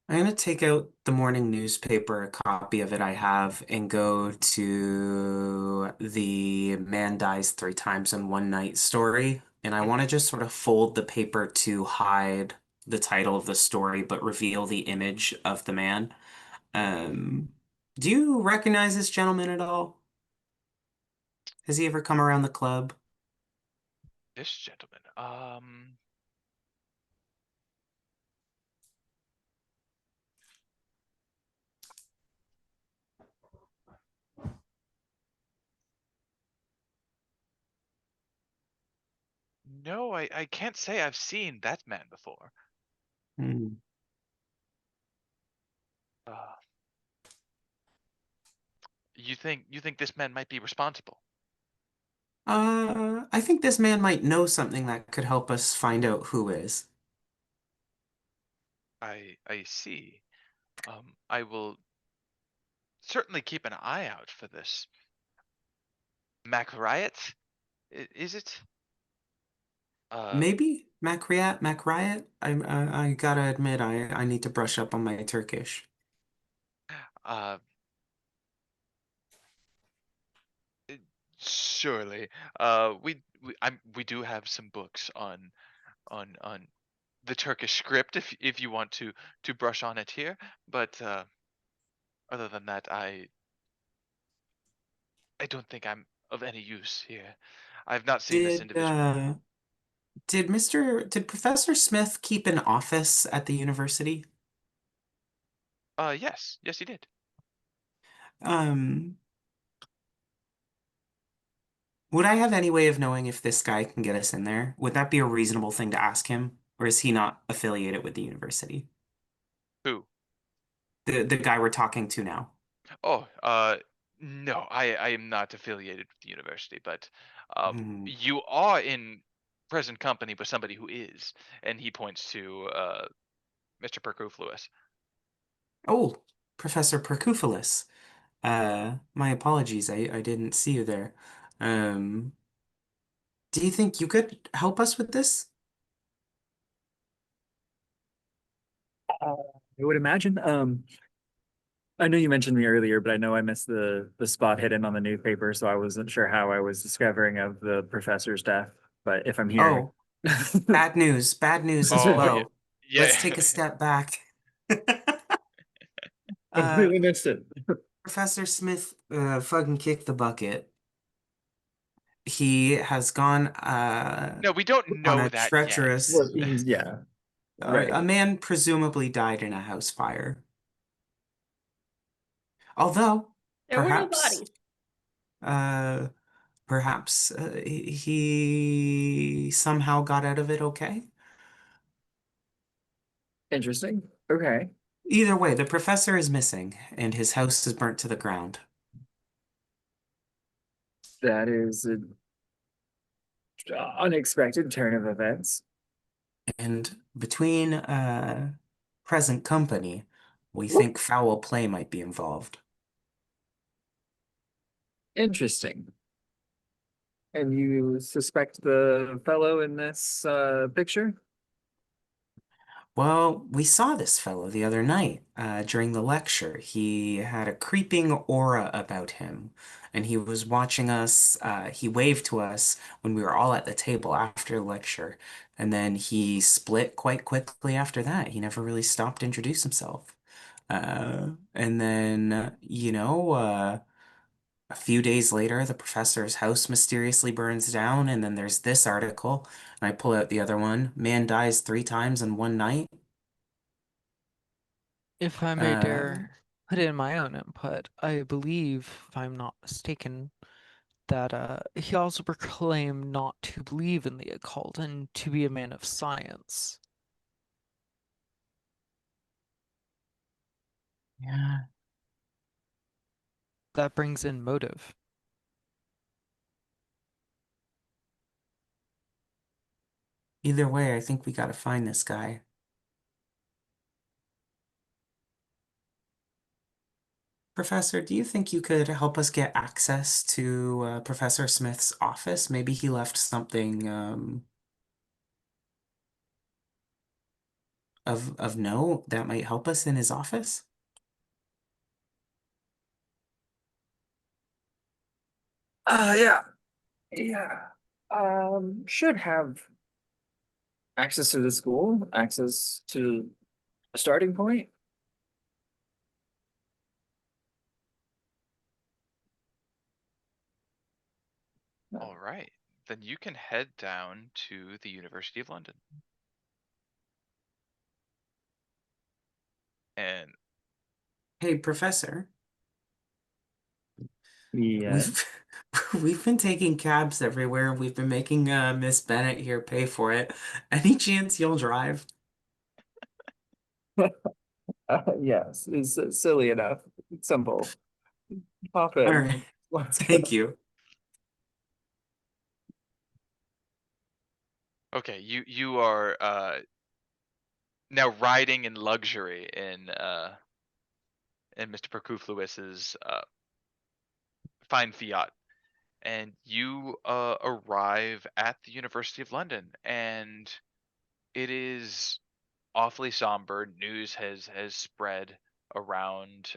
I'm gonna take out the morning newspaper, a copy of it I have, and go to the man dies 3 times in one night story. And I want to just sort of fold the paper to hide the title of the story, but reveal the image of the man. Um, do you recognize this gentleman at all? Has he ever come around the club? This gentleman. No, I can't say I've seen that man before. Hmm. Uh, you think this man might be responsible? I think this man might know something that could help us find out who is. I see. I will certainly keep an eye out for this Mac Riot. Is it? Uh, Maybe Mac Riot. I gotta admit, I need to brush up on my Turkish. uh, surely. We do have some books on the Turkish script if you want to brush on it here, but other than that, I don't think I'm of any use here. I've not seen this Did individual. did Professor Smith keep an office at the university? Yes, he did. Um, would I have any way of knowing if this guy can get us in there? Would that be a reasonable thing to ask him, or is he not affiliated with the university? Who? The guy we're talking to now. Oh, no, I am not affiliated with the university, but Hmm. you are in present company with somebody who is, and he points to Mr. Perkuffulous. Oh, Professor Perkuffulous. My apologies, I didn't see you there. Um, do you think you could help us with this? I would imagine. I know you mentioned me earlier, but I know I missed the spot hidden on the newspaper, so I wasn't sure how I was discovering of the professor's death. But if I'm here, Oh, bad news as Oh yeah, well. Let's take a yeah. step back. Uh, completely missed it. Professor Smith, fucking kicked the bucket. He has gone, No, we don't on know a that yet. treacherous, Well, yeah, a right. man presumably died in a house fire. Although, There were no perhaps, bodies. uh, perhaps he somehow got out of it okay. Interesting. Okay. Either way, the professor is missing, and his house is burnt to the ground. That is an unexpected turn of events. And between present company, we think foul play might be involved. Interesting. And you suspect the fellow in this picture? Well, we saw this fellow the other night during the lecture. He had a creeping aura about him, and he was watching us. He waved to us when we were all at the table after the lecture, and then he split quite quickly after that. He never really stopped to introduce himself. And then, a few days later, the professor's house mysteriously burns down, and then there's this article, and I pull out the other one. Man dies 3 times in one night. If I may Uh, dare put in my own input, I believe, if I'm not mistaken, that he also proclaimed not to believe in the occult and to be a man of science. yeah. That brings in motive. Either way, I think we gotta find this guy. Professor, do you think you could help us get access to Professor Smith's office? Maybe he left something of note that might help us in his office? Yeah. Yeah. Should have access to the school, access to a starting point. All right, then you can head down to the University of London, and Hey, Professor, Yeah. We've been taking cabs everywhere. We've been making Miss Bennett here pay for it. Any chance you'll drive? Yes, it's silly enough. Simple. Pop All in. right. Let's go. Thank you. Okay, you are now riding in luxury in Mr. Perkuffulous' fine Fiat, and you arrive at the University of London, and it is awfully somber. News has spread around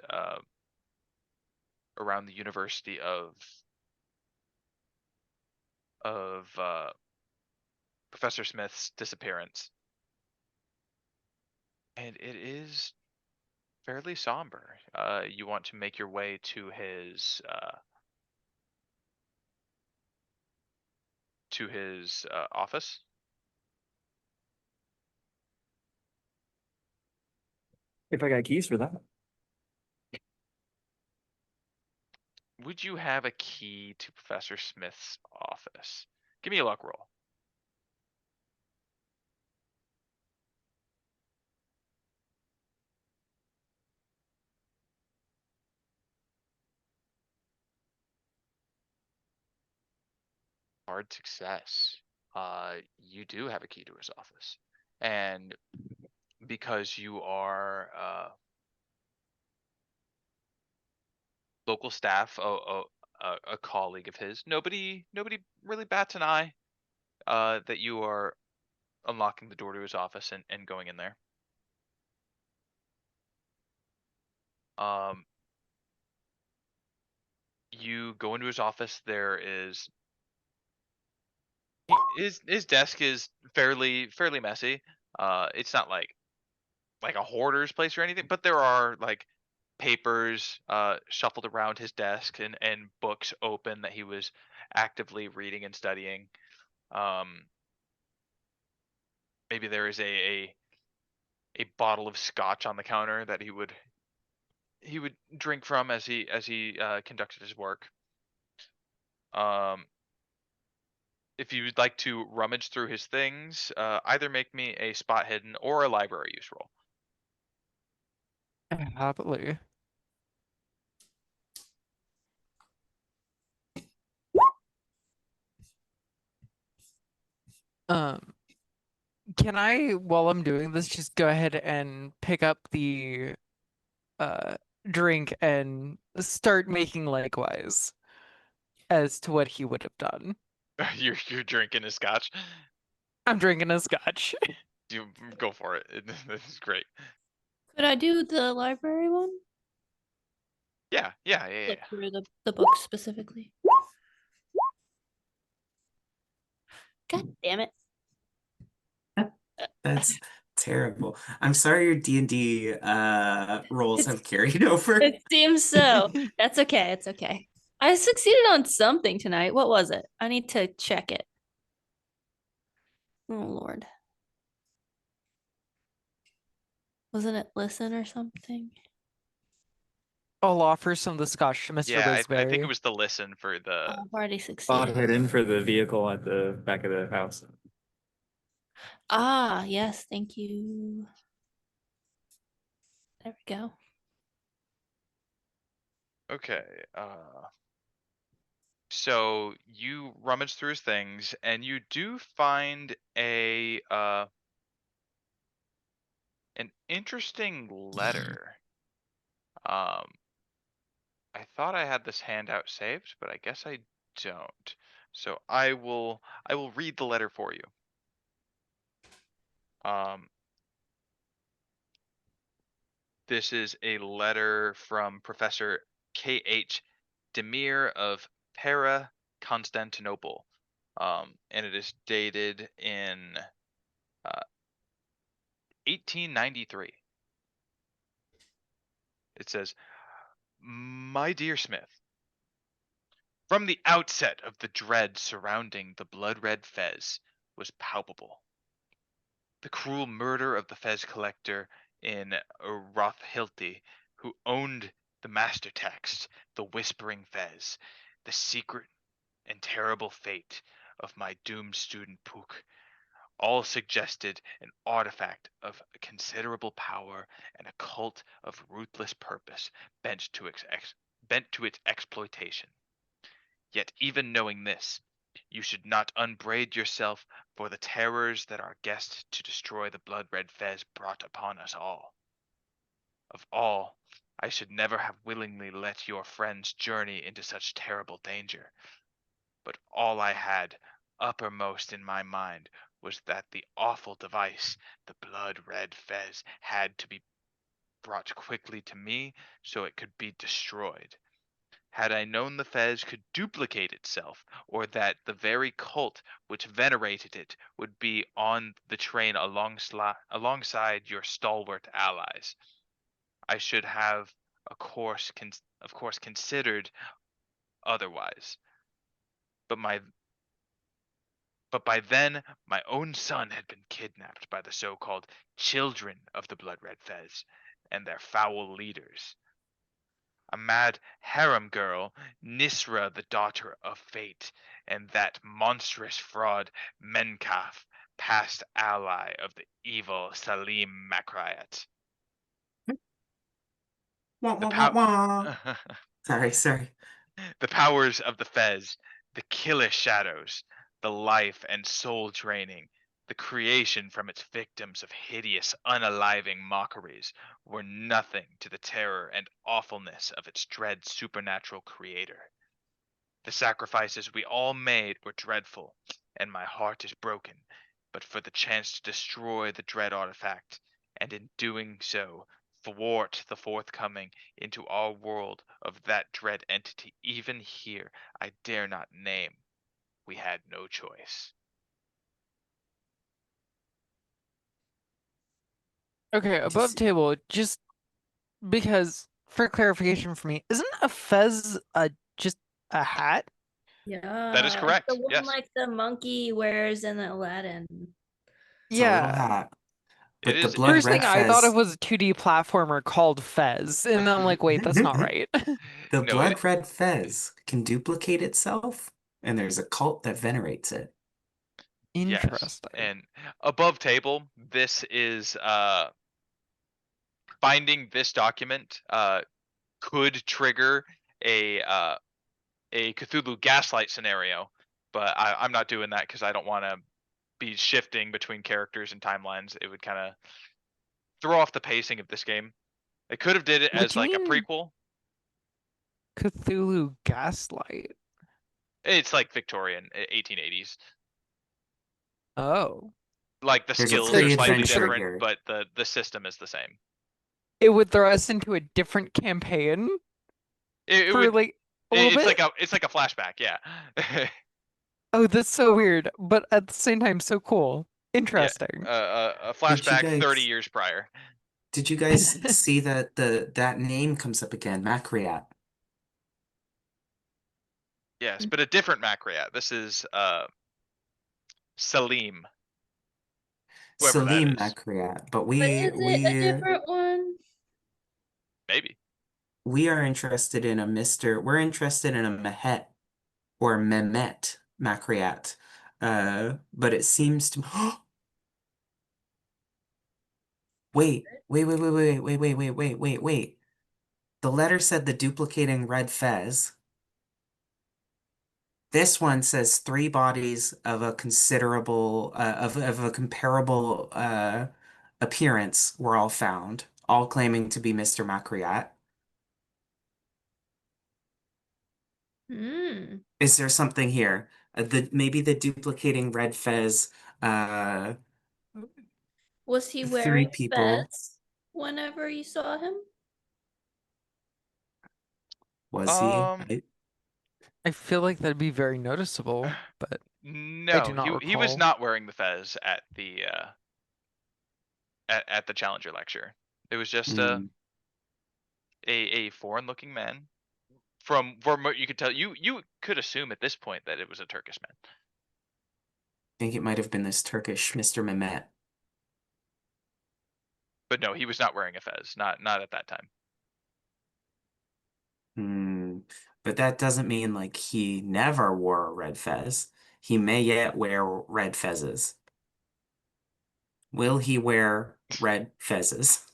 around the university of Professor Smith's disappearance, and it is fairly somber. You want to make your way to his office. If I got keys for that. Would you have a key to Professor Smith's office? Give me a luck roll. Hard success. You do have a key to his office, and because you are local staff, a colleague of his, nobody really bats an eye that you are unlocking the door to his office and going in there. You go into his office. There is his desk is fairly messy. It's not like a hoarder's place or anything, but there are like papers shuffled around his desk and books open that he was actively reading and studying. Um, Maybe there is a bottle of scotch on the counter that he would drink from as he conducted his work. Um, if you would like to rummage through his things, either make me a spot hidden or a library use roll. Happily. Um, can I, while I'm doing this, just go ahead and pick up the drink and start making likewise as to what he would have done? You're drinking a scotch. I'm drinking a scotch. You go for it. This is great. Could I do the library one? Yeah. Look through the book specifically. God damn it. That's terrible. I'm sorry your D&D roles have carried over. It seems so. That's okay. It's okay. I succeeded on something tonight. What was it? I need to check it. Oh Lord. Wasn't it listen or something? I'll offer some of the scotch to Mr. Yeah, I think Whizberry. it was the listen for the. Oh, I've already Spot succeeded. hidden for the vehicle at the back of the house. Ah, yes, thank you. There we go. Okay. So you rummage through his things, and you do find an interesting letter. I thought I had this handout saved, but I guess I don't. So I will read the letter for you. This is a letter from Professor K.H. Demir of Pera, Constantinople. And it is dated in 1893. It says, "My dear Smith, from the outset of the dread surrounding the blood-red fez was palpable. The cruel murder of the fez collector in Rothhilty, who owned the master text, the whispering fez, the secret and terrible fate of my doomed student Pook, all suggested an artifact of considerable power and a cult of ruthless purpose bent to its exploitation. Yet even knowing this, you should not unbraid yourself for the terrors that our guest to destroy the blood-red fez brought upon us all. Of all, I should never have willingly let your friends journey into such terrible danger. But all I had uppermost in my mind was that the awful device, the blood-red fez, had to be brought quickly to me so it could be destroyed. Had I known the fez could duplicate itself, or that the very cult which venerated it would be on the train alongside your stalwart allies, I should have, of course, considered otherwise. But by then, my own son had been kidnapped by the so-called children of the blood-red fez and their foul leaders. A mad harem girl, Nisra, the daughter of fate, and that monstrous fraud, Menkaf, past ally of the evil Salim Makrayat. Wah, The wah, wah, wah. pow- Sorry. The powers of the fez, the killer shadows, the life and soul draining, the creation from its victims of hideous, unaliving mockeries were nothing to the terror and awfulness of its dread supernatural creator. The sacrifices we all made were dreadful, and my heart is broken, but for the chance to destroy the dread artifact, and in doing so, thwart the forthcoming into our world of that dread entity. Even here, I dare not name. We had no choice. Okay, above table, just because for clarification for me, isn't a fez just a hat? Yeah. That is it's correct, The one yes. like the monkey wears in Aladdin. It's a little Yeah. hat. It But the is- it blood is First thing red I thought it fez, was a 2D platformer called Fez, and then I'm like, wait, that's not right. the No, it- blood red fez can duplicate itself, and there's a cult that venerates it. Yes, Interesting. and above table, this is finding this document could trigger a Cthulhu gaslight scenario, but I'm not doing that because I don't want to be shifting between characters and timelines. It would kind of throw off the pacing of this game. They could have did it What as do you like a mean? prequel. Cthulhu Gaslight. It's like Victorian, 1880s. Oh. Like the There's a skills are slightly pre-adventure different, here. but the system is the same. It would throw us into a different campaign It for would. like a little It's bit. like a flashback, yeah. Oh, that's so weird, but at the same time, so cool. Yeah, Interesting. a Did you flashback 30 guys years prior. did you guys see that that name comes up again, Macreat? Yes, but a different Macreat. This is Salim, whoever that Salim is. Macreat, but But is it a different one? Maybe. we are interested in we're interested in a Mehet or Mehmet Macreat. But it seems to wait. The letter said the duplicating red fez. This one says 3 bodies of a considerable of a comparable appearance were all found, all claiming to be Mr. Macreat. Hmm. Is there something here? Maybe the duplicating red fez uh Was he 3 wearing people. fez whenever you saw him? Was he? I feel like that'd be very noticeable, but I No, do not he was recall. not wearing the fez at the at the Challenger lecture. It was just a foreign looking man. From what you could tell, you could assume at this point that it was a Turkish man. I think it might have been this Turkish Mr. Mehmet. But no, he was not wearing a fez. Not at that time. But that doesn't mean like he never wore a red fez. He may yet wear red fezes. Will he wear red fezes?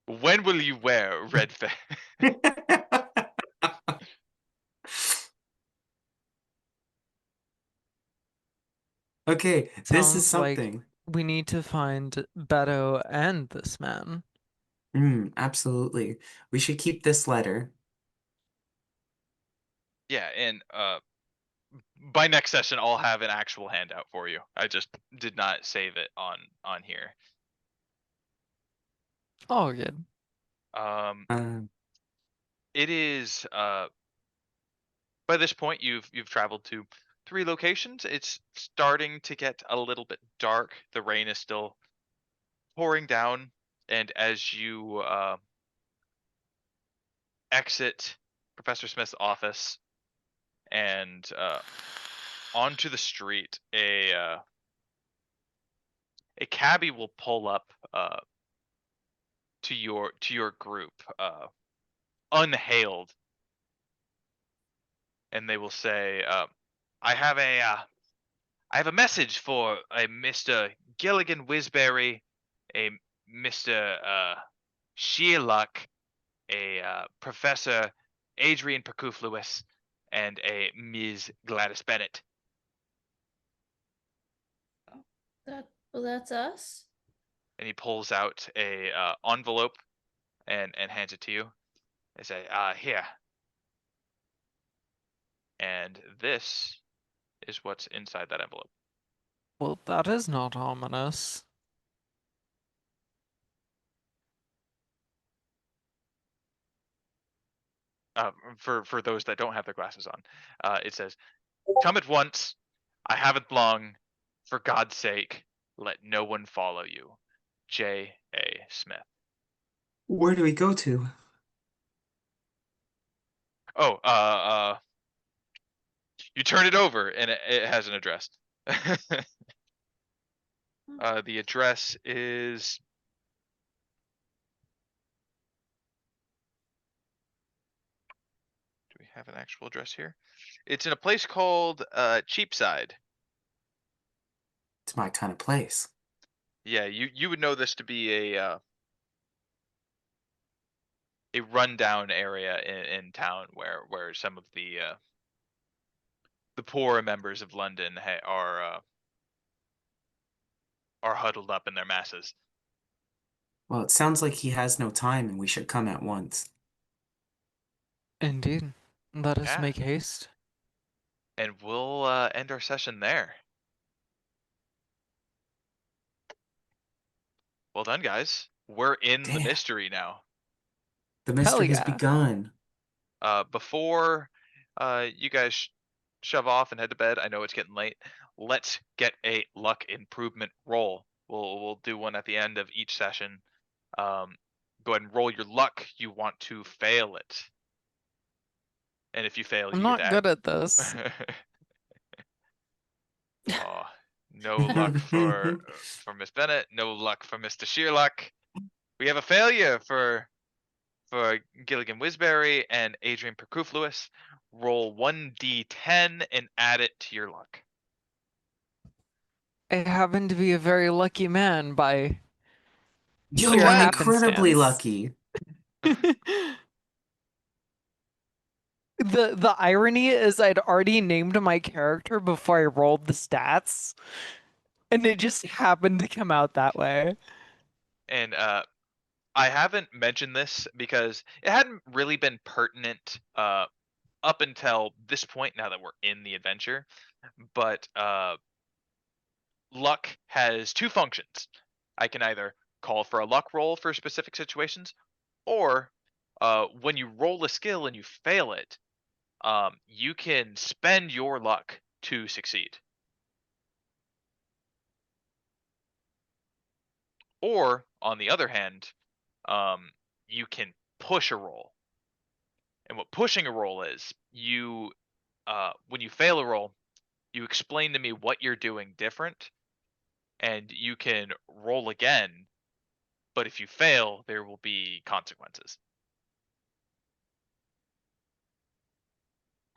When will you wear red fe? Okay, this is Sounds like something. we need to find Beto and this man. Absolutely. We should keep this letter. Yeah, and by next session I'll have an actual handout for you. I just did not save it on here. Oh, good. Uh, It is by this point you've traveled to 3 locations. It's starting to get a little bit dark. The rain is still pouring down, and as you exit Professor Smith's office and onto the street, a cabbie will pull up to your group, unhailed, and they will say, "I have a message for a Mr. Gilligan Whizberry, a Mr. Sheerluck, a Professor Adrian Perkuffulous, and a Ms. Gladys Bennett." That's us. And he pulls out a envelope and hands it to you. They say, "Here." And this is what's inside that envelope. Well, that is not ominous. For those that don't have their glasses on, it says, "Come at once. I haven't long. For God's sake, let no one follow you. J.A. Smith." where do we go to? Oh, you turn it over and it has an address. The address is, do we have an actual address here? It's in a place called Cheapside. It's my kind of place. Yeah, you would know this to be a rundown area in town where some of the poorer members of London are huddled up in their masses. Well, it sounds like he has no time and we should come at once. Indeed. Let us Yeah. make haste. And we'll end our session there. Well done, guys. We're in the Damn. mystery now. The Hell mystery has yeah. begun. Before you guys shove off and head to bed, I know it's getting late. Let's get a luck improvement roll. We'll do one at the end of each session. Go ahead and roll your luck. You want to fail it, and if you fail, I'm you not get good to at this. Oh, no luck for Miss Bennett. No luck for Mr. Sheerluck. We have a failure for Gilligan Whizberry and Adrian Perkuffulous. Roll 1d10 and add it to your luck. I happen to be a very lucky man by Yo, sheer I'm incredibly happenstance. lucky. The irony is I'd already named my character before I rolled the stats, and it just happened to come out that way. And I haven't mentioned this because it hadn't really been pertinent up until this point, now that we're in the adventure. But luck has 2 functions. I can either call for a luck roll for specific situations, or when you roll a skill and you fail it, you can spend your luck to succeed. Or, on the other hand, you can push a roll. And what pushing a roll is, when you fail a roll, you explain to me what you're doing different, and you can roll again. But if you fail, there will be consequences.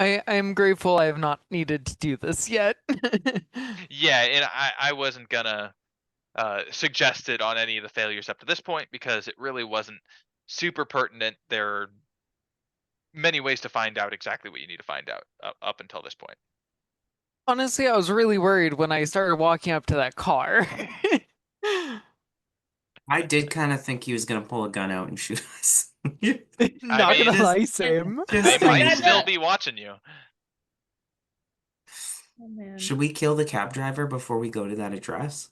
I am grateful I have not needed to do this yet. Yeah, and I wasn't gonna suggest it on any of the failures up to this point because it really wasn't super pertinent. There are many ways to find out exactly what you need to find out up until this point. Honestly, I was really worried when I started walking up to that car. I did kind of think he was gonna pull a gun out and shoot us. Not mean, gonna lie, just- same. They Just might saying. still be watching you. Oh man. Should we kill the cab driver before we go to that address?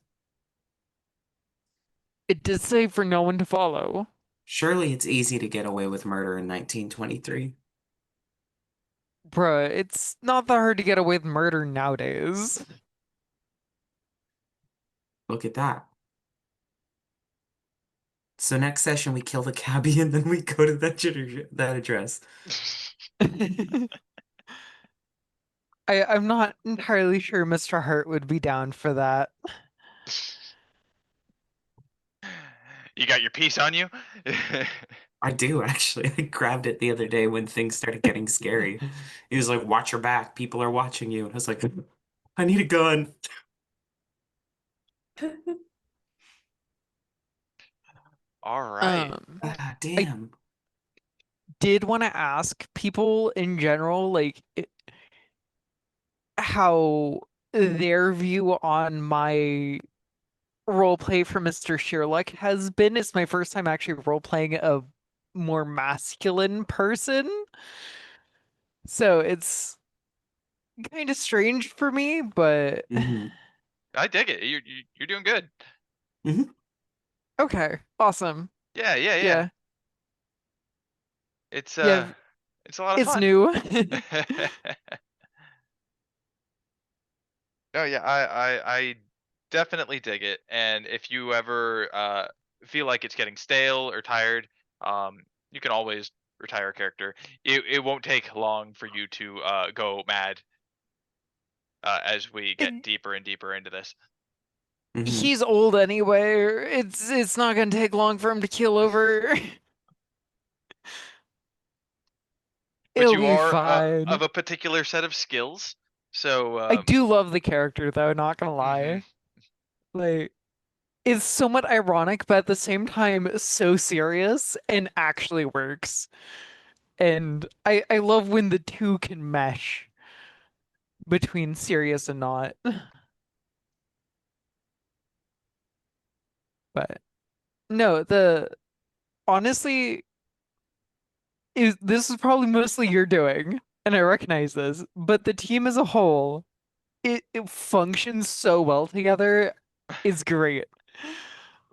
It did say for no one to follow. Surely it's easy to get away with murder in 1923. Bruh, it's not that hard to get away with murder nowadays. Look at that. So next session we kill the cabbie and then we go to that address. I'm not entirely sure Mr. Hart would be down for that. You got your piece on you? I do actually. I grabbed it the other day when things started getting scary. He was like, "Watch your back. People are watching you." And I was like, "I need a gun." All right. Ah, damn. Did want to ask people in general, like, how their view on my roleplay for Mr. Sheerluck has been. It's my first time actually roleplaying a more masculine person. So it's kind of strange for me, but Mhm. I dig it. You're doing good. okay, awesome. Yeah. Yeah, It's yeah, it's a lot of it's fun. new. Oh yeah, I definitely dig it. And if you ever feel like it's getting stale or tired, you can always retire a character. It won't take long for you to go mad as we get It- deeper and deeper into this. Mhm. He's old anyway. It's not gonna take long for him to keel over. But It'll you be are fine. of a particular set of skills, so I do love the character though, not gonna mhm. lie. Like, it's somewhat ironic, but at the same time so serious and actually works. And I love when the two can mesh between serious and not. But no, the honestly this is probably mostly your doing, and I recognize this, but the team as a whole, it functions so well together. It's great.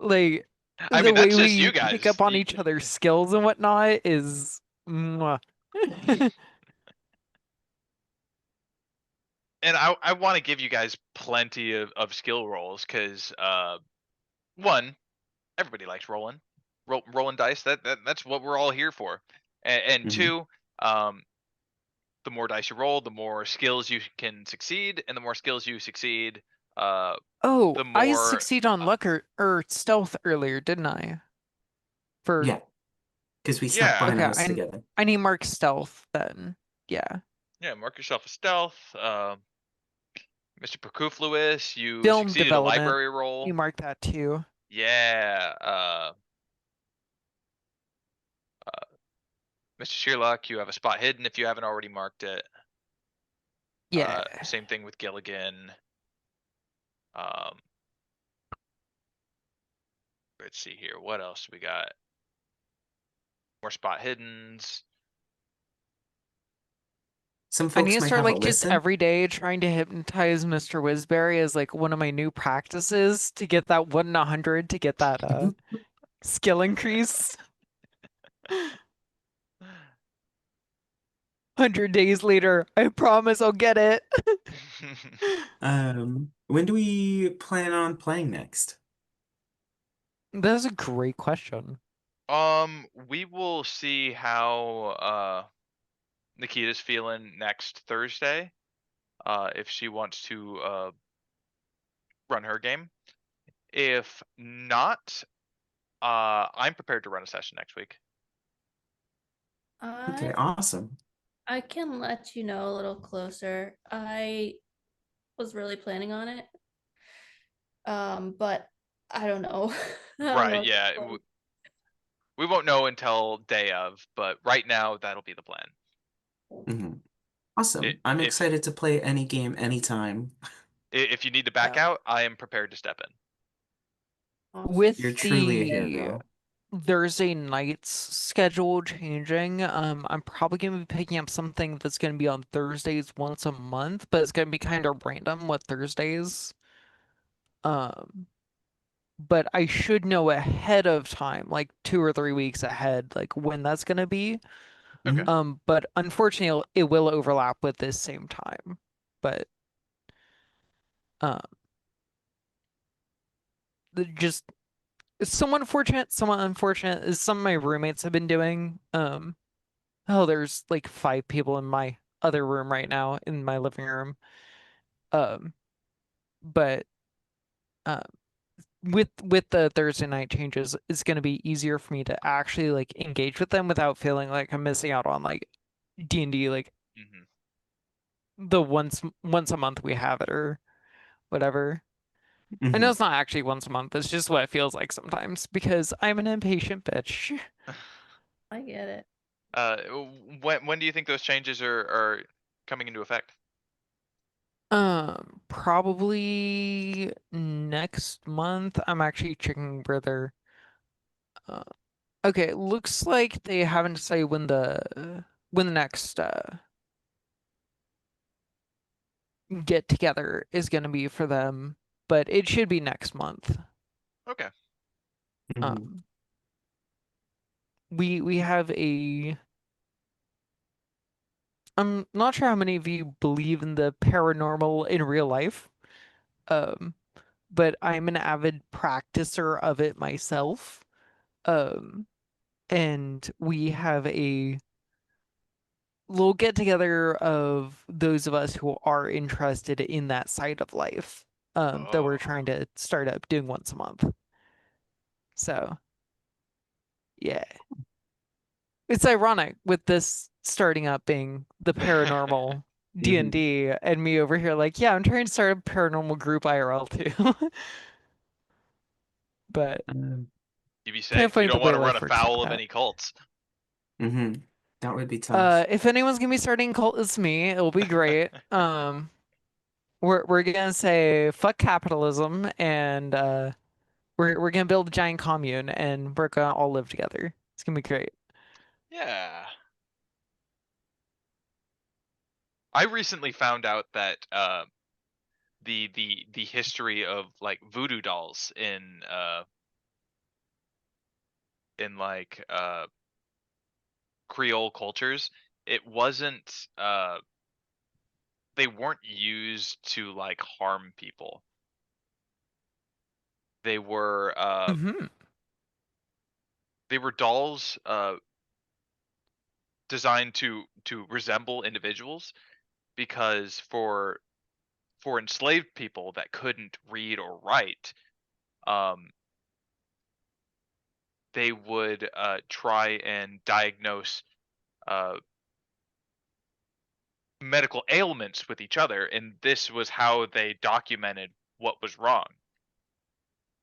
Like I the mean way that's just we you pick guys. up on each other's skills and whatnot is mwah. And I want to give you guys plenty of skill rolls because one, everybody likes rolling dice. That's what we're all here for. And Mhm. two, um, the more dice you roll, the more skills you can succeed, and the more skills you succeed, Oh, the I more succeed on luck or stealth earlier, didn't I? For Yeah, because we snuck yeah, behind okay, the house together. I need mark stealth then. Yeah. yeah. Mark yourself a stealth. Mr. Perkuffulous, you Film succeeded a development. library roll. You mark that too. Yeah. Mr. Sheerluck, you have a spot hidden if you haven't already marked it. Yeah. Same thing with Gilligan. Um, let's see here. What else we got? More spot hiddens. Some I need folks to might start have a like just listen. every day trying to hypnotize Mr. Whizberry as like one of my new practices to get that 1 in 100 to get that skill increase. 100 days later, I promise I'll get it. When do we plan on playing next? That's a great question. We will see how Nikita's feeling next Thursday. If she wants to run her game. If not, I'm prepared to run a session next week. Okay, I awesome. I can let you know a little closer. I was really planning on it. But I don't know. I don't know Right, at this yeah. point. We won't know until day of, but right now that'll be the plan. Mhm. Awesome. I'm If excited to play any game anytime. if you need to back Yeah. out, I am prepared to step in. Awesome. You're With truly a the hero. Thursday nights schedule changing, I'm probably gonna be picking up something that's gonna be on Thursdays once a month, but it's gonna be kind of random what Thursdays. Um, but I should know ahead of time, like 2 or 3 weeks ahead, like when that's gonna be. Okay. But unfortunately, it will overlap with this same time. But um, just it's somewhat fortunate, somewhat unfortunate is some of my roommates have been doing. Oh, there's like 5 people in my other room right now in my living room. Um, but uh, with the Thursday night changes, it's gonna be easier for me to actually like engage with them without feeling like I'm missing out on like D&D, like Hmm. the once a month we have it or whatever. I know Mhm. it's not actually once a month, it's just what it feels like sometimes because I'm an impatient bitch. I get it. Uh, when do you think those changes are coming into effect? Probably next month. I'm actually checking where they're uh, okay, it looks like they haven't decided when the next get together is gonna be for them, but it should be next month. Okay. Mhm. Um, we have a I'm not sure how many of you believe in the paranormal in real life. Um, but I'm an avid practicer of it myself. Um, and we have a little get together of those of us who are interested in that side of life, that we're Oh. trying to start up doing once a month. So, yeah. It's ironic with this starting up being the paranormal Mhm. D&D and me over here like, yeah, I'm trying to start a paranormal group IRL too. But Um, You be can't safe. You fight the don't want way to run life works afoul of sometimes. any cults. mhm. That would be tough. If anyone's gonna be starting a cult, it's me. It'll be great. We're gonna say fuck capitalism and we're gonna build a giant commune and we're gonna all live together. It's gonna be great. Yeah. I recently found out that the history of like voodoo dolls in like Creole cultures, it wasn't they weren't used to like harm people. They were uh Hmm. they were dolls designed to resemble individuals because for enslaved people that couldn't read or write, um they would try and diagnose uh medical ailments with each other, and this was how they documented what was wrong.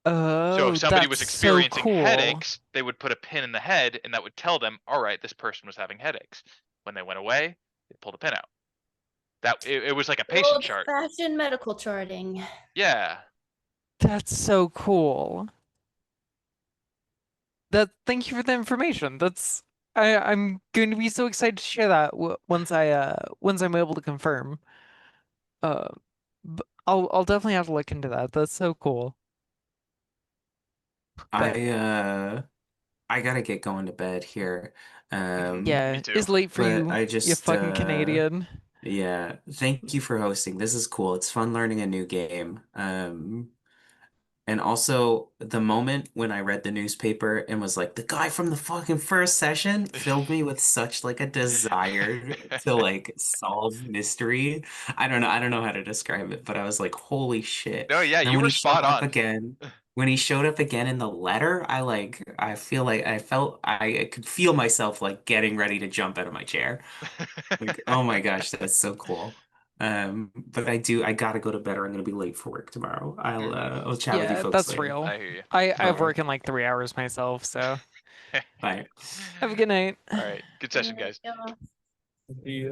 So if Oh, somebody that's was so experiencing cool. headaches, they would put a pin in the head, and that would tell them, all right, this person was having headaches. When they went away, they pulled a pin out. It was like a patient chart. Old-fashioned medical charting. Yeah. That's so cool. Thank you for the information. I'm going to be so excited to share that once I'm able to confirm. Uh, I'll definitely have to look into that. That's so cool. But I uh I gotta get going to bed here. Me yeah, too. it's late for But you, I you just fucking Canadian. yeah, thank you for hosting. This is cool. It's fun learning a new game. And also the moment when I read the newspaper and was like, the guy from the fucking first session filled me with such like a desire to like solve mystery. I don't know how to describe it, but I was like, holy shit. No, yeah, And then you when were he showed spot up on. again. when he showed up again in the letter, I feel like I could feel myself like getting ready to jump out of my chair. Like, oh my gosh, that's so cool. But I gotta go to bed or I'm gonna be late for work tomorrow. I'll chat with you Yeah, folks that's later. real. I hear you. I have Alright. work in like 3 hours myself, so Bye. have a good night. All right. Good session, guys. Yeah. Yeah.